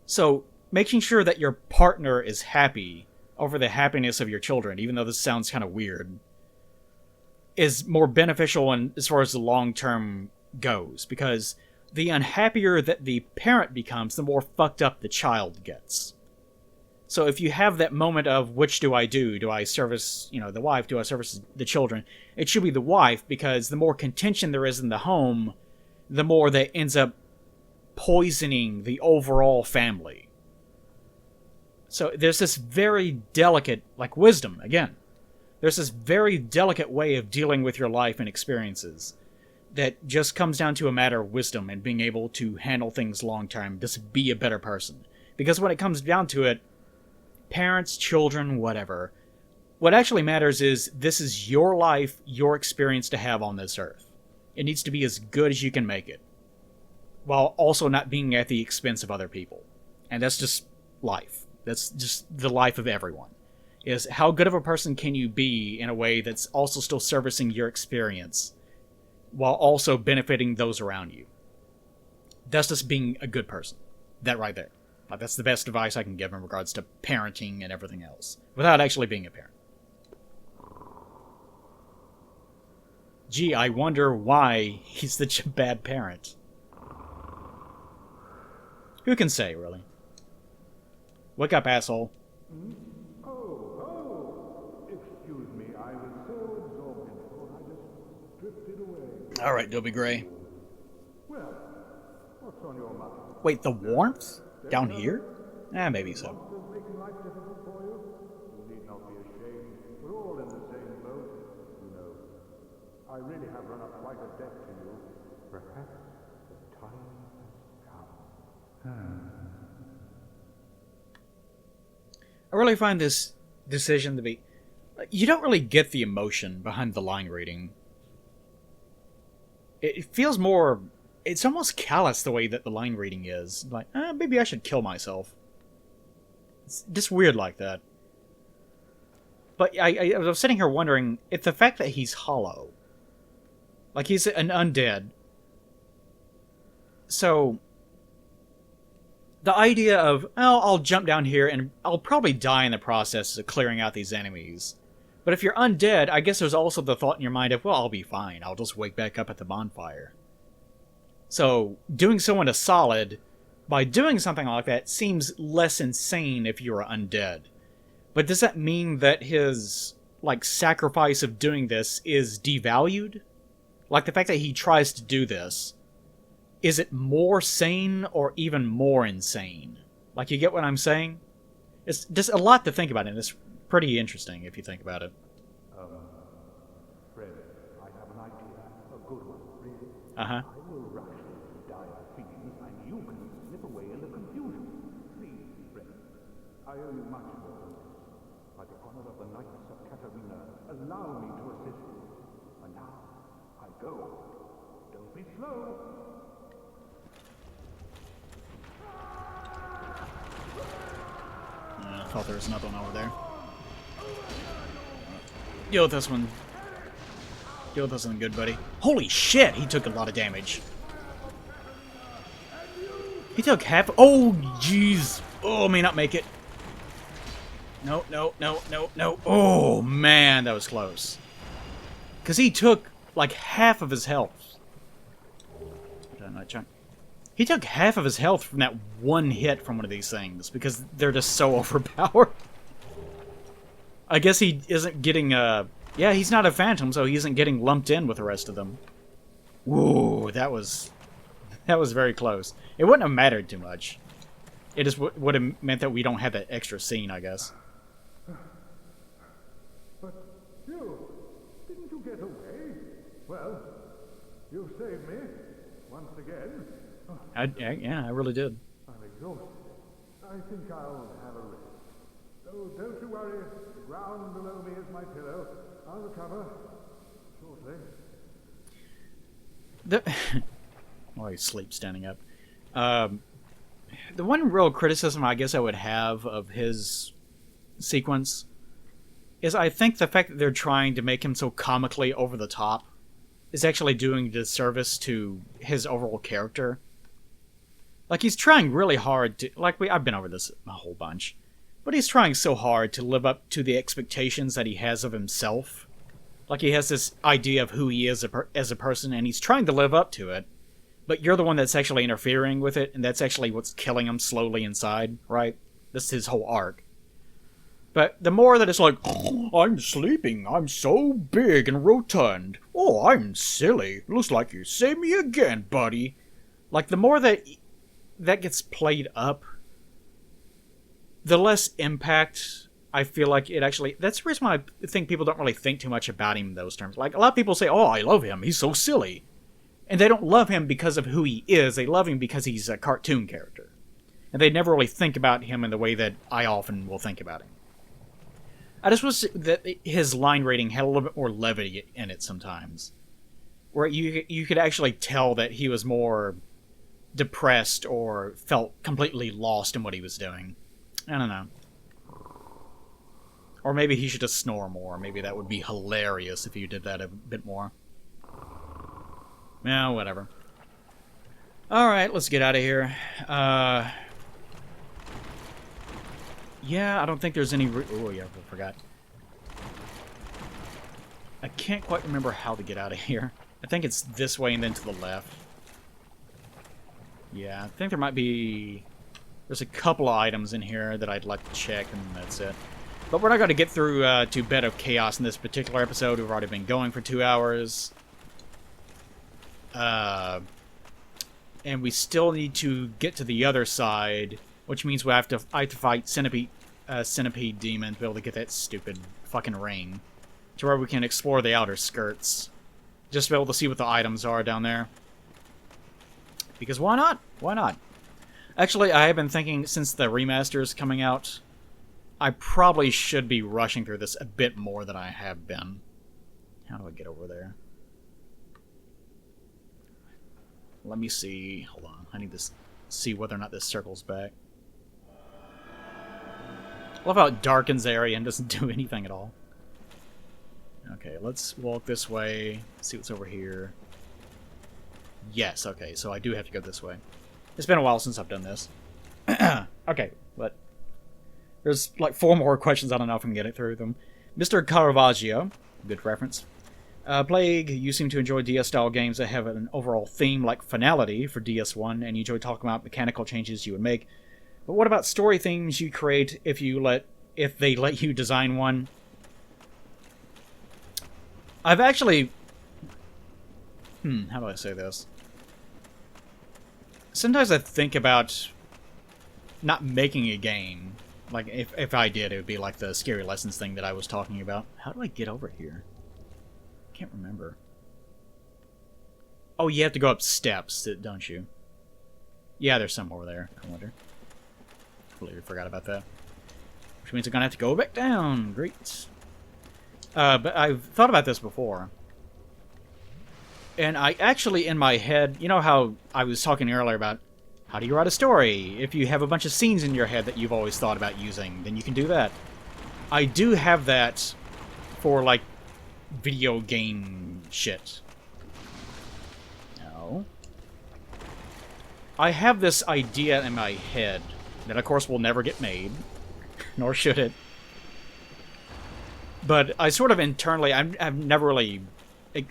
So making sure that your partner is happy over the happiness of your children, even though this sounds kind of weird, is more beneficial as far as the long term goes, because the unhappier that the parent becomes, the more fucked up the child gets. So if you have that moment of, which do I do? Do I service, you know, the wife? Do I service the children? It should be the wife, because the more contention there is in the home, the more that ends up poisoning the overall family. So there's this very delicate, like wisdom, again. There's this very delicate way of dealing with your life and experiences that just comes down to a matter of wisdom and being able to handle things long term, just be a better person. Because when it comes down to it, parents, children, whatever, what actually matters is this is your life, your experience to have on this earth. It needs to be as good as you can make it, while also not being at the expense of other people. And that's just life. That's just the life of everyone. Is how good of a person can you be in a way that's also still servicing your experience while also benefiting those around you. That's just being a good person. That right there. Like, that's the best advice I can give in regards to parenting and everything else, without actually being a parent. Gee, I wonder why he's such a bad parent. Who can say, really? Wake up, asshole. Excuse me, I was so absorbed in thought I just drifted away. Alright, Dobby Gray. Well, what's on your mind? Wait, the warmth? Down here? Maybe so. Monsters making life difficult for you? You need not be ashamed. We're all in the same boat, you know. I really have run up quite a debt to you. Perhaps the time has come. I really find this decision to be... You don't really get the emotion behind the line reading. It feels more... It's almost callous the way that the line reading is. Like, maybe I should kill myself. It's just weird like that. But I was sitting here wondering if the fact that he's hollow... Like, he's an undead. So... The idea of, oh, I'll jump down here and I'll probably die in the process of clearing out these enemies. But if you're undead, I guess there's also the thought in your mind of, well, I'll be fine. I'll just wake back up at the bonfire. So, doing someone a solid, by doing something like that, seems less insane if you're undead. But does that mean that his, like, sacrifice of doing this is devalued? Like, the fact that he tries to do this, is it more sane or even more insane? Like, you get what I'm saying? It's just a lot to think about, and it's pretty interesting if you think about it. Fred, I have an idea. A good one, really. Uh-huh. I will rush those dire feelings, and you can slip away in the confusion. Please, Fred, I owe you much more than this. By the honor of the Knights of Katarina, allow me to assist you. And now, I go. Don't be slow. I thought there was another one over there. Deal with this one. Deal with this one, good buddy. Holy shit, he took a lot of damage. He took half... Oh, jeez. Oh, may not make it. No, no, no, no, no. Oh, man, that was close. Because he took, like, half of his health. He took half of his health from that one hit from one of these things, because they're just so overpowered. I guess he isn't getting, yeah, he's not a phantom, so he isn't getting lumped in with the rest of them. Whoa, that was very close. It wouldn't have mattered too much. It just would have meant that we don't have that extra scene, I guess. But you, didn't you get away? Well, you saved me, once again. Yeah, I really did. I'm exhausted. I think I'll have a rest. Oh, don't you worry. The ground below me is my pillow. I'll recover shortly. Oh, he sleeps standing up. The one real criticism I guess I would have of his sequence is I think the fact that they're trying to make him so comically over the top is actually doing disservice to his overall character. Like, he's trying really hard to... Like, I've been over this a whole bunch. But he's trying so hard to live up to the expectations that he has of himself. Like, he has this idea of who he is as a person, and he's trying to live up to it. But you're the one that's actually interfering with it, and that's actually what's killing him slowly inside, right? This is his whole arc. But the more that it's like, oh, I'm sleeping, I'm so big and rotund. Oh, I'm silly. Looks like you saved me again, buddy. Like, the more that gets played up, the less impact I feel like it actually... That's the reason why I think people don't really think too much about him in those terms. Like, a lot of people say, oh, I love him, he's so silly. And they don't love him because of who he is, they love him because he's a cartoon character. And they never really think about him in the way that I often will think about him. I just wish that his line rating had a little bit more levity in it sometimes. Where you could actually tell that he was more depressed or felt completely lost in what he was doing. I don't know. Or maybe he should just snore more. Maybe that would be hilarious if you did that a bit more. Yeah, whatever. Alright, let's get out of here. Yeah, I don't think there's any... Oh, yeah, I forgot. I can't quite remember how to get out of here. I think it's this way and then to the left. Yeah, I think there might be... There's a couple of items in here that I'd like to check, and that's it. But we're not going to get through to Bed of Chaos in this particular episode. We've already been going for 2 hours. And we still need to get to the other side, which means I have to fight Centipede Demon to be able to get that stupid fucking ring. To where we can explore the outer skirts. Just to be able to see what the items are down there. Because why not? Why not? Actually, I have been thinking, since the remaster is coming out, I probably should be rushing through this a bit more than I have been. How do I get over there? Let me see. Hold on. I need to see whether or not this circles back. I love how it darkens the area and doesn't do anything at all. Okay, let's walk this way. See what's over here. Yes, okay, so I do have to go this way. It's been a while since I've done this. Okay, but there's like 4 more questions. I don't know if I can get it through them. Mr. Caravaggio, good reference. Plague, you seem to enjoy DS-style games that have an overall theme like Finality for DS1, and you enjoy talking about mechanical changes you would make. But what about story themes you create if they let you design one? I've actually... how do I say this? Sometimes I think about not making a game. Like, if I did, it would be like the Scary Lessons thing that I was talking about. How do I get over here? I can't remember. Oh, you have to go up steps, don't you? Yeah, there's some over there. I wonder. Completely forgot about that. Which means I'm gonna have to go back down. Great. But I've thought about this before. And I actually, in my head, you know how I was talking earlier about how do you write a story? If you have a bunch of scenes in your head that you've always thought about using, then you can do that. I do have that for, like, video game shit. No. I have this idea in my head that, of course, will never get made, nor should it. But I sort of internally, I've never really...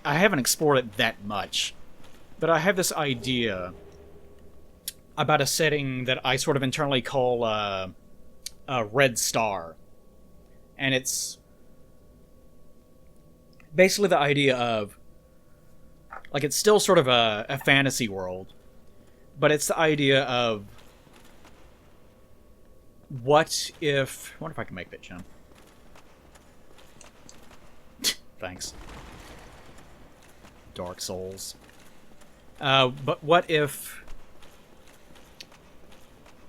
I haven't explored it that much. But I have this idea about a setting that I sort of internally call a Red Star. And it's basically the idea of... Like, it's still sort of a fantasy world. But it's the idea of... What if... I wonder if I can make that jump. Thanks. Dark Souls. But what if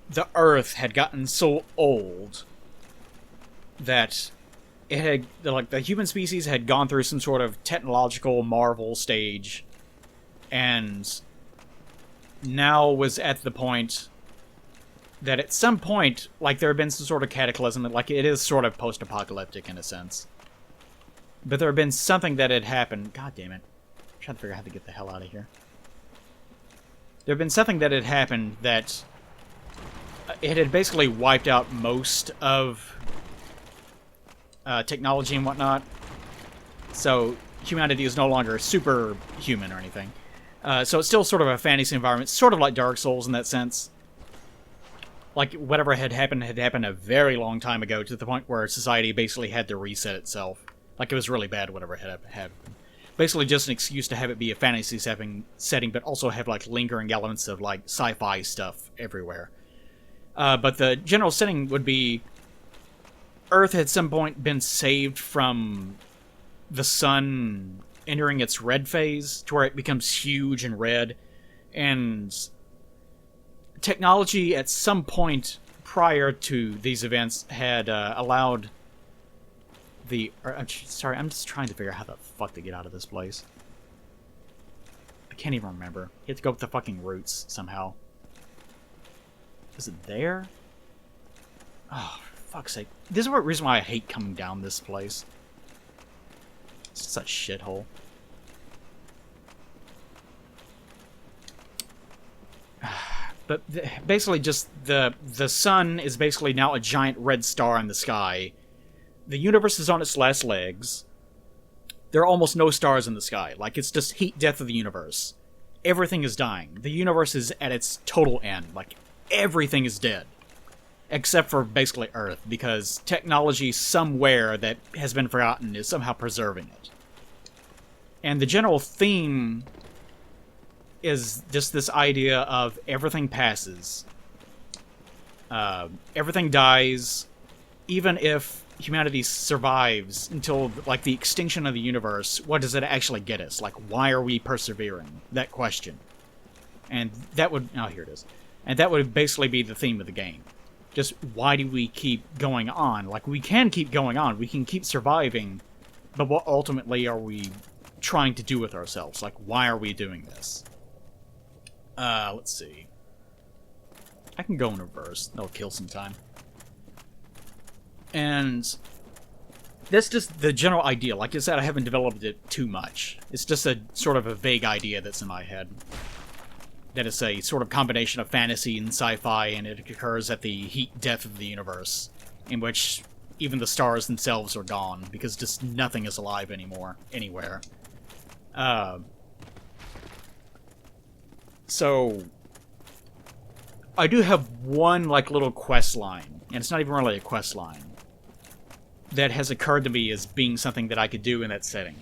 the Earth had gotten so old that it had, like, the human species had gone through some sort of technological marvel stage and now was at the point that at some point, like, there had been some sort of cataclysm, like, it is sort of post-apocalyptic in a sense. But there had been something that had happened. God damn it. I'm trying to figure out how to get the hell out of here. There had been something that had happened that... It had basically wiped out most of technology and whatnot. So humanity is no longer superhuman or anything. So it's still sort of a fantasy environment. Sort of like Dark Souls in that sense. Like, whatever had happened a very long time ago, to the point where society basically had to reset itself. Like, it was really bad, whatever had happened. Basically just an excuse to have it be a fantasy setting, but also have, like, lingering elements of, like, sci-fi stuff everywhere. But the general setting would be... Earth had at some point been saved from the sun entering its red phase, to where it becomes huge and red, and... Technology at some point prior to these events had allowed the... sorry, I'm just trying to figure out how the fuck to get out of this place. I can't even remember. You have to go up the fucking roots somehow. Is it there? Oh, for fuck's sake. This is the reason why I hate coming down this place. It's such a shithole. But basically just the sun is basically now a giant red star in the sky. The universe is on its last legs. There are almost no stars in the sky. Like, it's just heat death of the universe. Everything is dying. The universe is at its total end. Like, everything is dead. Except for basically Earth, because technology somewhere that has been forgotten is somehow preserving it. And the general theme is just this idea of everything passes. Everything dies, even if humanity survives until, like, the extinction of the universe, what does it actually get us? Like, why are we persevering? That question. And that would... Oh, here it is. And that would basically be the theme of the game. Just, why do we keep going on? Like, we can keep going on. We can keep surviving. But what ultimately are we trying to do with ourselves? Like, why are we doing this? Let's see. I can go in reverse. That'll kill some time. And that's just the general idea. Like I said, I haven't developed it too much. It's just a sort of a vague idea that's in my head. That is a sort of combination of fantasy and sci-fi, and it occurs at the heat death of the universe, in which even the stars themselves are gone, because just nothing is alive anymore, anywhere. So, I do have one, like, little quest line, and it's not even really a quest line, that has occurred to me as being something that I could do in that setting.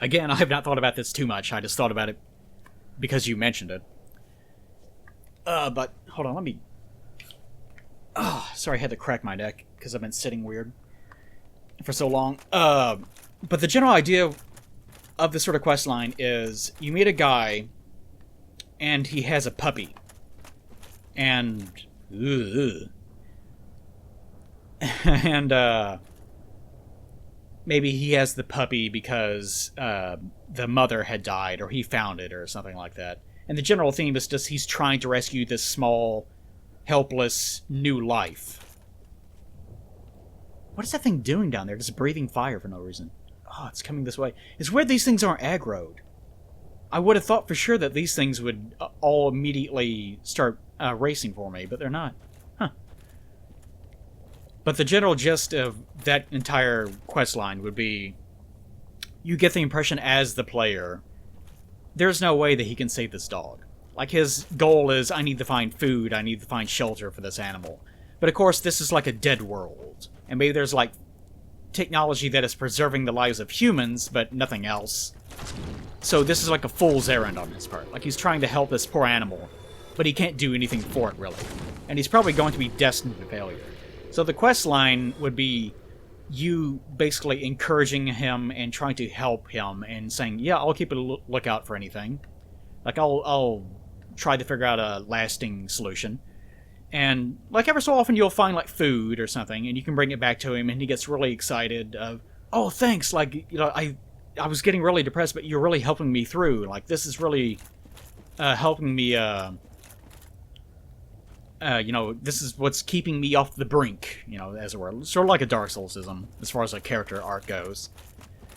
Again, I have not thought about this too much, I just thought about it because you mentioned it. But, hold on, let me... Oh, sorry, I had to crack my neck, because I've been sitting weird for so long. But the general idea of this sort of quest line is, you meet a guy, and he has a puppy. And... and, maybe he has the puppy because the mother had died, or he found it, or something like that. And the general theme is just he's trying to rescue this small, helpless, new life. What is that thing doing down there? Just breathing fire for no reason. Oh, it's coming this way. It's weird these things aren't aggroed. I would have thought for sure that these things would all immediately start racing for me, but they're not. Huh. But the general gist of that entire questline would be, you get the impression as the player, there's no way that he can save this dog. Like, his goal is, I need to find food, I need to find shelter for this animal. But of course, this is like a dead world. And maybe there's, like, technology that is preserving the lives of humans, but nothing else. So this is like a fool's errand on his part. Like, he's trying to help this poor animal, but he can't do anything for it, really. And he's probably going to be destined to failure. So the quest line would be you basically encouraging him and trying to help him and saying, yeah, I'll keep a lookout for anything. Like, I'll try to figure out a lasting solution. And, like, ever so often you'll find, like, food or something, and you can bring it back to him, and he gets really excited of, oh, thanks, like, you know, I was getting really depressed, but you're really helping me through. Like, this is really helping me, you know, this is what's keeping me off the brink, you know, as it were. Sort of like a Dark Souls-ism, as far as a character art goes.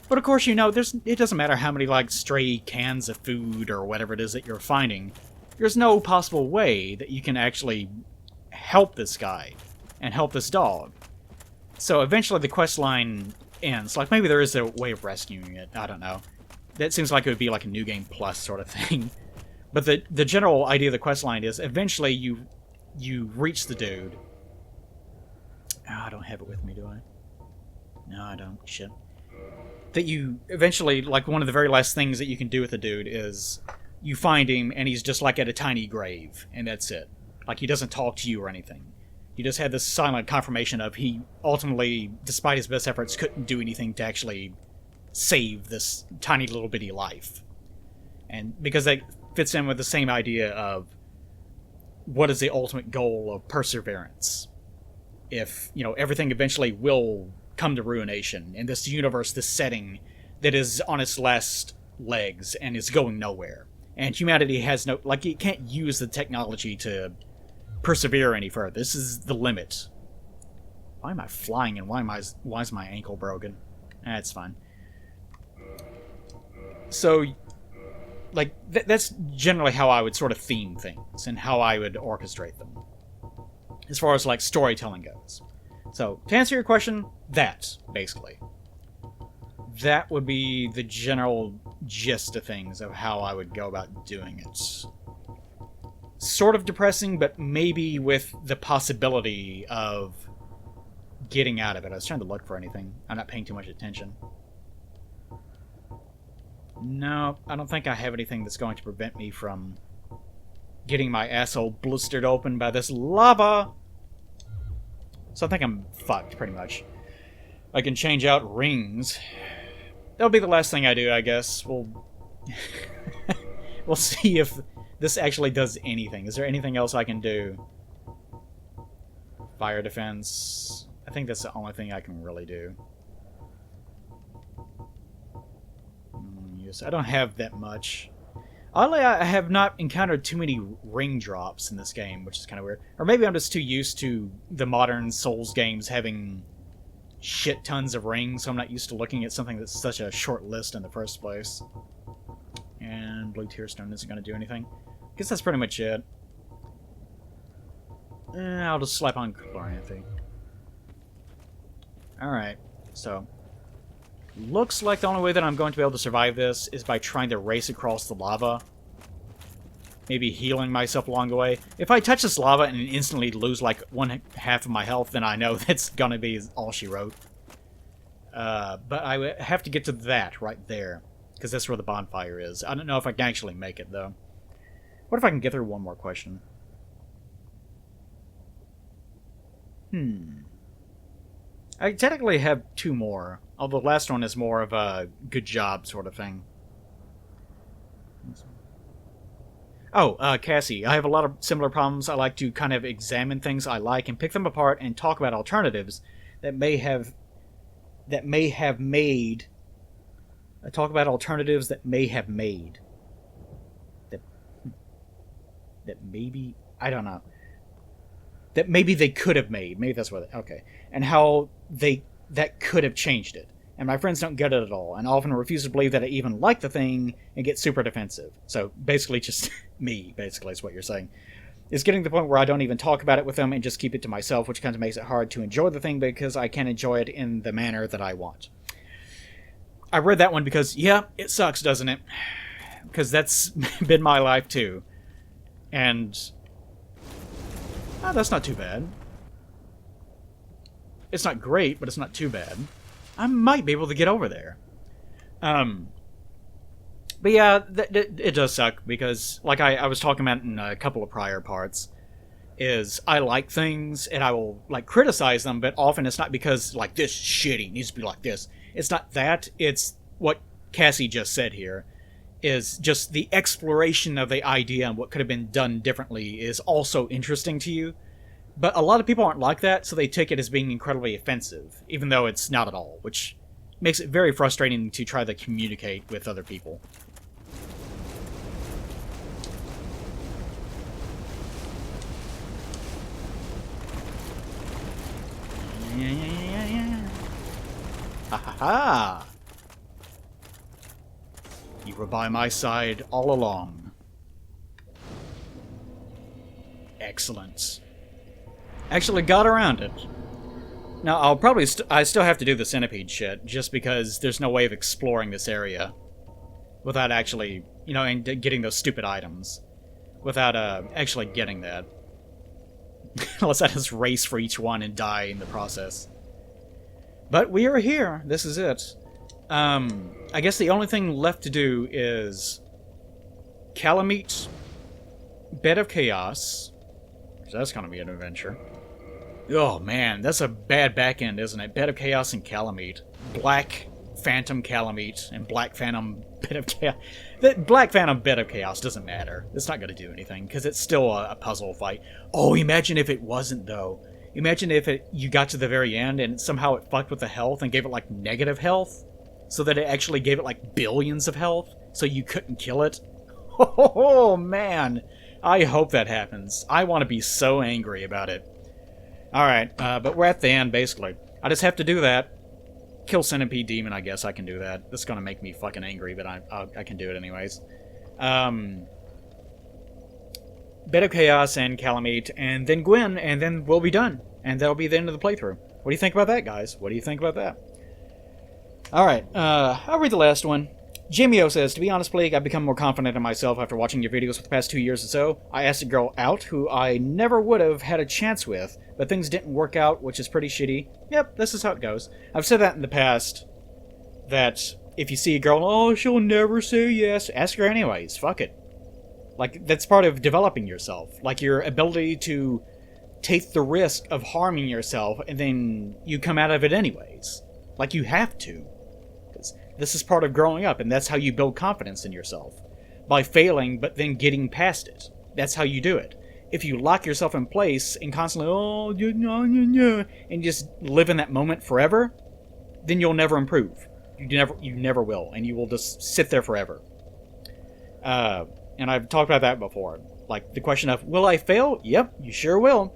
But of course, you know, it doesn't matter how many, like, stray cans of food or whatever it is that you're finding. There's no possible way that you can actually help this guy and help this dog. So eventually the quest line ends. Like, maybe there is a way of rescuing it. I don't know. That seems like it would be like a New Game Plus sort of thing. But the general idea of the quest line is eventually you reach the dude. Oh, I don't have it with me, do I? No, I don't. Shit. That you eventually, like, one of the very last things that you can do with the dude is you find him and he's just like at a tiny grave, and that's it. Like, he doesn't talk to you or anything. You just had this silent confirmation of he ultimately, despite his best efforts, couldn't do anything to actually save this tiny little bitty life. And because that fits in with the same idea of what is the ultimate goal of perseverance. If, you know, everything eventually will come to ruination in this universe, this setting that is on its last legs and is going nowhere. And humanity has no, like, it can't use the technology to persevere any further. This is the limit. Why am I flying and why is my ankle broken? That's fine. So, like, that's generally how I would sort of theme things and how I would orchestrate them, as far as, like, storytelling goes. So, to answer your question, that, basically. That would be the general gist of things of how I would go about doing it. Sort of depressing, but maybe with the possibility of getting out of it. I was trying to look for anything. I'm not paying too much attention. No, I don't think I have anything that's going to prevent me from getting my asshole blistered open by this lava. So I think I'm fucked, pretty much. I can change out rings. That'll be the last thing I do, I guess. We'll see if this actually does anything. Is there anything else I can do? Fire defense. I think that's the only thing I can really do. Yes, I don't have that much. Oddly, I have not encountered too many ring drops in this game, which is kind of weird. Or maybe I'm just too used to the modern Souls games having shit tons of rings, so I'm not used to looking at something that's such a short list in the first place. And Blue Tearstone isn't going to do anything. I guess that's pretty much it. I'll just slap on Chloranthy. Alright, so looks like the only way that I'm going to be able to survive this is by trying to race across the lava. Maybe healing myself along the way. If I touch this lava and instantly lose like 1/2 of my health, then I know that's gonna be all she wrote. But I have to get to that right there, because that's where the bonfire is. I don't know if I can actually make it, though. What if I can get through one more question? I technically have 2 more, although the last one is more of a good job sort of thing. Oh, Cassie, I have a lot of similar problems. I like to kind of examine things I like and pick them apart and talk about alternatives that may have made. Talk about alternatives that may have made. That maybe, I don't know. That maybe they could have made. Maybe that's what. Okay, and how that could have changed it. And my friends don't get it at all, and often refuse to believe that I even like the thing and get super defensive. So basically, just me. Basically, is what you're saying. It's getting to the point where I don't even talk about it with them and just keep it to myself, which kind of makes it hard to enjoy the thing because I can't enjoy it in the manner that I want. I read that one because, yeah, it sucks, doesn't it? Because that's been my life too. And that's not too bad. It's not great, but it's not too bad. I might be able to get over there. But yeah, it does suck because, like I was talking about in a couple of prior parts, is I like things and I will like criticize them, but often it's not because like this is shitty, it needs to be like this. It's not that. It's what Cassie just said here. Is just the exploration of the idea and what could have been done differently is also interesting to you. But a lot of people aren't like that, so they take it as being incredibly offensive, even though it's not at all, which makes it very frustrating to try to communicate with other people. Yeah. Ha ha ha! You were by my side all along. Excellent. Actually got around it. Now, I'll probably I still have to do the centipede shit, just because there's no way of exploring this area without actually, and getting those stupid items. Without actually getting that. Unless I just race for each one and die in the process. But we are here. This is it. I guess the only thing left to do is Calamite, Bed of Chaos. So that's gonna be an adventure. Oh man, that's a bad back end, isn't it? Bed of Chaos and Calamite. Black Phantom Calamite and Black Phantom Bed of Chaos. The Black Phantom Bed of Chaos doesn't matter. It's not gonna do anything, because it's still a puzzle fight. Oh, imagine if it wasn't, though. Imagine if you got to the very end and somehow it fucked with the health and gave it, like, negative health. So that it actually gave it, like, billions of health, so you couldn't kill it. Oh, man. I hope that happens. I want to be so angry about it. Alright, but we're at the end, basically. I just have to do that. Kill Centipede Demon, I guess I can do that. That's gonna make me fucking angry, but I can do it anyways. Bed of Chaos and Calamite, and then Gwen, and then we'll be done. And that'll be the end of the playthrough. What do you think about that, guys? What do you think about that? Alright, I'll read the last one. Jamio says, to be honest, Plague, I've become more confident in myself after watching your videos for the past 2 years or so. I asked a girl out who I never would have had a chance with, but things didn't work out, which is pretty shitty. Yep, this is how it goes. I've said that in the past, that if you see a girl, oh, she'll never say yes, ask her anyways, fuck it. Like, that's part of developing yourself. Like, your ability to take the risk of harming yourself, and then you come out of it anyways. Like, you have to. Because this is part of growing up, and that's how you build confidence in yourself. By failing, but then getting past it. That's how you do it. If you lock yourself in place and constantly, and just live in that moment forever, then you'll never improve. You never will, and you will just sit there forever. And I've talked about that before. Like, the question of, will I fail? Yep, you sure will.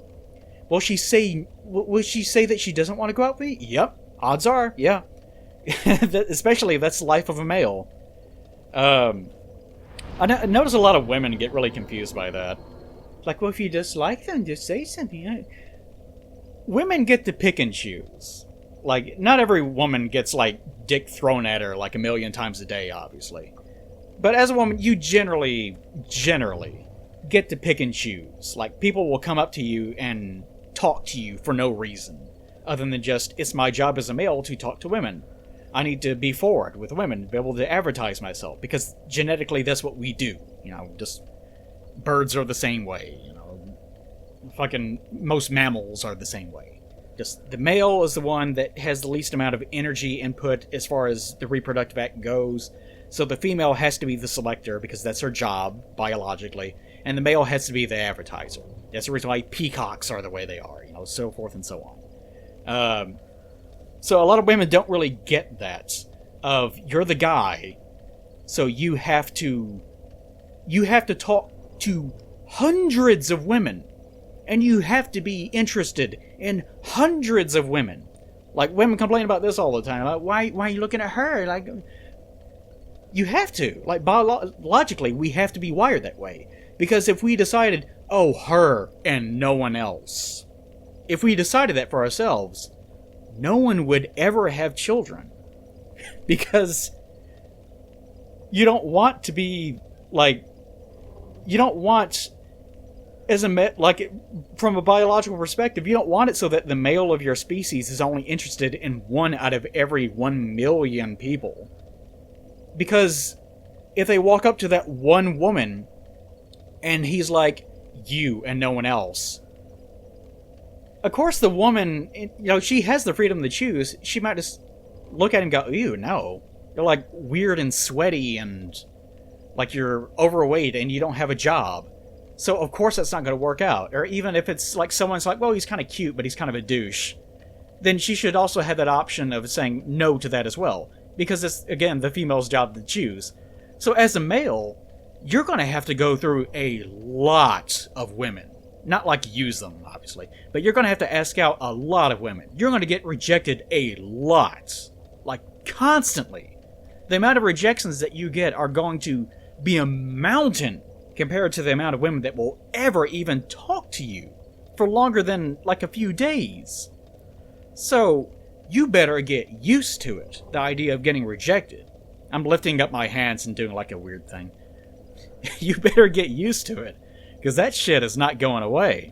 Will she say that she doesn't want to go out with me? Yep, odds are, yeah. Especially if that's the life of a male. I notice a lot of women get really confused by that. Like, well, if you dislike them, just say something. Women get to pick and choose. Like, not every woman gets, like, dick thrown at her, like, 1,000,000 times a day, obviously. But as a woman, you generally get to pick and choose. Like, people will come up to you and talk to you for no reason, other than just, it's my job as a male to talk to women. I need to be forward with women, be able to advertise myself, because genetically that's what we do. You know, just birds are the same way, you know. Fucking most mammals are the same way. Just the male is the one that has the least amount of energy input as far as the reproductive act goes. So the female has to be the selector because that's her job, biologically, and the male has to be the advertiser. That's the reason why peacocks are the way they are, you know, so forth and so on. So a lot of women don't really get that, of you're the guy, so you have to talk to hundreds of women, and you have to be interested in hundreds of women. Like, women complain about this all the time. Like, why are you looking at her? Like, you have to. Like, biologically, we have to be wired that way. Because if we decided, oh, her and no one else, if we decided that for ourselves, no one would ever have children. Because you don't want to be, like, you don't want, from a biological perspective, you don't want it so that the male of your species is only interested in one out of every 1,000,000 people. Because if they walk up to that one woman and he's like, you and no one else, of course the woman, you know, she has the freedom to choose. She might just look at him and go, ew, no. You're like weird and sweaty and like you're overweight and you don't have a job. So of course that's not going to work out. Or even if it's like someone's like, well, he's kind of cute, but he's kind of a douche. Then she should also have that option of saying no to that as well. Because it's, again, the female's job to choose. So as a male, you're going to have to go through a lot of women. Not like use them, obviously. But you're going to have to ask out a lot of women. You're going to get rejected a lot. Like, constantly. The amount of rejections that you get are going to be a mountain compared to the amount of women that will ever even talk to you for longer than, like, a few days. So you better get used to it, the idea of getting rejected. I'm lifting up my hands and doing like a weird thing. You better get used to it, because that shit is not going away.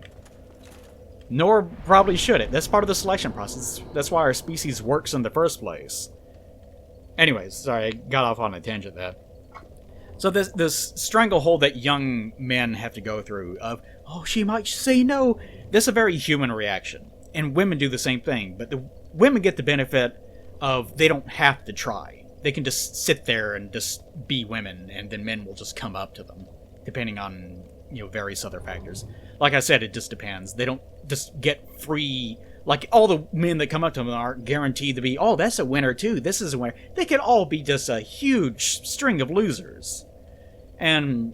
Nor probably should it. That's part of the selection process. That's why our species works in the first place. Anyways, sorry, I got off on a tangent there. So this stranglehold that young men have to go through of, oh, she might say no. That's a very human reaction. And women do the same thing, but the women get the benefit of they don't have to try. They can just sit there and just be women, and then men will just come up to them, depending on, you know, various other factors. Like I said, it just depends. They don't just get free. Like, all the men that come up to them aren't guaranteed to be, oh, that's a winner too, this is a winner. They could all be just a huge string of losers. And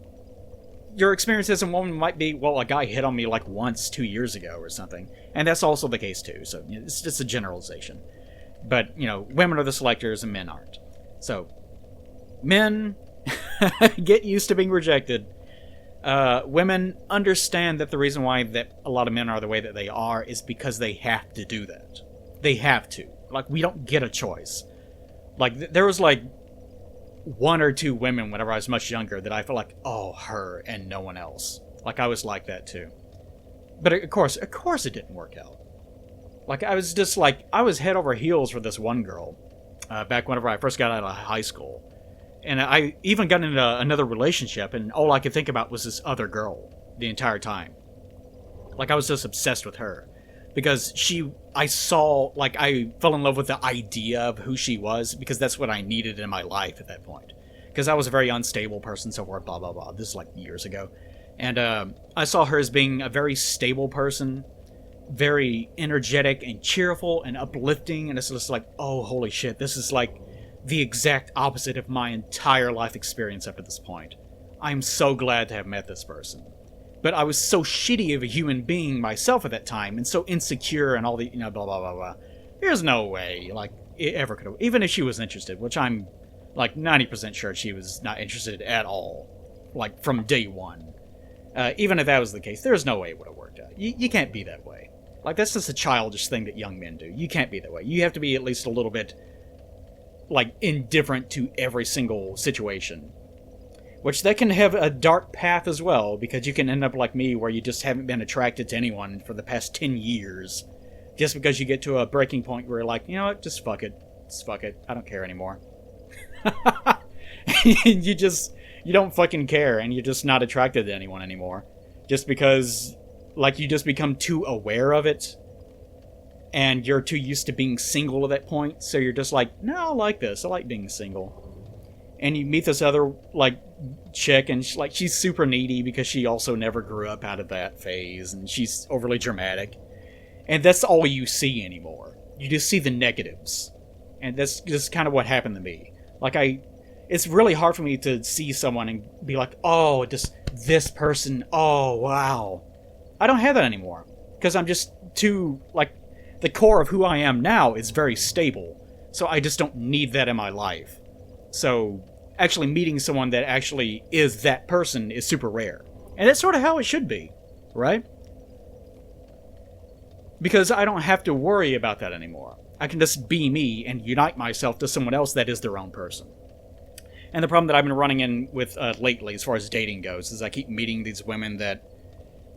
your experience as a woman might be, well, a guy hit on me like once 2 years ago or something. And that's also the case too, so it's just a generalization. But, you know, women are the selectors and men aren't. So, men get used to being rejected. Women understand that the reason why that a lot of men are the way that they are is because they have to do that. They have to. Like, we don't get a choice. Like, there was like 1 or 2 women whenever I was much younger that I felt like, oh, her and no one else. Like, I was like that too. But of course it didn't work out. Like, I was just like, I was head over heels for this one girl, back whenever I first got out of high school. And I even got into another relationship, and all I could think about was this other girl the entire time. Like, I was just obsessed with her. Because I fell in love with the idea of who she was, because that's what I needed in my life at that point. Because I was a very unstable person, so forth, blah, blah, blah. This is like years ago. And I saw her as being a very stable person, very energetic and cheerful and uplifting, and it's just like, oh, holy shit, this is like the exact opposite of my entire life experience up to this point. I'm so glad to have met this person. But I was so shitty of a human being myself at that time, and so insecure and all the, blah, blah, blah, blah. There's no way, like, it ever could have, even if she was interested, which I'm, like, 90% sure she was not interested at all, like, from day one. Even if that was the case, there's no way it would have worked out. You can't be that way. Like, that's just a childish thing that young men do. You can't be that way. You have to be at least a little bit, like, indifferent to every single situation. Which that can have a dark path as well, because you can end up like me, where you just haven't been attracted to anyone for the past 10 years. Just because you get to a breaking point where you're like, you know what, just fuck it. Just fuck it. I don't care anymore. You don't fucking care, and you're just not attracted to anyone anymore. Just because, like, you just become too aware of it, and you're too used to being single at that point, so you're just like, no, I like this. I like being single. And you meet this other, like, chick, and she's super needy because she also never grew up out of that phase, and she's overly dramatic. And that's all you see anymore. You just see the negatives. And that's just kind of what happened to me. Like, it's really hard for me to see someone and be like, oh, just this person, oh, wow. I don't have that anymore. Because I'm just too, like, the core of who I am now is very stable. So I just don't need that in my life. So, actually meeting someone that actually is that person is super rare. And that's sort of how it should be, right? Because I don't have to worry about that anymore. I can just be me and unite myself to someone else that is their own person. And the problem that I've been running in with lately, as far as dating goes, is I keep meeting these women that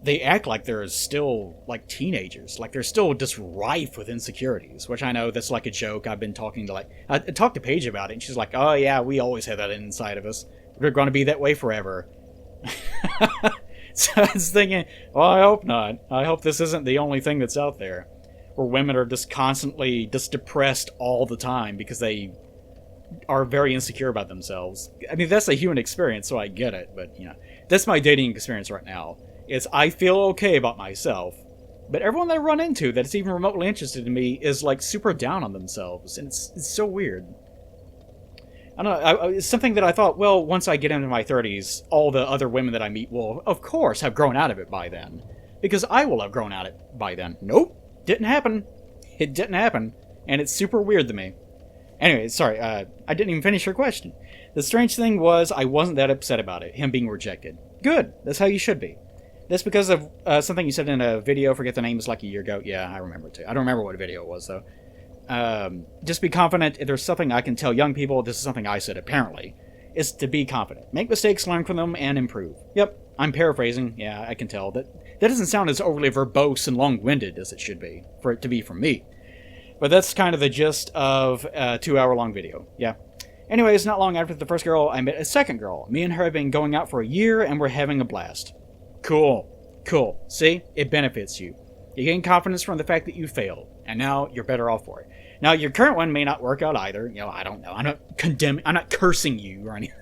they act like they're still, like, teenagers. Like, they're still just rife with insecurities, which I know that's like a joke. I've been talking to, I talked to Paige about it, and she's like, oh yeah, we always have that inside of us. We're going to be that way forever. So I was thinking, well, I hope not. I hope this isn't the only thing that's out there, where women are just constantly just depressed all the time because they are very insecure about themselves. I mean, that's a human experience, so I get it, but, that's my dating experience right now. Is I feel okay about myself, but everyone that I run into that's even remotely interested in me is, like, super down on themselves, and it's so weird. I don't know, it's something that I thought, well, once I get into my 30s, all the other women that I meet will, of course, have grown out of it by then. Because I will have grown out of it by then. Nope, didn't happen. It didn't happen, and it's super weird to me. Anyway, sorry, I didn't even finish your question. The strange thing was, I wasn't that upset about it, him being rejected. Good, that's how you should be. That's because of something you said in a video, forget the name, it was like a year ago. Yeah, I remember it too. I don't remember what video it was, though. Just be confident. If there's something I can tell young people, this is something I said, apparently, is to be confident. Make mistakes, learn from them, and improve. Yep, I'm paraphrasing. Yeah, I can tell. That doesn't sound as overly verbose and long-winded as it should be, for it to be from me. But that's kind of the gist of a 2-hour-long video. Yeah. Anyways, not long after the first girl, I met a second girl. Me and her have been going out for a year, and we're having a blast. Cool. Cool. See? It benefits you. You gain confidence from the fact that you failed, and now you're better off for it. Now, your current one may not work out either. I don't know. I'm not cursing you or anything.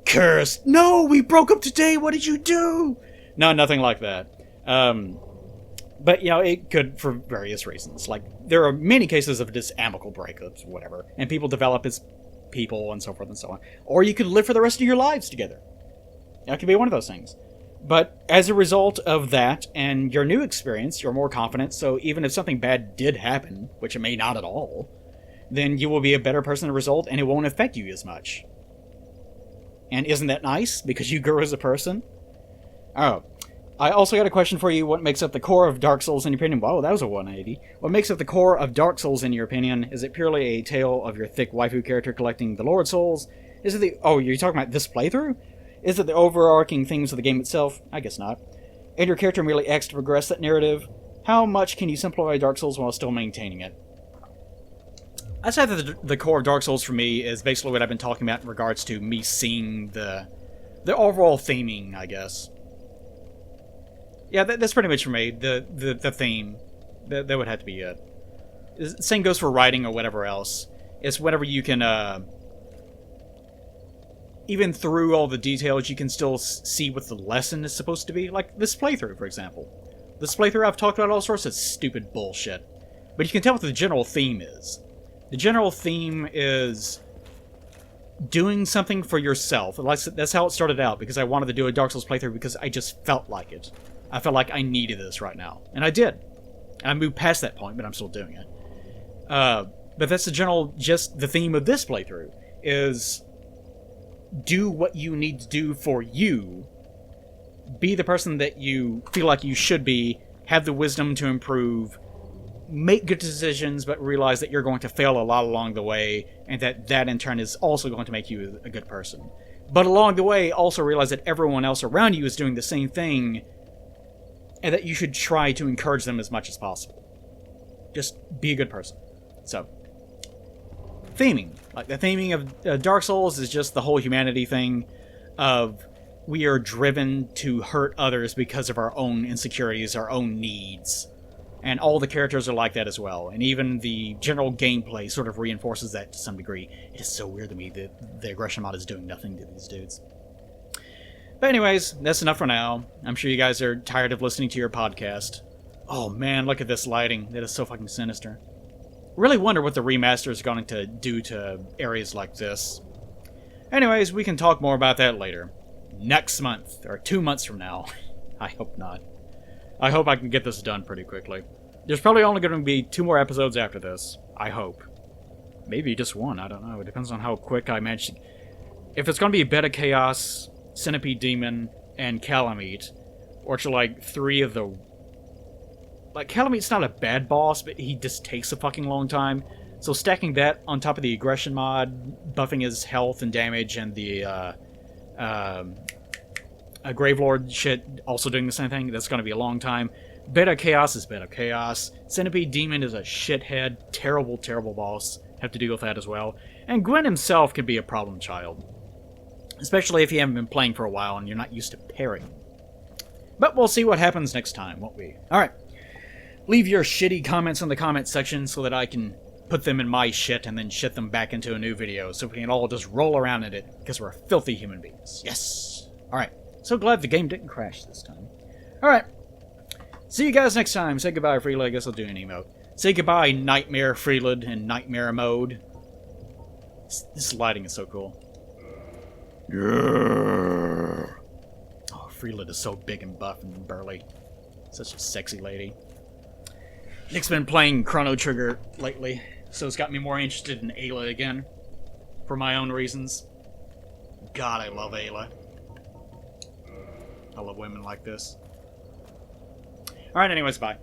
Cursed. No, we broke up today. What did you do? No, nothing like that. But, it could for various reasons. Like, there are many cases of just amicable breakups, whatever, and people develop as people and so forth and so on. Or you could live for the rest of your lives together. That could be one of those things. But as a result of that and your new experience, you're more confident, so even if something bad did happen, which it may not at all, then you will be a better person as a result, and it won't affect you as much. And isn't that nice? Because you grew as a person? Oh. I also got a question for you. What makes up the core of Dark Souls in your opinion? Wow, that was a 180. What makes up the core of Dark Souls in your opinion? Is it purely a tale of your thick waifu character collecting the Lord Souls? Is it the... Oh, you're talking about this playthrough? Is it the overarching themes of the game itself? I guess not. And your character merely acts to progress that narrative? How much can you simplify Dark Souls while still maintaining it? I'd say that the core of Dark Souls for me is basically what I've been talking about in regards to me seeing the overall theming, I guess. Yeah, that's pretty much for me. The theme. That would have to be it. Same goes for writing or whatever else. It's whenever you can, even through all the details, you can still see what the lesson is supposed to be. Like this playthrough, for example. This playthrough, I've talked about all sorts of stupid bullshit. But you can tell what the general theme is. The general theme is doing something for yourself. That's how it started out, because I wanted to do a Dark Souls playthrough because I just felt like it. I felt like I needed this right now. And I did. I moved past that point, but I'm still doing it. But that's just the theme of this playthrough, is do what you need to do for you, be the person that you feel like you should be, have the wisdom to improve, make good decisions, but realize that you're going to fail a lot along the way, and that in turn is also going to make you a good person. But along the way, also realize that everyone else around you is doing the same thing, and that you should try to encourage them as much as possible. Just be a good person. So, theming. Like, the theming of Dark Souls is just the whole humanity thing of we are driven to hurt others because of our own insecurities, our own needs. And all the characters are like that as well. And even the general gameplay sort of reinforces that to some degree. It is so weird to me that the aggression mod is doing nothing to these dudes. But anyways, that's enough for now. I'm sure you guys are tired of listening to your podcast. Oh man, look at this lighting. That is so fucking sinister. Really wonder what the remaster is going to do to areas like this. Anyways, we can talk more about that later. Next month, or 2 months from now. I hope not. I hope I can get this done pretty quickly. There's probably only going to be 2 more episodes after this. I hope. Maybe just 1, I don't know. It depends on how quick I manage to... If it's going to be Beta Chaos, Centipede Demon, and Calamite, or to like 3 of the... Like, Calamite's not a bad boss, but he just takes a fucking long time. So stacking that on top of the aggression mod, buffing his health and damage, and the Gravelord shit also doing the same thing, that's going to be a long time. Beta Chaos is Beta Chaos. Centipede Demon is a shithead, terrible, terrible boss. Have to deal with that as well. And Gwen himself can be a problem child. Especially if you haven't been playing for a while and you're not used to parrying. But we'll see what happens next time, won't we? Alright. Leave your shitty comments in the comment section so that I can put them in my shit and then shit them back into a new video so we can all just roll around in it because we're filthy human beings. Yes! Alright. So glad the game didn't crash this time. Alright. See you guys next time. Say goodbye, Freeland. I guess I'll do an emote. Say goodbye, Nightmare Freeland in Nightmare mode. This lighting is so cool. Yeah. Oh, Freeland is so big and buff and burly. Such a sexy lady. Nick's been playing Chrono Trigger lately, so it's got me more interested in Ayla again. For my own reasons. God, I love Ayla. I love women like this. Alright, anyways, bye.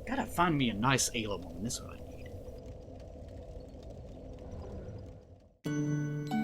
Gotta find me a nice Ayla woman, this is what I need.